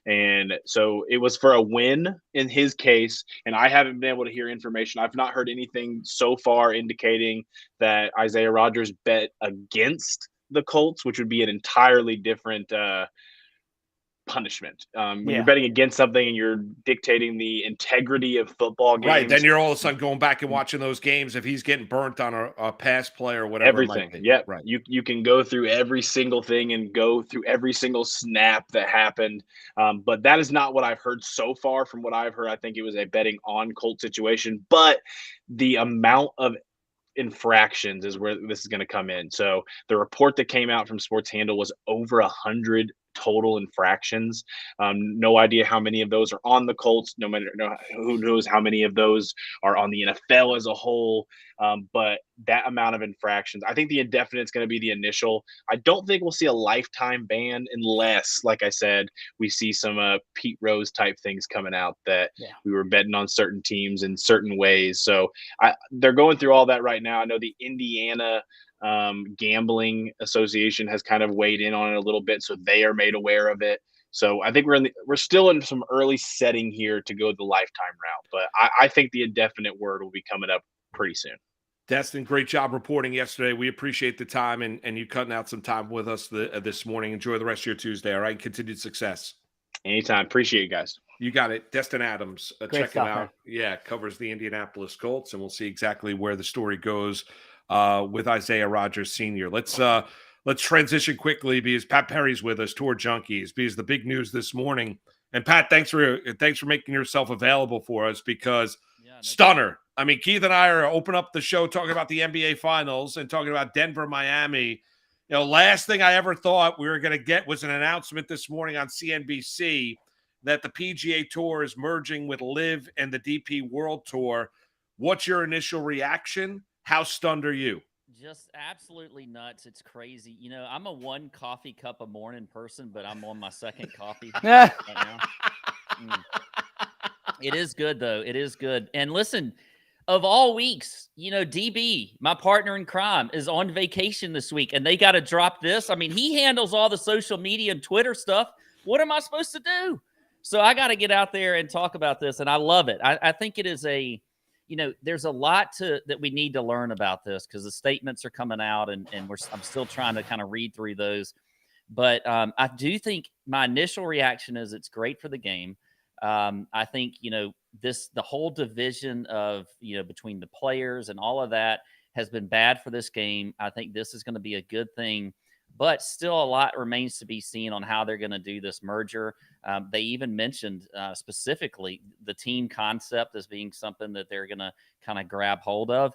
S15: And so it was for a win in his case. And I haven't been able to hear information. I've not heard anything so far indicating that Isaiah Rodgers bet against the Colts, which would be an entirely different punishment. When you're betting against something and you're dictating the integrity of football games.
S1: Right. Then you're all of a sudden going back and watching those games if he's getting burnt on a pass play or whatever.
S15: Everything. Yeah. Right. You can go through every single thing and go through every single snap that happened. But that is not what I've heard so far. From what I've heard, I think it was a betting on Colt situation. But the amount of infractions is where this is going to come in. So the report that came out from Sports Handle was over 100 total infractions. No idea how many of those are on the Colts. Who knows how many of those are on the NFL as a whole. But that amount of infractions, I think the indefinite is going to be the initial. I don't think we'll see a lifetime ban unless, like I said, we see some Pete Rose type things coming out that we were betting on certain teams in certain ways. So they're going through all that right now. I know the Indiana Gambling Association has kind of weighed in on it a little bit, so they are made aware of it. So I think we're still in some early setting here to go the lifetime route, but I think the indefinite word will be coming up pretty soon.
S1: Destin, great job reporting yesterday. We appreciate the time and you cutting out some time with us this morning. Enjoy the rest of your Tuesday. All right. Continued success.
S15: Anytime. Appreciate you guys.
S1: You got it. Destin Adams.
S2: Great
S1: Check
S2: stuff,
S1: him out.
S2: man.
S1: Yeah. Covers the Indianapolis Colts, and we'll see exactly where the story goes with Isaiah Rodgers Sr. Let's transition quickly because Pat Perry's with us, Tour Junkies, because the big news this morning. And Pat, thanks for making yourself available for us because stunner. I mean, Keith and I are open up the show talking about the NBA Finals and talking about Denver, Miami. You know, last thing I ever thought we were going to get was an announcement this morning on CNBC that the PGA Tour is merging with LIV and the DP World Tour. What's your initial reaction? How stunned are you?
S16: Just absolutely nuts. It's crazy. You know, I'm a 1 coffee cup a morning person, but I'm on my 2nd coffee right now. It is good, though. It is good. And listen, of all weeks, you know, DB, my partner in crime, is on vacation this week, and they got to drop this. I mean, he handles all the social media and Twitter stuff. What am I supposed to do? So I got to get out there and talk about this, and I love it. I think it is you know, there's a lot that we need to learn about this because the statements are coming out, and I'm still trying to kind of read through those. But I do think my initial reaction is it's great for the game. I think, you know, the whole division of, you know, between the players and all of that has been bad for this game. I think this is going to be a good thing, but still a lot remains to be seen on how they're going to do this merger. They even mentioned specifically the team concept as being something that they're going to kind of grab hold of.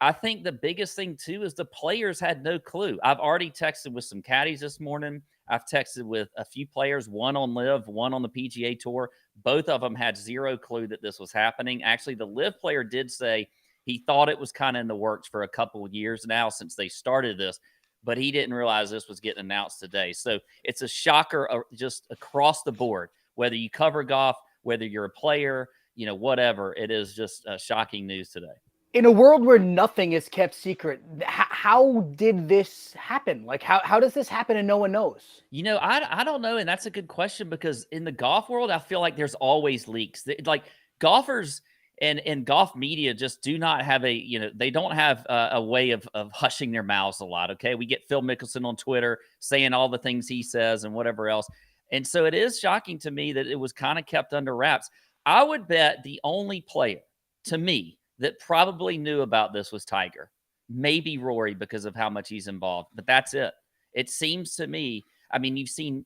S16: I think the biggest thing, too, is the players had no clue. I've already texted with some caddies this morning. I've texted with a few players, one on LIV, one on the PGA Tour. Both of them had zero clue that this was happening. Actually, the LIV player did say he thought it was kind of in the works for a couple of years now since they started this, but he didn't realize this was getting announced today. So it's a shocker just across the board, whether you cover golf, whether you're a player, you know, whatever. It is just shocking news today.
S2: In a world where nothing is kept secret, how did this happen? Like, how does this happen and no one knows?
S16: You know, I don't know. And that's a good question because in the golf world, I feel like there's always leaks. Like golfers and golf media just do not have they don't have a way of hushing their mouths a lot. Okay. We get Phil Mickelson on Twitter saying all the things he says and whatever else. And so it is shocking to me that it was kind of kept under wraps. I would bet the only player to me that probably knew about this was Tiger, maybe Rory because of how much he's involved, but that's it. It seems to me, I mean, you've seen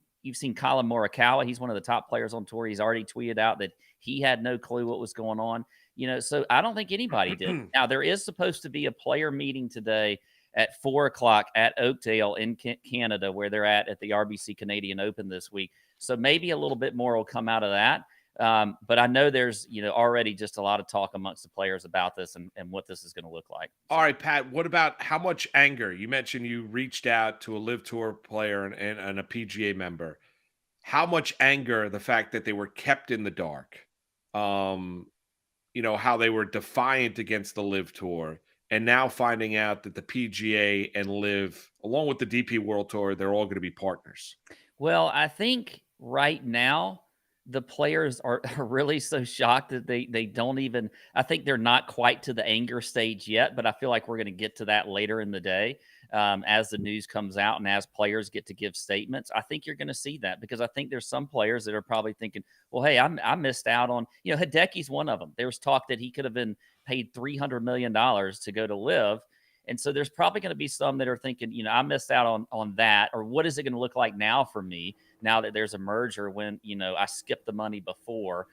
S16: Colin Morikawa. He's one of the top players on tour. He's already tweeted out that he had no clue what was going on, you know, so I don't think anybody did. Now there is supposed to be a player meeting today at 4:00 at Oakdale in Canada, where they're at the RBC Canadian Open this week. So maybe a little bit more will come out of that. But I know there's, you know, already just a lot of talk amongst the players about this and what this is going to look like.
S1: All right, Pat, what about how much anger? You mentioned you reached out to a LIV Tour player and a PGA member. How much anger, the fact that they were kept in the dark, you know, how they were defiant against the LIV Tour, and now finding out that the PGA and LIV, along with the DP World Tour, they're all going to be partners.
S16: Well, I think right now, the players are really so shocked that they don't even, I think they're not quite to the anger stage yet, but I feel like we're going to get to that later in the day as the news comes out and as players get to give statements. I think you're going to see that because I think there's some players that are probably thinking, well, hey, I missed out on, you know, Hideki's one of them. There was talk that he could have been paid $300 million to go to LIV. And so there's probably going to be some that are thinking, you know, I missed out on that, or what is it going to look like now for me now that there's a merger when, you know, I skipped the money before.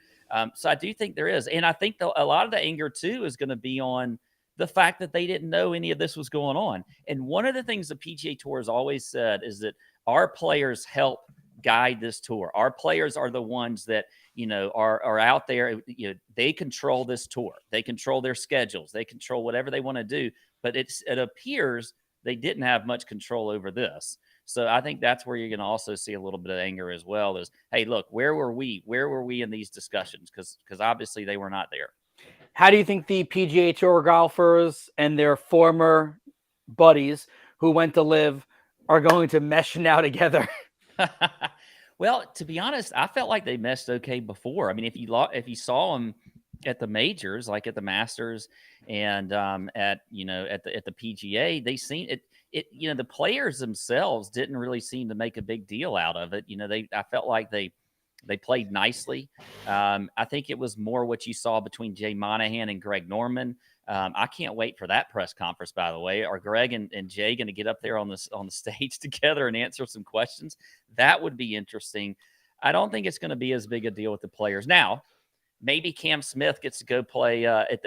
S16: So I do think there is. And I think a lot of the anger too is going to be on the fact that they didn't know any of this was going on. And one of the things the PGA Tour has always said is that our players help guide this tour. Our players are the ones that, you know, are out there. You know, they control this tour. They control their schedules. They control whatever they want to do. But it appears they didn't have much control over this. So I think that's where you're going to also see a little bit of anger as well is, hey, look, where were we? Where were we in these discussions? Because obviously they were not there.
S2: How do you think the PGA Tour golfers and their former buddies who went to LIV are going to mesh now together?
S16: Well, to be honest, I felt like they meshed okay before. I mean, if you saw them at the majors, like at the Masters and at the PGA, they seen it. The players themselves didn't really seem to make a big deal out of it. I felt like they played nicely. I think it was more what you saw between Jay Monahan and Greg Norman. I can't wait for that press conference, by the way. Are Greg and Jay going to get up there on the stage together and answer some questions? That would be interesting. I don't think it's going to be as big a deal with the players. Now, maybe Cam Smith gets to go play at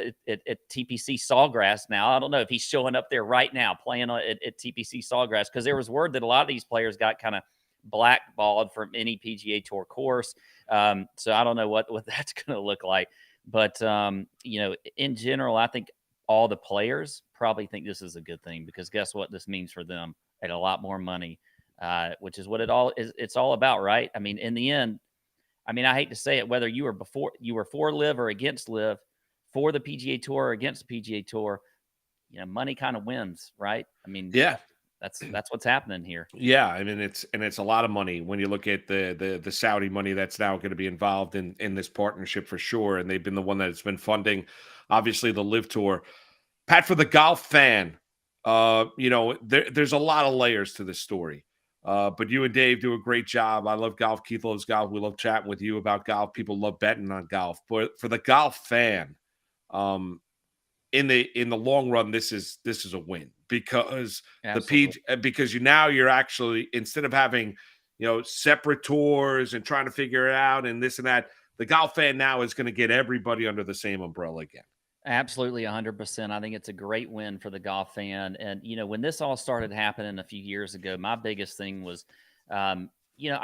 S16: TPC Sawgrass now. I don't know if he's showing up there right now playing at TPC Sawgrass, because there was word that a lot of these players got kind of blackballed from any PGA Tour course. So I don't know what that's going to look like. But, in general, I think all the players probably think this is a good thing, because guess what this means for them? At a lot more money, which is what it's all about, right? I mean, in the end, I hate to say it, whether you were for Live or against Live, for the PGA Tour or against the PGA Tour, money kind of wins, right?
S1: Yeah.
S16: That's what's happening here.
S1: Yeah, it's a lot of money when you look at the Saudi money that's now going to be involved in this partnership for sure, and they've been the one that's been funding, obviously, the Live Tour. Pat, for the golf fan, there's a lot of layers to this story, but you and Dave do a great job. I love golf. Keith loves golf. We love chatting with you about golf. People love betting on golf, but for the golf fan, in the long run, this is a win, because you're actually, instead of having separate tours and trying to figure it out and this and that, the golf fan now is going to get everybody under the same umbrella again.
S16: Absolutely, 100%. I think it's a great win for the golf fan. And when this all started happening a few years ago, my biggest thing was, I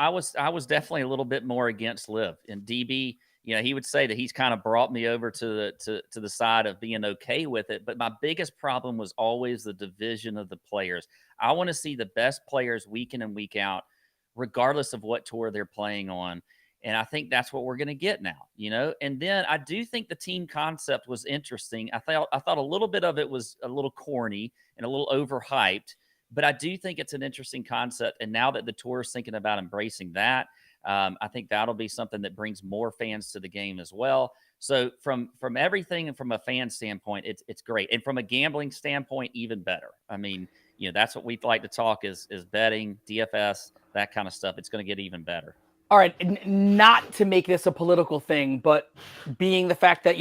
S16: was definitely a little bit more against Live. And DB, he would say that he's kind of brought me over to the side of being okay with it. But my biggest problem was always the division of the players. I want to see the best players week in and week out, regardless of what tour they're playing on. And I think that's what we're going to get now, And then I do think the team concept was interesting. I thought a little bit of it was a little corny and a little overhyped, but I do think it's an interesting concept. And now that the tour is thinking about embracing that, I think that'll be something that brings more fans to the game as well. So from everything and from a fan standpoint, it's great. And from a gambling standpoint, even better. That's what we like to talk is betting, DFS, that kind of stuff. It's going to get even better.
S2: All right, not to make this a political thing, but being the fact that,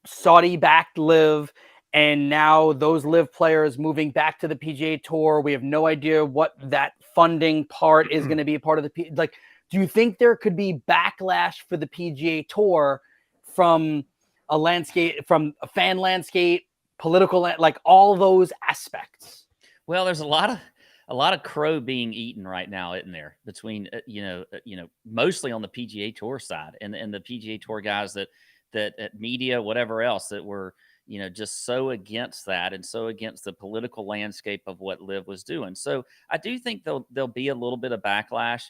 S2: Saudi-backed Live, and now those Live players moving back to the PGA Tour, we have no idea what that funding part is going to be a part of the do you think there could be backlash for the PGA Tour from a fan landscape, political, all those aspects?
S16: Well, there's a lot of crow being eaten right now, isn't there? Between mostly on the PGA Tour side and the PGA Tour guys that media, whatever else, that were just so against that and so against the political landscape of what Liv was doing. So I do think there'll be a little bit of backlash.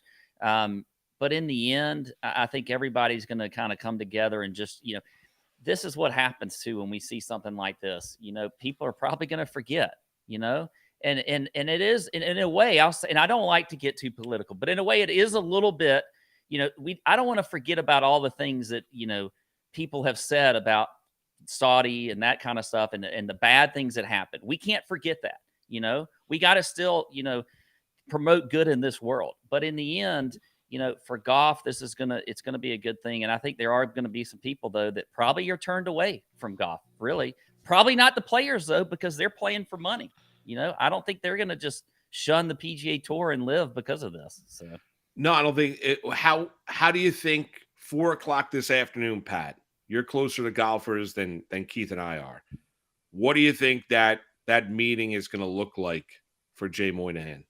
S16: But in the end, I think everybody's going to kind of come together and just, this is what happens too when we see something like this. People are probably going to forget, and it is in a way, I'll say, and I don't like to get too political, but in a way it is a little bit, I don't want to forget about all the things that, people have said about Saudi and that kind of stuff and the bad things that happen. We can't forget that, we got to still, promote good in this world. But in the end, for golf, it's going to be a good thing. And I think there are going to be some people, though, that probably are turned away from golf, really. Probably not the players, though, because they're playing for money. I don't think they're going to just shun the PGA Tour and Live because of this. So
S1: no, I don't think how do you think 4:00 this afternoon, Pat? You're closer to golfers than Keith and I are. What do you think that meeting is going to look like for Jay Moynihan?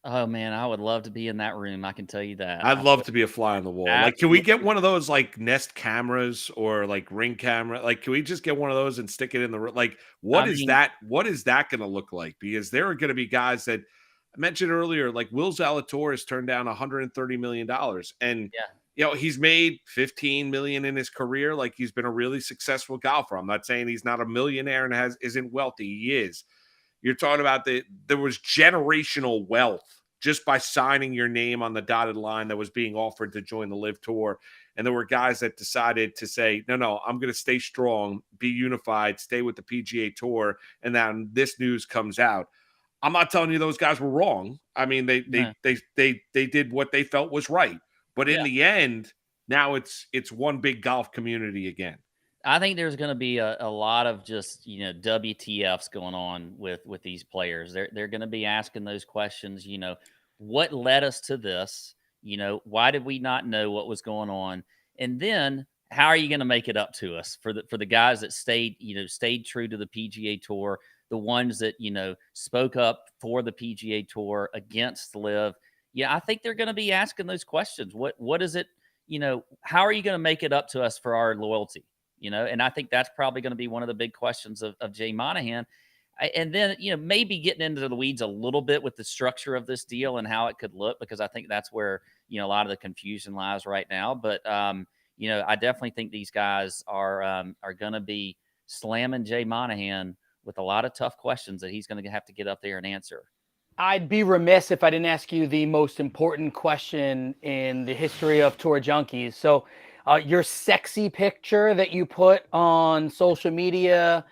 S16: Oh man, I would love to be in that room. I can tell you that.
S1: I'd love to be a fly on the wall.
S16: Absolutely.
S1: Like, can we get one of those Nest cameras or Ring camera? Can we just get one of those and stick it in the room? What is that going to look like? Because there are going to be guys that I mentioned earlier, like Will Zalatoris turned down $130 million, and he's made $15 million in his career. He's been a really successful golfer. I'm not saying he's not a millionaire and isn't wealthy. He is. You're talking about there was generational wealth just by signing your name on the dotted line that was being offered to join the Live Tour. And there were guys that decided to say, no, I'm going to stay strong, be unified, stay with the PGA Tour. And then this news comes out. I'm not telling you those guys were wrong. I mean, they did what they felt was right. But in the end, now it's one big golf community again.
S16: I think there's going to be a lot of just, WTFs going on with these players. They're going to be asking those questions, what led us to this? Why did we not know what was going on? And then how are you going to make it up to us for the guys that stayed true to the PGA Tour, the ones that, spoke up for the PGA Tour against LIV? Yeah, I think they're going to be asking those questions. What is it? How are you going to make it up to us for our loyalty? And I think that's probably going to be one of the big questions of Jay Monahan. And then, maybe getting into the weeds a little bit with the structure of this deal and how it could look, because I think that's where, a lot of the confusion lies right now. But, I definitely think these guys are going to be slamming Jay Monahan with a lot of tough questions that he's going to have to get up there and answer.
S2: I'd be remiss if I didn't ask you the most important question in the history of Tour Junkies. So your sexy picture that you put on social media,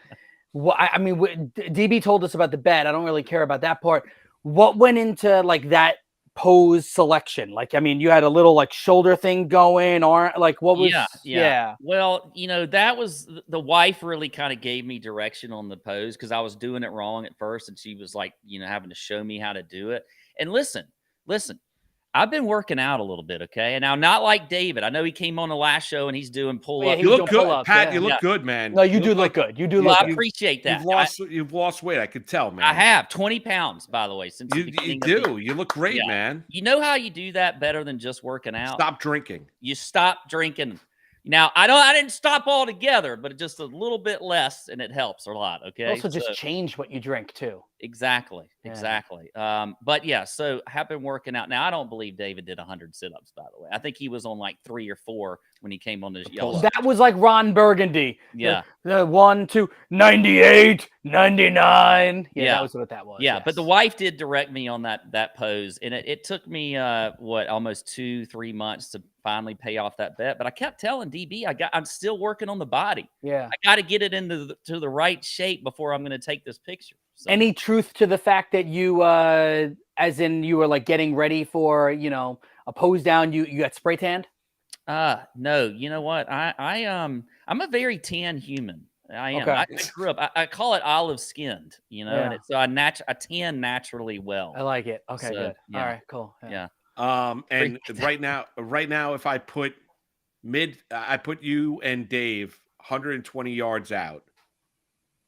S2: DB told us about the bet. I don't really care about that part. What went into like that pose selection? Like, you had a little like shoulder thing going, or like what was?
S16: Yeah. Well, that was the wife really kind of gave me direction on the pose because I was doing it wrong at first, and she was like, having to show me how to do it. And listen, I've been working out a little bit, okay? And now, not like David. I know he came on the last show and he's doing pull-ups.
S1: You look good, Pat. You look good, man.
S2: No, you do look good. You do look good.
S16: I appreciate that.
S1: You've lost weight. I could tell, man.
S16: I have 20 pounds, by the way, since
S1: you do. You look great, man.
S16: You know how you do that better than just working out?
S1: Stop drinking.
S16: You stop drinking. Now, I didn't stop altogether, but just a little bit less, and it helps a lot, okay?
S2: Also, just change what you drink, too.
S16: Exactly. But yeah, so I have been working out. Now, I don't believe David did 100 sit-ups, by the way. I think he was on like 3 or 4 when he came on this yellow.
S2: That was like Ron Burgundy.
S16: Yeah.
S2: The 1, 2, 98, 99. Yeah, that was what that was.
S16: Yeah,
S2: yes.
S16: But the wife did direct me on that pose, and it took me almost 2-3 months to finally pay off that bet. But I kept telling DB, I'm still working on the body.
S2: Yeah,
S16: I got to get it into the right shape before I'm going to take this picture. So.
S2: Any truth to the fact that you, as in you were like getting ready for a pose down, you got spray tanned?
S16: No. You know what? I'm a very tan human. I am.
S2: Okay.
S16: I grew up. I call it olive skinned. And it's I tan naturally well.
S2: I like it. Okay,
S16: so,
S2: good.
S16: Yeah.
S2: All right, cool.
S16: Yeah.
S1: And right now, if I put you and Dave 120 yards out,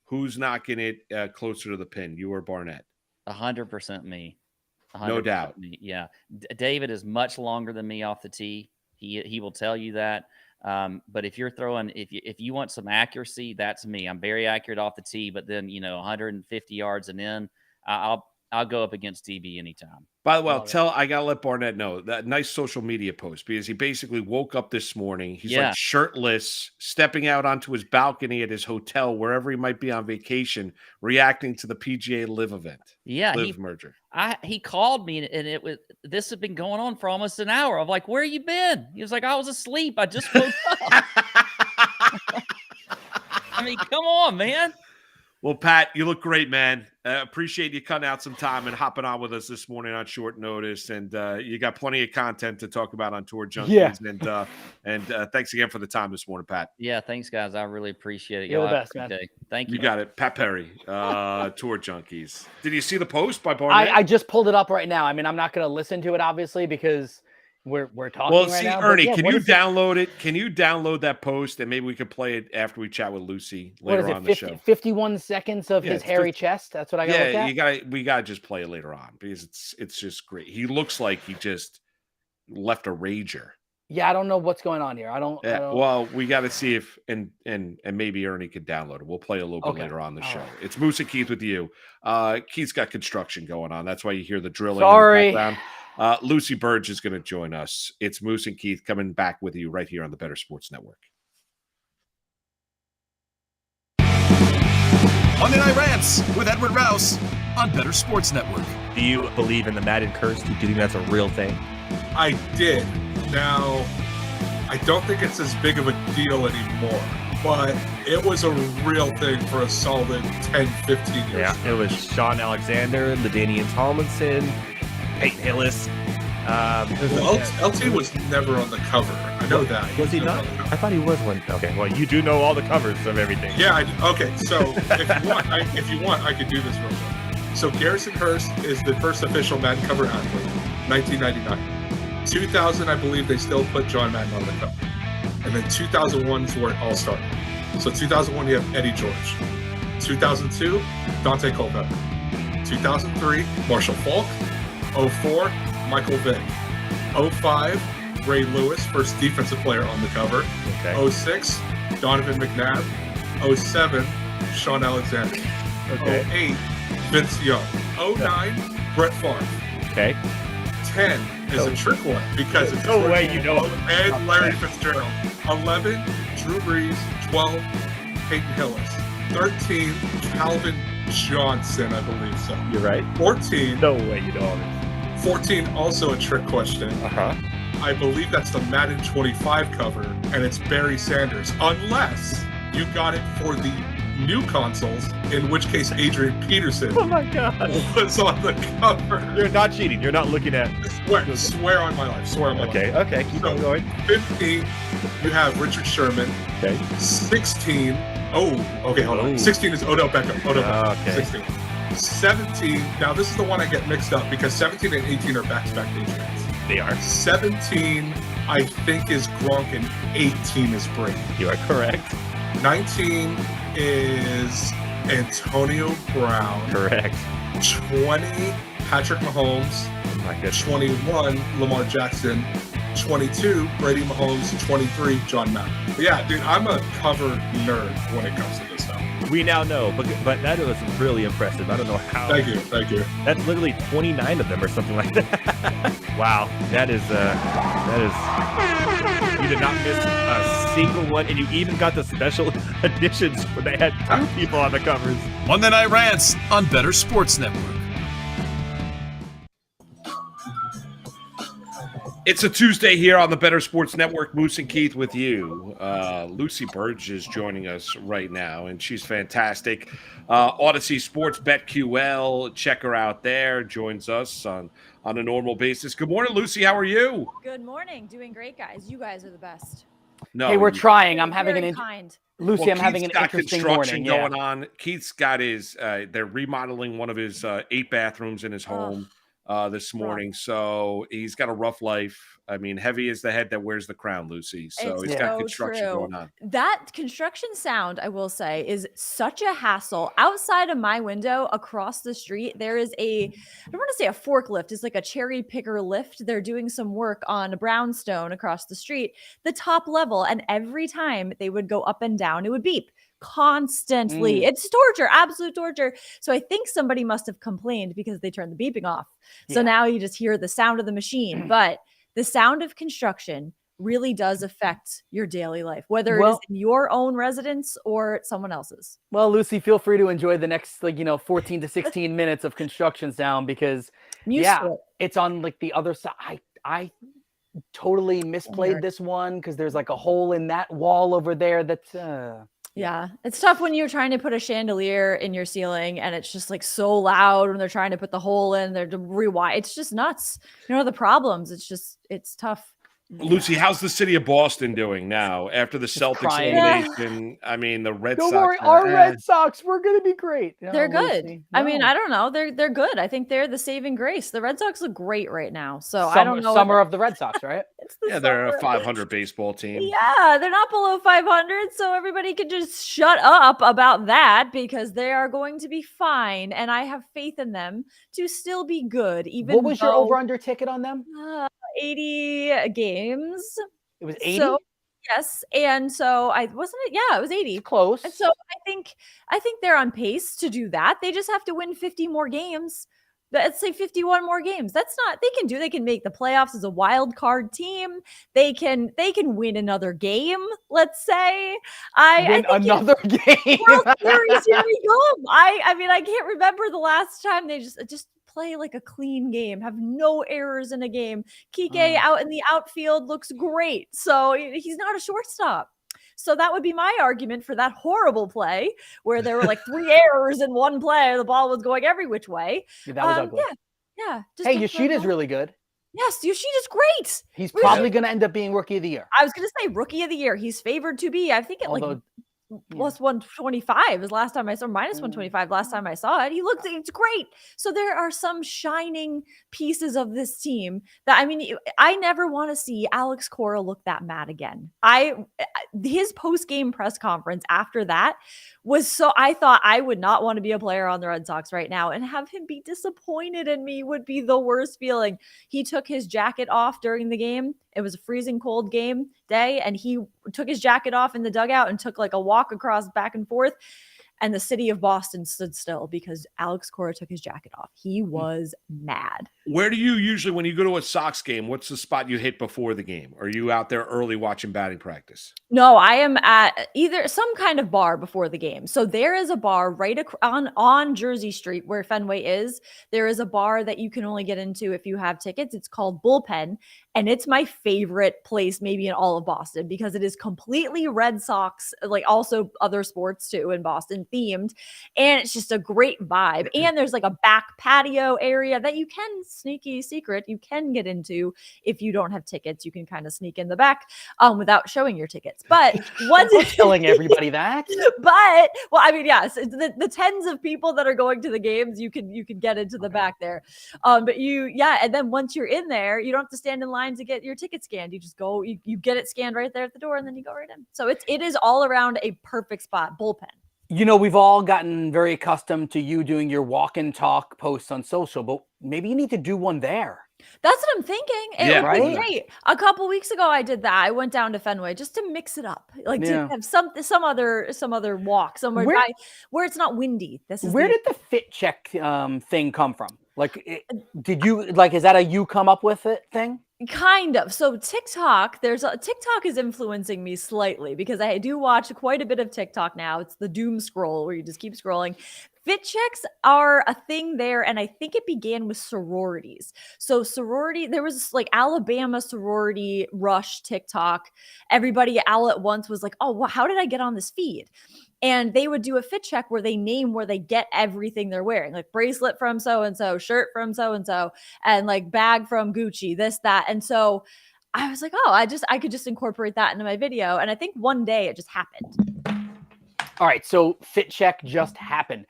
S1: who's knocking it closer to the pin, you or Barnett?
S16: 100% me. 100%
S1: no doubt.
S16: Me. Yeah. David is much longer than me off the tee. He will tell you that. But if you're throwing, if you want some accuracy, that's me. I'm very accurate off the tee, but then 150 yards and in, I'll go up against DB anytime.
S1: By the way, I gotta let Barnett know that nice social media post, because he basically woke up this morning. He's like shirtless, stepping out onto his balcony at his hotel, wherever he might be on vacation, reacting to the PGA LIV event.
S16: Yeah,
S1: LIV merger.
S16: He called me, and this had been going on for almost an hour. I'm like, "Where you been?" He was like, "I was asleep. I just woke up." I mean, come on, man.
S1: Well, Pat, you look great, man. Appreciate you cutting out some time and hopping on with us this morning on short notice. And you got plenty of content to talk about on Tour Junkies.
S2: Yeah.
S1: And thanks again for the time this morning, Pat.
S16: Yeah, thanks, guys. I really appreciate it.
S2: You're the best, man.
S16: Day. Thank you.
S1: You got it. Pat Perry, Tour Junkies. Did you see the post by Barnett?
S2: I just pulled it up right now. I mean, I'm not going to listen to it, obviously, because we're talking right now.
S1: Ernie, can you download it? Can you download that post, and maybe we could play it after we chat with Lucy later on the show?
S2: 51 seconds of his hairy chest. That's what I got to look at?
S1: We gotta just play it later on, because it's just great. He looks like he just left a rager.
S2: Yeah, I don't know what's going on here. I don't.
S1: Well, we got to see if and maybe Ernie could download it. We'll play a little bit later on the show. Right. It's Moose and Keith with you. Keith's got construction going on. That's why you hear the drilling.
S2: Sorry.
S1: In the background. Lucy Burdge is going to join us. It's Moose and Keith coming back with you right here on the Better Sports Network.
S17: Monday Night Rants with Edward Rouse on Better Sports Network.
S18: Do you believe in the Madden curse? Do you think that's a real thing?
S19: I did. Now,
S18: I don't think it's as big of a deal anymore, but it was a real thing for a solid 10, 15 years.
S19: Yeah, it was Sean Alexander, LaDainian Tomlinson, Peyton Hillis.
S18: LT was never on the cover. I know that.
S19: Was he not? I thought he was one. Okay, well, you do know all the covers of everything.
S18: Yeah, okay, so if you want, I could do this real quick. So Garrison Hurst is the first official Madden cover athlete, 1999. 2000, I believe they still put John Madden on the cover. And then 2001 is where it all started. So 2001, you have Eddie George. 2002, Dante Culpepper. 2003, Marshall Falk. 04, Michael Vick. 05, Ray Lewis, first defensive player on the cover.
S19: Okay.
S18: 06, Donovan McNabb. 07, Sean Alexander.
S19: Okay.
S18: 08, Vince Young. 09, Brett Favre.
S19: Okay.
S18: 10 is a trick one because it's
S19: no way you know.
S18: And Larry Fitzgerald. 11, Drew Brees. 12, Peyton Hillis. 13, Calvin Johnson, I believe so.
S19: You're right.
S18: 14.
S19: No way you know all this.
S18: 14, also a trick question. I believe that's the Madden 25 cover, and it's Barry Sanders, unless you got it for the new consoles, in which case Adrian Peterson
S19: oh my God.
S18: was on the cover.
S19: You're not cheating. You're not looking at.
S18: Swear on my life. Swear on my life.
S19: Okay, keep on going.
S18: 15, you have Richard Sherman.
S19: Okay.
S18: 16, hold on. 16 is Odell Beckham.
S19: Okay.
S18: 16. 17, now this is the one I get mixed up because 17 and 18 are back-to-back Patriots.
S19: They are.
S18: 17, I think, is Gronk, and 18 is Brady.
S19: You are correct.
S18: 19 is Antonio Brown.
S19: Correct.
S18: 20, Patrick Mahomes.
S19: Oh my goodness.
S18: 21, Lamar Jackson. 22, Brady Mahomes. 23, John Madden. But yeah, dude, I'm a cover nerd when it comes to this stuff.
S19: We now know, but that was really impressive. I don't know how.
S18: Thank you.
S19: That's literally 29 of them or something like that. Wow, that is. You did not miss a single one, and you even got the special editions where they had two people on the covers.
S17: Monday Night Rants on Better Sports Network.
S1: It's a Tuesday here on the Better Sports Network. Moose and Keith with you. Lucy Burdge is joining us right now, and she's fantastic. Odyssey Sports BetQL, check her out there. Joins us on a normal basis. Good morning, Lucy. How are you?
S20: Good morning. Doing great, guys. You guys are the best.
S1: No,
S2: hey, we're trying. I'm having
S20: Very
S2: an
S20: kind.
S2: Lucy. I'm having an interesting morning.
S1: Going on. Keith's got his. They're remodeling one of his 8 bathrooms in his home. This morning, so he's got a rough life. I mean, heavy is the head that wears the crown, Lucy. So he's got construction going on.
S20: That construction sound, I will say, is such a hassle. Outside of my window, across the street, there is I don't want to say a forklift. It's like a cherry picker lift. They're doing some work on a brownstone across the street, the top level, and every time they would go up and down, it would beep constantly. It's torture, absolute torture. So I think somebody must have complained because they turned the beeping off. So now you just hear the sound of the machine. But the sound of construction really does affect your daily life, whether it is in your own residence or someone else's.
S2: Well, Lucy, feel free to enjoy the next 14 to 16 minutes of construction sound because it's on the other side. I totally misplayed this one because there's a hole in that wall over there that's
S20: Yeah, it's tough when you're trying to put a chandelier in your ceiling and it's just so loud when they're trying to put the hole in there to rewind. It's just nuts. You know the problems. It's tough.
S1: Lucy, how's the city of Boston doing now after the Celtics elimination? I mean, the Red Sox.
S2: Don't worry, our Red Sox, we're going to be great.
S20: They're good. No. I mean, I don't know. They're good. I think they're the saving grace. The Red Sox look great right now. So I don't know.
S2: Summer of the Red Sox, right?
S1: They're a 500 baseball team.
S20: Yeah, they're not below 500. So everybody can just shut up about that because they are going to be fine. And I have faith in them to still be good. Even
S2: what was your over-under ticket on them?
S20: 80 games.
S2: It was 80?
S20: So, yes. And so it was 80.
S2: Close.
S20: And so I think they're on pace to do that. They just have to win 50 more games. Let's say 51 more games. They can make the playoffs as a wild card team. They can win another game, let's say. I think
S2: another game.
S20: World Series, here we go. I mean, I can't remember the last time they just play like a clean game, have no errors in a game. Kike out in the outfield looks great. So he's not a shortstop. So that would be my argument for that horrible play where there were like 3 errors in one play. The ball was going every which way.
S2: Yeah, that was ugly.
S20: Yeah.
S2: Hey, Yoshida's really good.
S20: Yes, Yoshida's great.
S2: He's probably going to end up being Rookie of the Year.
S20: I was going to say Rookie of the Year. He's favored to be, I think, at like plus 125 is last time I saw, minus 125 last time I saw it. It's great. So there are some shining pieces of this team that, I mean, I never want to see Alex Cora look that mad again. His post-game press conference after that was so, I thought I would not want to be a player on the Red Sox right now, and have him be disappointed in me would be the worst feeling. He took his jacket off during the game. It was a freezing cold day, and he took his jacket off in the dugout and took like a walk across back and forth. And the city of Boston stood still because Alex Cora took his jacket off. He was mad.
S1: Where do you usually, when you go to a Sox game, what's the spot you hit before the game? Are you out there early watching batting practice?
S20: No, I am at either some kind of bar before the game. So there is a bar right on Jersey Street where Fenway is. There is a bar that you can only get into if you have tickets. It's called Bullpen. And it's my favorite place maybe in all of Boston because it is completely Red Sox, like also other sports too in Boston themed. And it's just a great vibe. And there's like a back patio area that you can sneaky secret you can get into if you don't have tickets. You can kind of sneak in the back without showing your tickets. But once
S2: telling everybody that.
S20: But well, I mean, yes, the tens of people that are going to the games, you can get into the back there. But and then once you're in there, you don't have to stand in line to get your ticket scanned. You just go, you get it scanned right there at the door, and then you go right in. So it is all around a perfect spot. Bullpen.
S2: You know, we've all gotten very accustomed to you doing your walk and talk posts on social, but maybe you need to do one there.
S20: That's what I'm thinking. It would be great. A couple weeks ago, I did that. I went down to Fenway just to mix it up, like to have some other walk somewhere where it's not windy.
S2: Where did the fit check thing come from? Like, did you like? Is that a you come up with it thing?
S20: Kind of. So TikTok is influencing me slightly because I do watch quite a bit of TikTok now. It's the doom scroll where you just keep scrolling. Fit checks are a thing there, and I think it began with sororities. So there was like Alabama sorority rush TikTok. Everybody all at once was like, oh, well, how did I get on this feed? And they would do a fit check where they name where they get everything they're wearing, like bracelet from so-and-so, shirt from so-and-so, and like bag from Gucci, this, that. And so I was like, oh, I could just incorporate that into my video. And I think one day it just happened.
S2: All right. So fit check just happened.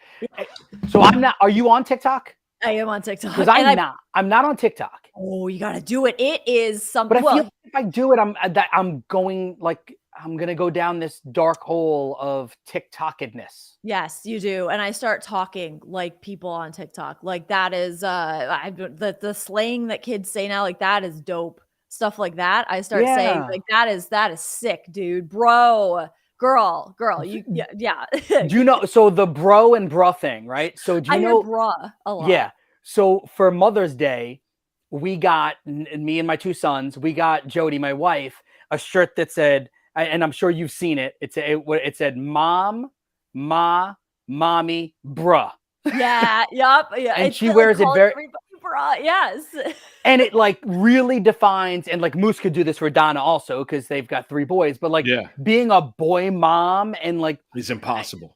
S2: So are you on TikTok?
S20: I am on TikTok.
S2: Because I'm not on TikTok.
S20: Oh, you got to do it. It is something.
S2: But I feel like if I do it, I'm going like, I'm going to go down this dark hole of TikTokedness.
S20: Yes, you do. And I start talking like people on TikTok. Like that is the slang that kids say now, like that is dope. Stuff like that. I start saying like that is sick, dude. Bro, girl, you do
S2: you know, so the bro and bruh thing, right? So do you know
S20: bruh a lot?
S2: Yeah. So for Mother's Day, we got me and my 2 sons, we got Jody, my wife, a shirt that said, and I'm sure you've seen it. It said mom, ma, mommy, bruh.
S20: Yeah, yup. Yeah.
S2: And she wears it very
S20: bruh, yes.
S2: And it like really defines, and like Moose could do this for Donna also, because they've got 3 boys, but like being a boy mom and like
S1: it's impossible.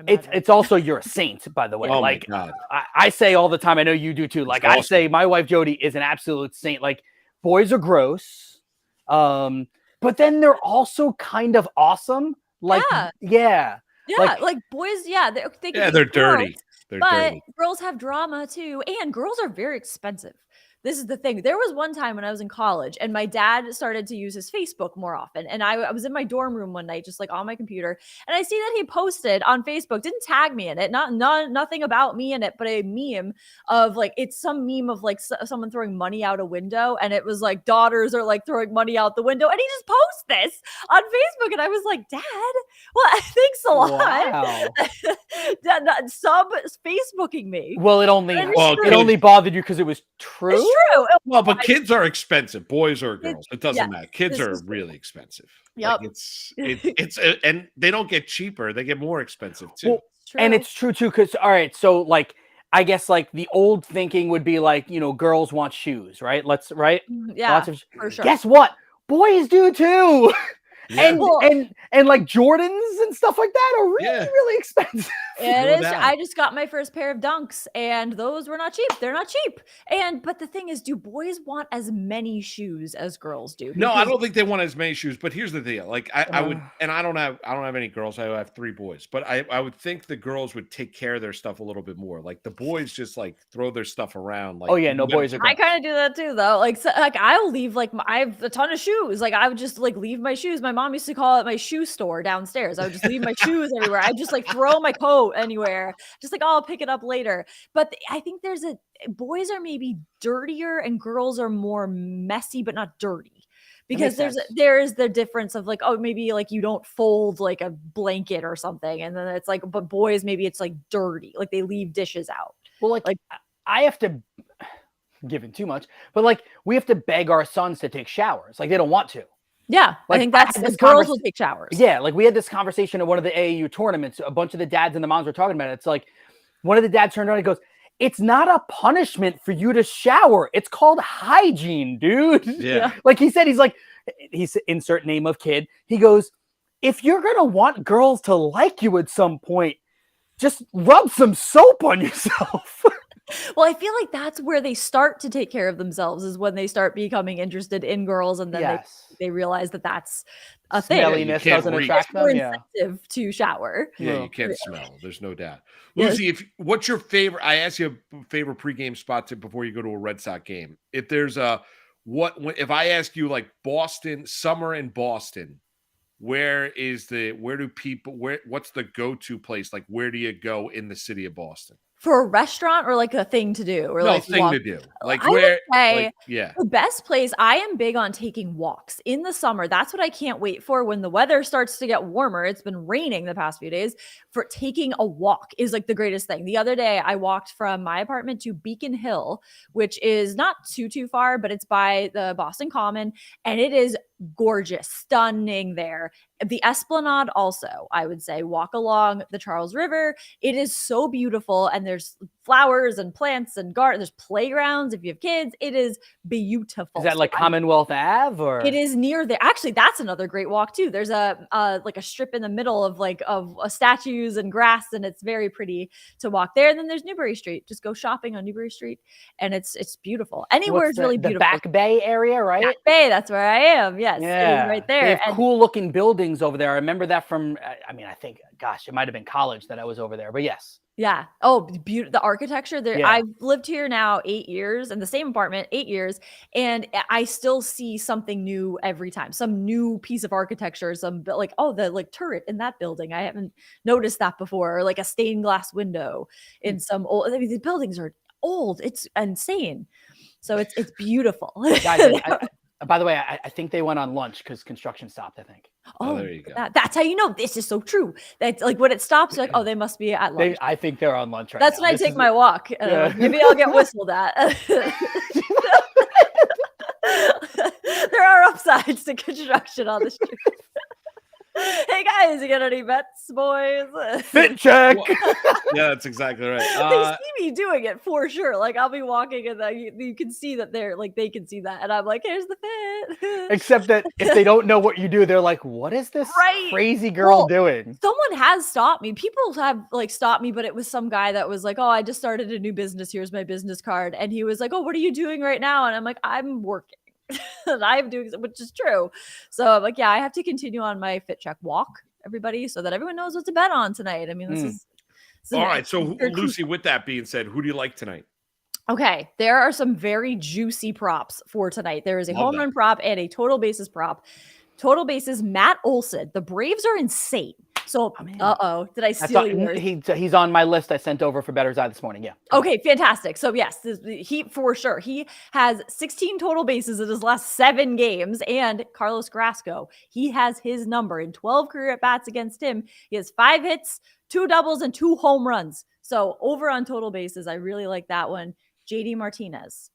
S2: It's also you're a saint, by the way.
S1: Oh
S2: like
S1: my God.
S2: I say all the time, I know you do too. Like I say my wife Jody is an absolute saint. Like boys are gross. But then they're also kind of awesome. Like,
S20: like boys,
S1: they're dirty.
S20: But girls have drama too, and girls are very expensive. This is the thing. There was one time when I was in college and my dad started to use his Facebook more often. And I was in my dorm room one night, just like on my computer. And I see that he posted on Facebook, didn't tag me in it, nothing about me in it, but a meme of like, it's some meme of like someone throwing money out a window. And it was like daughters are like throwing money out the window. And he just posts this on Facebook. And I was like, Dad, well, thanks a lot.
S2: Wow.
S20: Sub Facebooking me.
S2: Well, it only bothered you because it was true.
S20: True.
S1: Well, but kids are expensive. Boys or girls, it doesn't matter. Kids are really expensive.
S20: Yep.
S1: Like it's and they don't get cheaper; they get more expensive too.
S2: Well, and it's true too, because all right, so like I guess like the old thinking would be like, girls want shoes, right? Right?
S20: Yeah, for sure.
S2: Guess what? Boys do too.
S1: Yeah.
S2: And like Jordans and stuff like that are really, really expensive.
S20: It is. I just got my first pair of Dunks, and those were not cheap. They're not cheap. But the thing is, do boys want as many shoes as girls do?
S1: No, I don't think they want as many shoes. But here's the deal: like I would, and I don't have any girls. I have 3 boys, but I would think the girls would take care of their stuff a little bit more. Like the boys just like throw their stuff around. Like,
S2: boys are.
S20: I kind of do that too, though. Like I'll leave I have a ton of shoes. Like I would just like leave my shoes. My mom used to call it my shoe store downstairs. I would just leave my shoes everywhere. I just like throw my coat anywhere. Just like, oh, I'll pick it up later. But I think boys are maybe dirtier and girls are more messy, but not dirty. Because there's the difference of like, oh, maybe like you don't fold like a blanket or something. And then it's like, but boys, maybe it's like dirty. Like they leave dishes out.
S2: Well, like I have to give in too much, but like we have to beg our sons to take showers. Like they don't want to.
S20: Yeah,
S2: like,
S20: I think that's girls will take showers.
S2: Yeah, like we had this conversation at one of the AAU tournaments. A bunch of the dads and the moms were talking about it. It's like one of the dads turned around and goes, "It's not a punishment for you to shower. It's called hygiene, dude."
S1: Yeah.
S2: Like he said, he's insert name of kid. He goes, "If you're gonna want girls to like you at some point, just rub some soap on yourself."
S20: Well, I feel like that's where they start to take care of themselves is when they start becoming interested in girls, and then they realize that that's a thing.
S2: Smelliness doesn't attract them.
S20: Incentive to shower.
S1: Yeah, you can't smell. There's no doubt. Lucy, what's your favorite? I asked you a favorite pregame spot before you go to a Red Sox game. If there's if I ask you like Boston, summer in Boston, what's the go-to place? Like, where do you go in the city of Boston?
S20: For a restaurant or like a thing to do? Or
S1: To do. Like
S20: I would
S1: where?
S20: say
S1: yeah.
S20: The best place, I am big on taking walks in the summer. That's what I can't wait for when the weather starts to get warmer. It's been raining the past few days. For taking a walk is like the greatest thing. The other day I walked from my apartment to Beacon Hill, which is not too far, but it's by the Boston Common, and it is gorgeous, stunning there. The Esplanade also, I would say, walk along the Charles River. It is so beautiful, and there's flowers and plants and gardens. There's playgrounds if you have kids. It is beautiful.
S2: Is that like Commonwealth Ave or?
S20: It is near there. Actually, that's another great walk too. There's a strip in the middle of statues and grass, and it's very pretty to walk there. And then there's Newbury Street. Just go shopping on Newbury Street, and it's beautiful. Anywhere is really beautiful.
S2: The Back Bay area, right?
S20: Back Bay, that's where I am. Yes, it is right there.
S2: They have cool looking buildings over there. I remember that from. I think, gosh, it might have been college that I was over there, but yes.
S20: Yeah. Oh, the architecture there. Yeah. I've lived here now 8 years in the same apartment, 8 years, and I still see something new every time. Some new piece of architecture, the turret in that building. I haven't noticed that before, or like a stained glass window in some old. I mean, the buildings are old. It's insane. So it's beautiful.
S2: Guys, by the way, I think they went on lunch because construction stopped, I think.
S20: Oh,
S1: there you go.
S20: That's how you know this is so true. That's like when it stops, you're like, oh, they must be at lunch.
S2: I think they're on lunch right
S20: That's
S2: now.
S20: When I take my walk. Maybe I'll get whistled at. There are upsides to construction on the street. Hey guys, you got any bets, boys?
S2: Fit check.
S1: Yeah, that's exactly right.
S20: They see me doing it for sure. Like I'll be walking and you can see that they can see that, and I'm like, here's the fit.
S2: Except that if they don't know what you do, they're like, what is this crazy girl doing?
S20: Someone has stopped me. People have stopped me, but it was some guy that was like, oh, I just started a new business. Here's my business card, and he was like, oh, what are you doing right now? And I'm like, I'm working. And I'm doing, which is true. So I'm like, yeah, I have to continue on my fit check walk, everybody, so that everyone knows what to bet on tonight. I mean, this is
S1: all right. So Lucy, with that being said, who do you like tonight?
S20: Okay, there are some very juicy props for tonight. There is a home run prop and a total bases prop. Total bases, Matt Olson. The Braves are insane. So, did I steal yours?
S2: He's on my list I sent over for Better's Eye this morning. Yeah.
S20: Okay, fantastic. So, yes, he for sure. He has 16 total bases in his last 7 games. And Carlos Carrasco, he has his number in 12 career at-bats against him. He has 5 hits, 2 doubles, and 2 home runs. So, over on total bases, I really like that one. JD Martinez,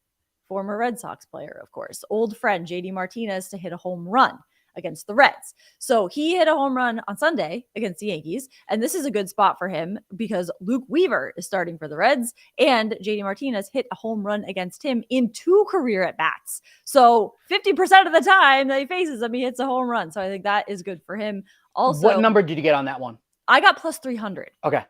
S20: former Red Sox player, of course. Old friend JD Martinez to hit a home run against the Reds. So he hit a home run on Sunday against the Yankees. And this is a good spot for him because Luke Weaver is starting for the Reds and JD Martinez hit a home run against him in 2 career at-bats. So 50% of the time that he faces him, he hits a home run. So I think that is good for him. Also,
S2: what number did you get on that one?
S20: I got plus 300.
S2: Okay.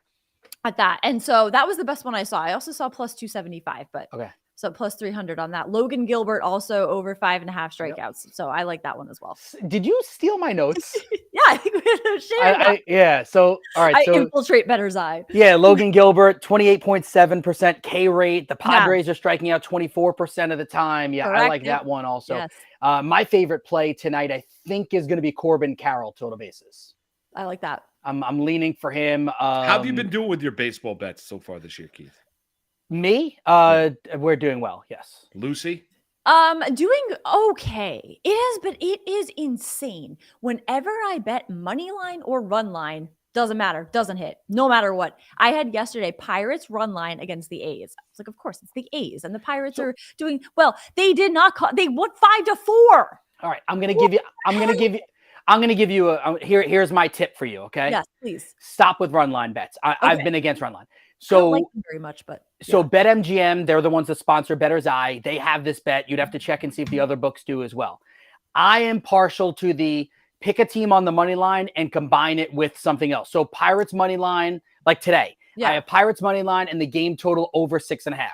S20: At that. And so that was the best one I saw. I also saw plus 275, but
S2: okay.
S20: So plus 300 on that. Logan Gilbert also over 5.5 strikeouts. Yep. So I like that one as well.
S2: Did you steal my notes?
S20: Yeah, I think we shared.
S2: Yeah. So, all right.
S20: I
S2: So
S20: infiltrate Better's eye.
S2: Yeah. Logan Gilbert, 28.7% K rate. The Padres are striking out 24% of the time. Yeah.
S20: Correct.
S2: I like that one also.
S20: Yes.
S2: My favorite play tonight, I think, is going to be Corbin Carroll, total bases.
S20: I like that.
S2: I'm leaning for him.
S1: How have you been doing with your baseball bets so far this year, Keith?
S2: Me? We're doing well. Yes.
S1: Lucy?
S20: Doing okay. It is insane. Whenever I bet money line or run line, doesn't matter, doesn't hit, no matter what. I had yesterday Pirates run line against the A's. I was like, of course, it's the A's, and the Pirates are doing well. They did not call. They won 5-4.
S2: All right, I'm gonna give you here's my tip for you. Okay.
S20: Yes, please.
S2: Stop with run line bets. I've been against run line.
S20: I don't like them very much, but
S2: so BetMGM, they're the ones that sponsor Better's Eye. They have this bet. You'd have to check and see if the other books do as well. I am partial to the pick a team on the money line and combine it with something else. So Pirates money line, like today, I have Pirates money line and the game total over 6.5.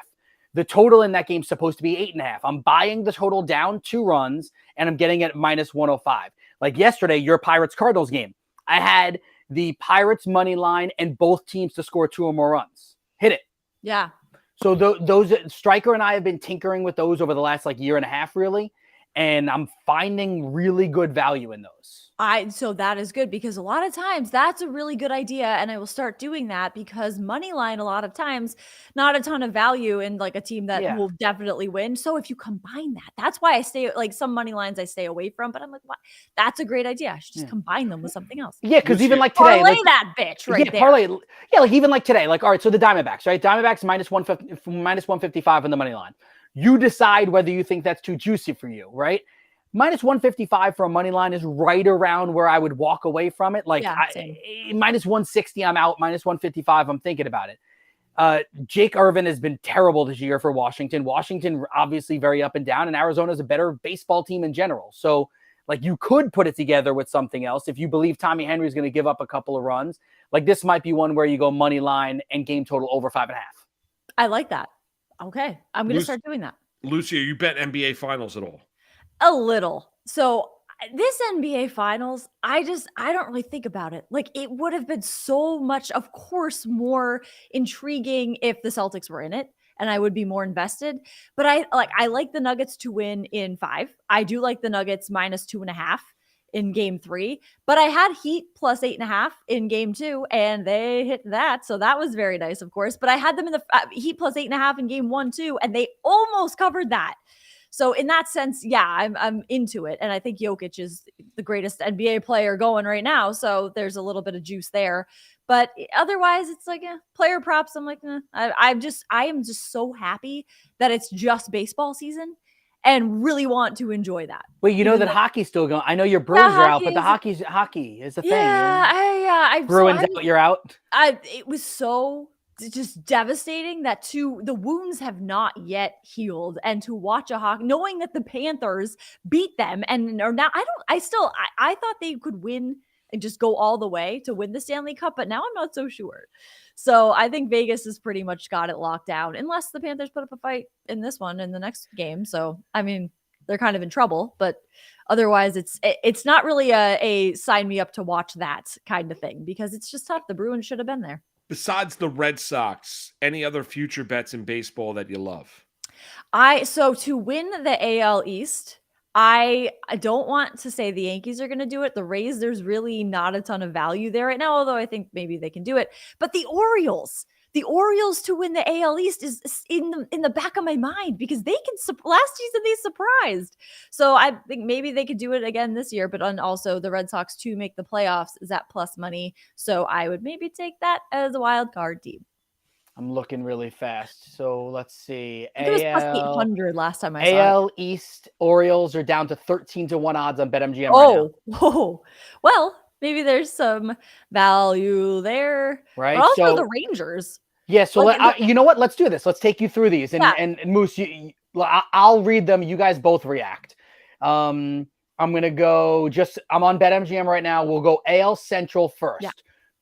S2: The total in that game is supposed to be 8.5. I'm buying the total down 2 runs and I'm getting it at minus 105. Like yesterday, your Pirates Cardinals game, I had the Pirates money line and both teams to score 2 or more runs. Hit it.
S20: Yeah.
S2: So those Stryker and I have been tinkering with those over the last year and a half, really. And I'm finding really good value in those.
S20: So that is good because a lot of times that's a really good idea. And I will start doing that because money line, a lot of times, not a ton of value in a team that will definitely win. So if you combine that, that's why I stay some money lines I stay away from, but I'm like, what? That's a great idea. I should just combine them with something else.
S2: Yeah. Cause even today,
S20: parlay that bitch right there.
S2: Parlay. Yeah. Even today, all right. So the Diamondbacks, right? Diamondbacks minus 155 on the money line. You decide whether you think that's too juicy for you, right? Minus 155 for a money line is right around where I would walk away from it. Minus 160, I'm out. Minus 155, I'm thinking about it. Jake Irvin has been terrible this year for Washington. Washington, obviously, very up and down, and Arizona's a better baseball team in general. So, you could put it together with something else. If you believe Tommy Henry is going to give up a couple of runs, this might be one where you go money line and game total over 5.5.
S20: I like that. Okay. I'm going to start doing that.
S1: Lucy, you bet NBA Finals at all?
S20: A little. So this NBA Finals, I don't really think about it. It would have been so much, of course, more intriguing if the Celtics were in it, and I would be more invested. But I like the Nuggets to win in 5. I do like the Nuggets minus 2.5 in game 3, but I had Heat plus 8.5 in game 2, and they hit that. So that was very nice, of course. But I had them in the Heat plus 8.5 in game 1 too, and they almost covered that. So in that sense, yeah, I'm into it. And I think Jokic is the greatest NBA player going right now. So there's a little bit of juice there. But otherwise, it's player props. I'm like, I am just so happy that it's just baseball season and really want to enjoy that.
S2: Wait, you know that hockey's still going. I know your Bruins are out, but the hockey is a thing.
S20: Yeah,
S2: Bruins out, you're out.
S20: It was so just devastating that the wounds have not yet healed, and to watch a hockey, knowing that the Panthers beat them and are now, I thought they could win and just go all the way to win the Stanley Cup, but now I'm not so sure. So I think Vegas has pretty much got it locked down, unless the Panthers put up a fight in this one in the next game. So I mean, they're kind of in trouble, but otherwise it's not really a sign me up to watch that kind of thing because it's just tough. The Bruins should have been there.
S1: Besides the Red Sox, any other future bets in baseball that you love?
S20: So to win the AL East, I don't want to say the Yankees are going to do it. The Rays, there's really not a ton of value there right now, although I think maybe they can do it. But the Orioles to win the AL East is in the back of my mind because they can. Last season they surprised, so I think maybe they could do it again this year. But also the Red Sox to make the playoffs is at plus money, so I would maybe take that as a wild card team.
S2: I'm looking really fast. So let's see.
S20: I think it was plus
S2: AL
S20: 800 last time I saw it.
S2: AL East Orioles are down to 13-1 odds on BetMGM right now.
S20: Oh, whoa. Well, maybe there's some value there.
S2: Right.
S20: But also
S2: So
S20: the Rangers.
S2: yeah. So
S20: Like,
S2: you know what? Let's do this. Let's take you through these. And
S20: Yeah.
S2: and Moose, I'll read them. You guys both react. I'm gonna go. I'm on BetMGM right now. We'll go AL Central first.
S20: Yeah.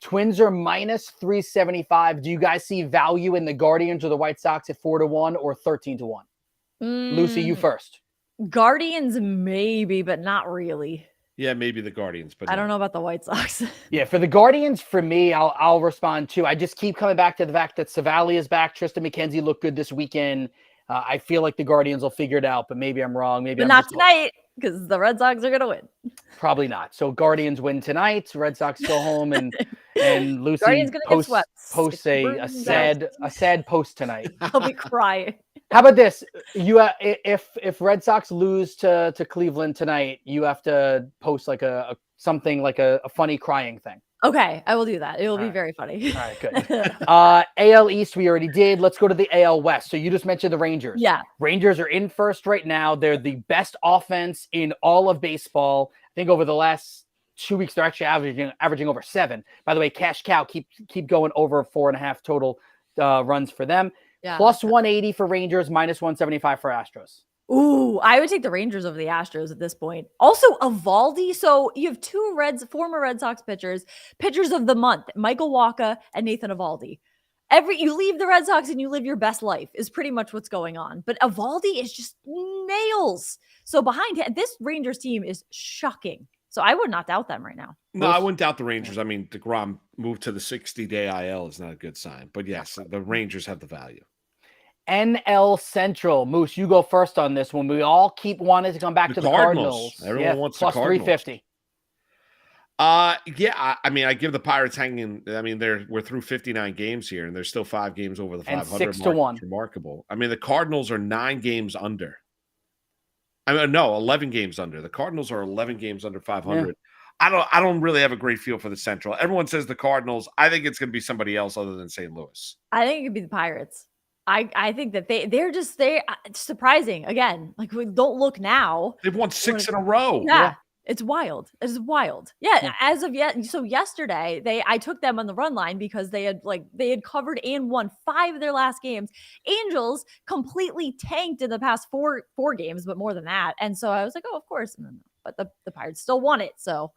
S2: Twins are minus 375. Do you guys see value in the Guardians or the White Sox at 4-1 or 13-1? Lucy, you first.
S20: Guardians maybe, but not really.
S1: Yeah, maybe the Guardians, but
S20: I don't know about the White Sox.
S2: Yeah, for the Guardians, for me, I'll respond too. I just keep coming back to the fact that Savali is back. Tristan McKenzie looked good this weekend. I feel like the Guardians will figure it out, but maybe I'm wrong. Maybe
S20: But
S2: I'm
S20: not
S2: just
S20: tonight, because the Red Sox are going to win.
S2: Probably not. So Guardians win tonight. Red Sox go home, and Lucy
S20: Guardians gonna get swept.
S2: posts a sad post tonight.
S20: I'll be crying.
S2: How about this? If Red Sox lose to Cleveland tonight, you have to post like something like a funny crying thing.
S20: Okay, I will do that. It will be very funny.
S2: All right, good. AL East, we already did. Let's go to the AL West. So you just mentioned the Rangers.
S20: Yeah.
S2: Rangers are in first right now. They're the best offense in all of baseball. I think over the last 2 weeks, they're actually averaging over 7. By the way, cash cow, keep going over 4.5 total runs for them.
S20: Yeah.
S2: Plus 180 for Rangers, minus 175 for Astros.
S20: Ooh, I would take the Rangers over the Astros at this point. Also, Evaldi. So you have two former Red Sox pitchers of the month, Michael Wacha and Nathan Evaldi. You leave the Red Sox and you live your best life is pretty much what's going on. But Evaldi is just nails. So behind him, this Rangers team is shocking. So I would not doubt them right now.
S1: No, I wouldn't doubt the Rangers. I mean, DeGrom moved to the 60-day IL is not a good sign. But yes, the Rangers have the value.
S2: NL Central. Moose, you go first on this one. We all keep wanting to come back to the Cardinals.
S1: Everyone wants
S2: plus
S1: the Cardinals.
S2: 350.
S1: Yeah, I mean, I give the Pirates hanging. I mean, we're through 59 games here, and there's still 5 games over the 500
S2: and 6-1.
S1: Remarkable. I mean, the Cardinals are 9 games under. I mean, no, 11 games under. The Cardinals are 11 games under 500. Yeah. I don't really have a great feel for the Central. Everyone says the Cardinals. I think it's going to be somebody else other than St. Louis.
S20: I think it could be the Pirates. I think that they're surprising again. Like, we don't look now.
S1: They've won 6 in a row.
S20: Yeah. It's wild. It's wild. Yeah. As of yet. So yesterday I took them on the run line because they had covered and won 5 of their last games. Angels completely tanked in the past four games, but more than that. And so I was like, oh, of course. But the Pirates still won it. So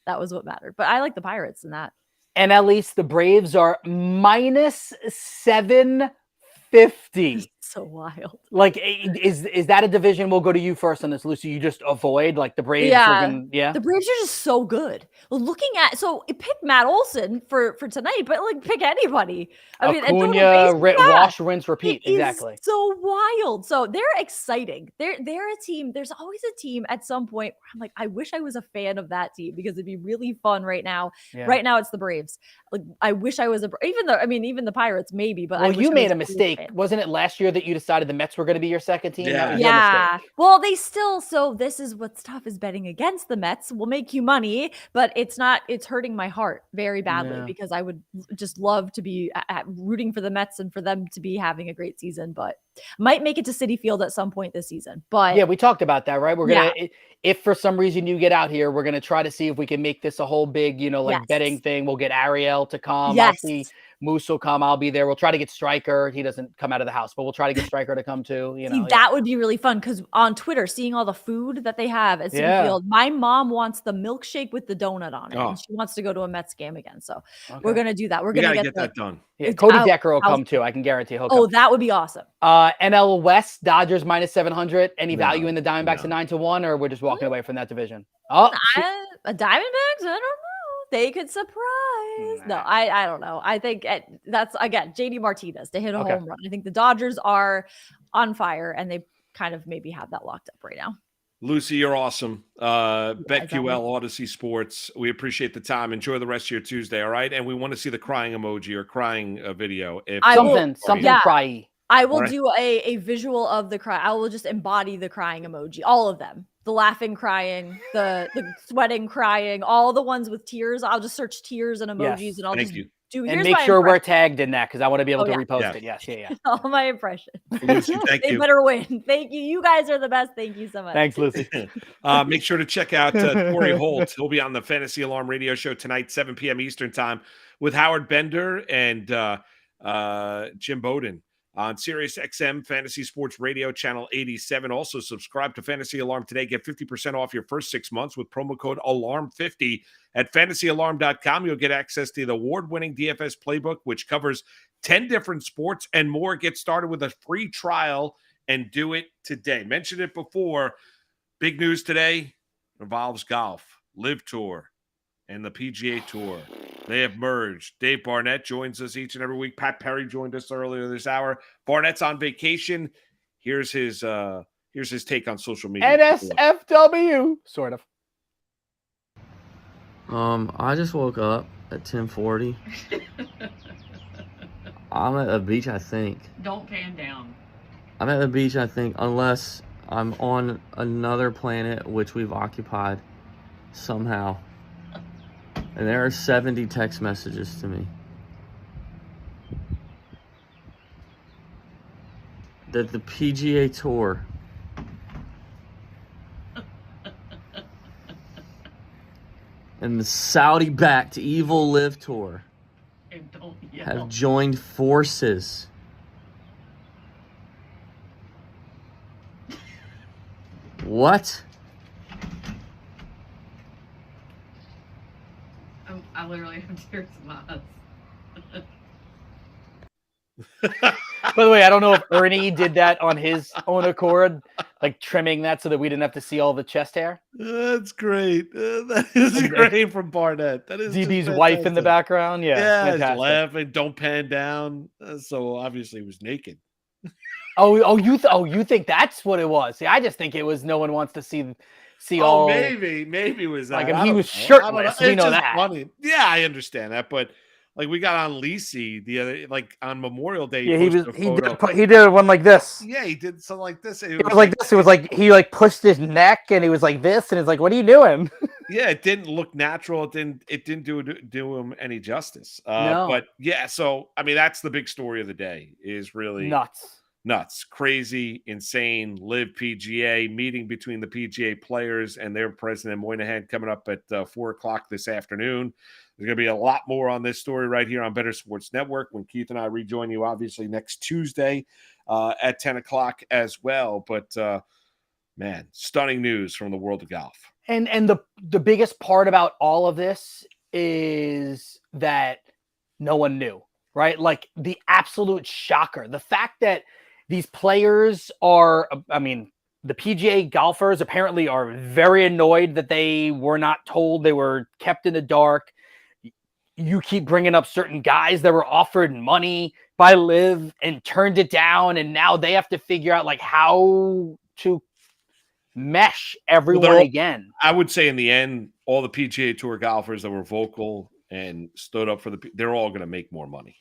S20: that was what mattered. But I like the Pirates in that.
S2: And at least the Braves are minus 750.
S20: So wild.
S2: Like, is that a division? We'll go to you first on this, Lucy. You just avoid like the Braves.
S20: Yeah.
S2: The
S20: Braves are just so good. Well, pick Matt Olson for tonight, but like pick anybody. I mean,
S2: Acuna, wash, rinse, repeat. Exactly.
S20: So wild. So they're exciting. They're a team. There's always a team at some point where I'm like, I wish I was a fan of that team because it'd be really fun right now. Yeah. Right now, it's the Braves. Like, I wish I was even the Pirates maybe. But
S2: you made a mistake, wasn't it last year that you decided the Mets were going to be your second team?
S20: Yeah. Well, so this is what's tough is betting against the Mets will make you money, but it's hurting my heart very badly because I would just love to be rooting for the Mets and for them to be having a great season, but might make it to Citi Field at some point this season. But
S2: yeah, we talked about that, right? We're going to, if for some reason you get out here, we're going to try to see if we can make this a whole big, betting thing. We'll get Ariel to come.
S20: Yes.
S2: I'll see Moose will come. I'll be there. We'll try to get Stryker. He doesn't come out of the house, but we'll try to get Stryker to come too.
S20: That would be really fun because on Twitter, seeing all the food that they have at Citi Field, my mom wants the milkshake with the donut on it, and she wants to go to a Mets game again. So we're gonna do that. We're gonna get
S1: that done.
S2: Yeah, Cody Decker will come too. I can guarantee he'll come.
S20: Oh, that would be awesome.
S2: NL West, Dodgers minus 700. Any value in the Diamondbacks at 9-1, or we're just walking away from that division?
S20: Oh, Diamondbacks? I don't know. They could surprise. No, I don't know. I think that's, again, JD Martinez to hit a home run. I think the Dodgers are on fire, and they kind of maybe have that locked up right now.
S1: Lucy, you're awesome. BetQL, Odyssey Sports. We appreciate the time. Enjoy the rest of your Tuesday, all right? And we want to see the crying emoji or crying video.
S2: Something cryy.
S20: I will do a visual of the cry. I will just embody the crying emoji, all of them. The laughing crying, the sweating crying, all the ones with tears. I'll just search tears and emojis and I'll do.
S2: And
S20: Here's
S2: make
S20: my
S2: sure we're
S20: impression.
S2: tagged in that because I want to be able
S20: Oh,
S2: to
S20: yeah.
S2: repost it. Yes, yeah.
S20: All my impressions.
S1: Lucy, thank
S20: They
S1: you.
S20: better win. Thank you. You guys are the best. Thank you so much.
S2: Thanks, Lucy.
S1: Make sure to check out Torrey Holt. He'll be on the Fantasy Alarm radio show tonight, 7 p.m. Eastern time, with Howard Bender and Jim Bowden on Sirius XM Fantasy Sports Radio, channel 87. Also, subscribe to Fantasy Alarm today. Get 50% off your first 6 months with promo code ALARM50 at fantasyalarm.com. You'll get access to the award-winning DFS playbook, which covers 10 different sports and more. Get started with a free trial and do it today. Mentioned it before. Big news today involves golf, Live Tour, and the PGA Tour. They have merged. Dave Barnett joins us each and every week. Pat Perry joined us earlier this hour. Barnett's on vacation. Here's his take on social media.
S2: NSFW, sort of.
S21: I just woke up at 10:40. I'm at the beach, I think.
S22: Don't pan down.
S21: I'm at the beach, I think, unless I'm on another planet which we've occupied somehow. And there are 70 text messages to me that the PGA Tour and the Saudi-backed evil Live Tour have joined forces. What?
S22: I literally have tears in my eyes.
S2: By the way, I don't know if Ernie did that on his own accord, like trimming that so that we didn't have to see all the chest hair.
S1: That's great. That is great from Barnett. That is
S2: DB's wife in the background. Yeah,
S1: he's
S2: fantastic.
S1: laughing. Don't pan down. So obviously he was naked.
S2: You think that's what it was? See, I just think it was no one wants to see all.
S1: Maybe it was that.
S2: Like he was shirtless. We know that.
S1: Funny. Yeah, I understand that, but like we got on Lisi the other, like on Memorial Day.
S2: Yeah,
S1: he
S2: he did one like this.
S1: Yeah, he did something like this.
S2: It was like this. It was like he like pushed his neck and he was like this, and it's like, what are you doing?
S1: Yeah, it didn't look natural. It didn't do him any justice.
S2: No.
S1: But yeah, so I mean that's the big story of the day is really nuts, crazy, insane. Live PGA meeting between the PGA players and their president Moynihan coming up at 4:00 this afternoon. There's going to be a lot more on this story right here on Better Sports Network when Keith and I rejoin you, obviously, next Tuesday at 10:00 as well. But, man, stunning news from the world of golf.
S2: And the biggest part about all of this is that no one knew, right? Like the absolute shocker. The fact that these players are, I mean, the PGA golfers apparently are very annoyed that they were not told, they were kept in the dark. You keep bringing up certain guys that were offered money by Liv and turned it down, and now they have to figure out like how to mesh everyone again.
S1: I would say in the end, all the PGA Tour golfers that were vocal and stood up for they're all going to make more money.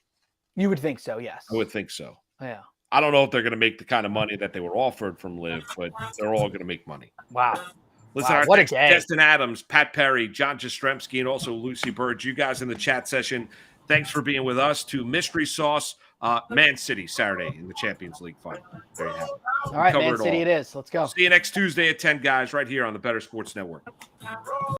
S2: You would think so, yes.
S1: I would think so.
S2: Yeah.
S1: I don't know if they're going to make the kind of money that they were offered from Liv, but they're all going to make money.
S2: Wow.
S1: Listen,
S2: wow,
S1: our
S2: what a
S1: thanks
S2: day.
S1: to Destin Adams, Pat Perry, John Jastremski, and also Lucy Burdge. You guys in the chat session, thanks for being with us. To Mystery Sauce, Man City, Saturday in the Champions League final. There you have it.
S2: All right, Man City it is. Let's go.
S1: See you next Tuesday at 10, guys, right here on the Better Sports Network.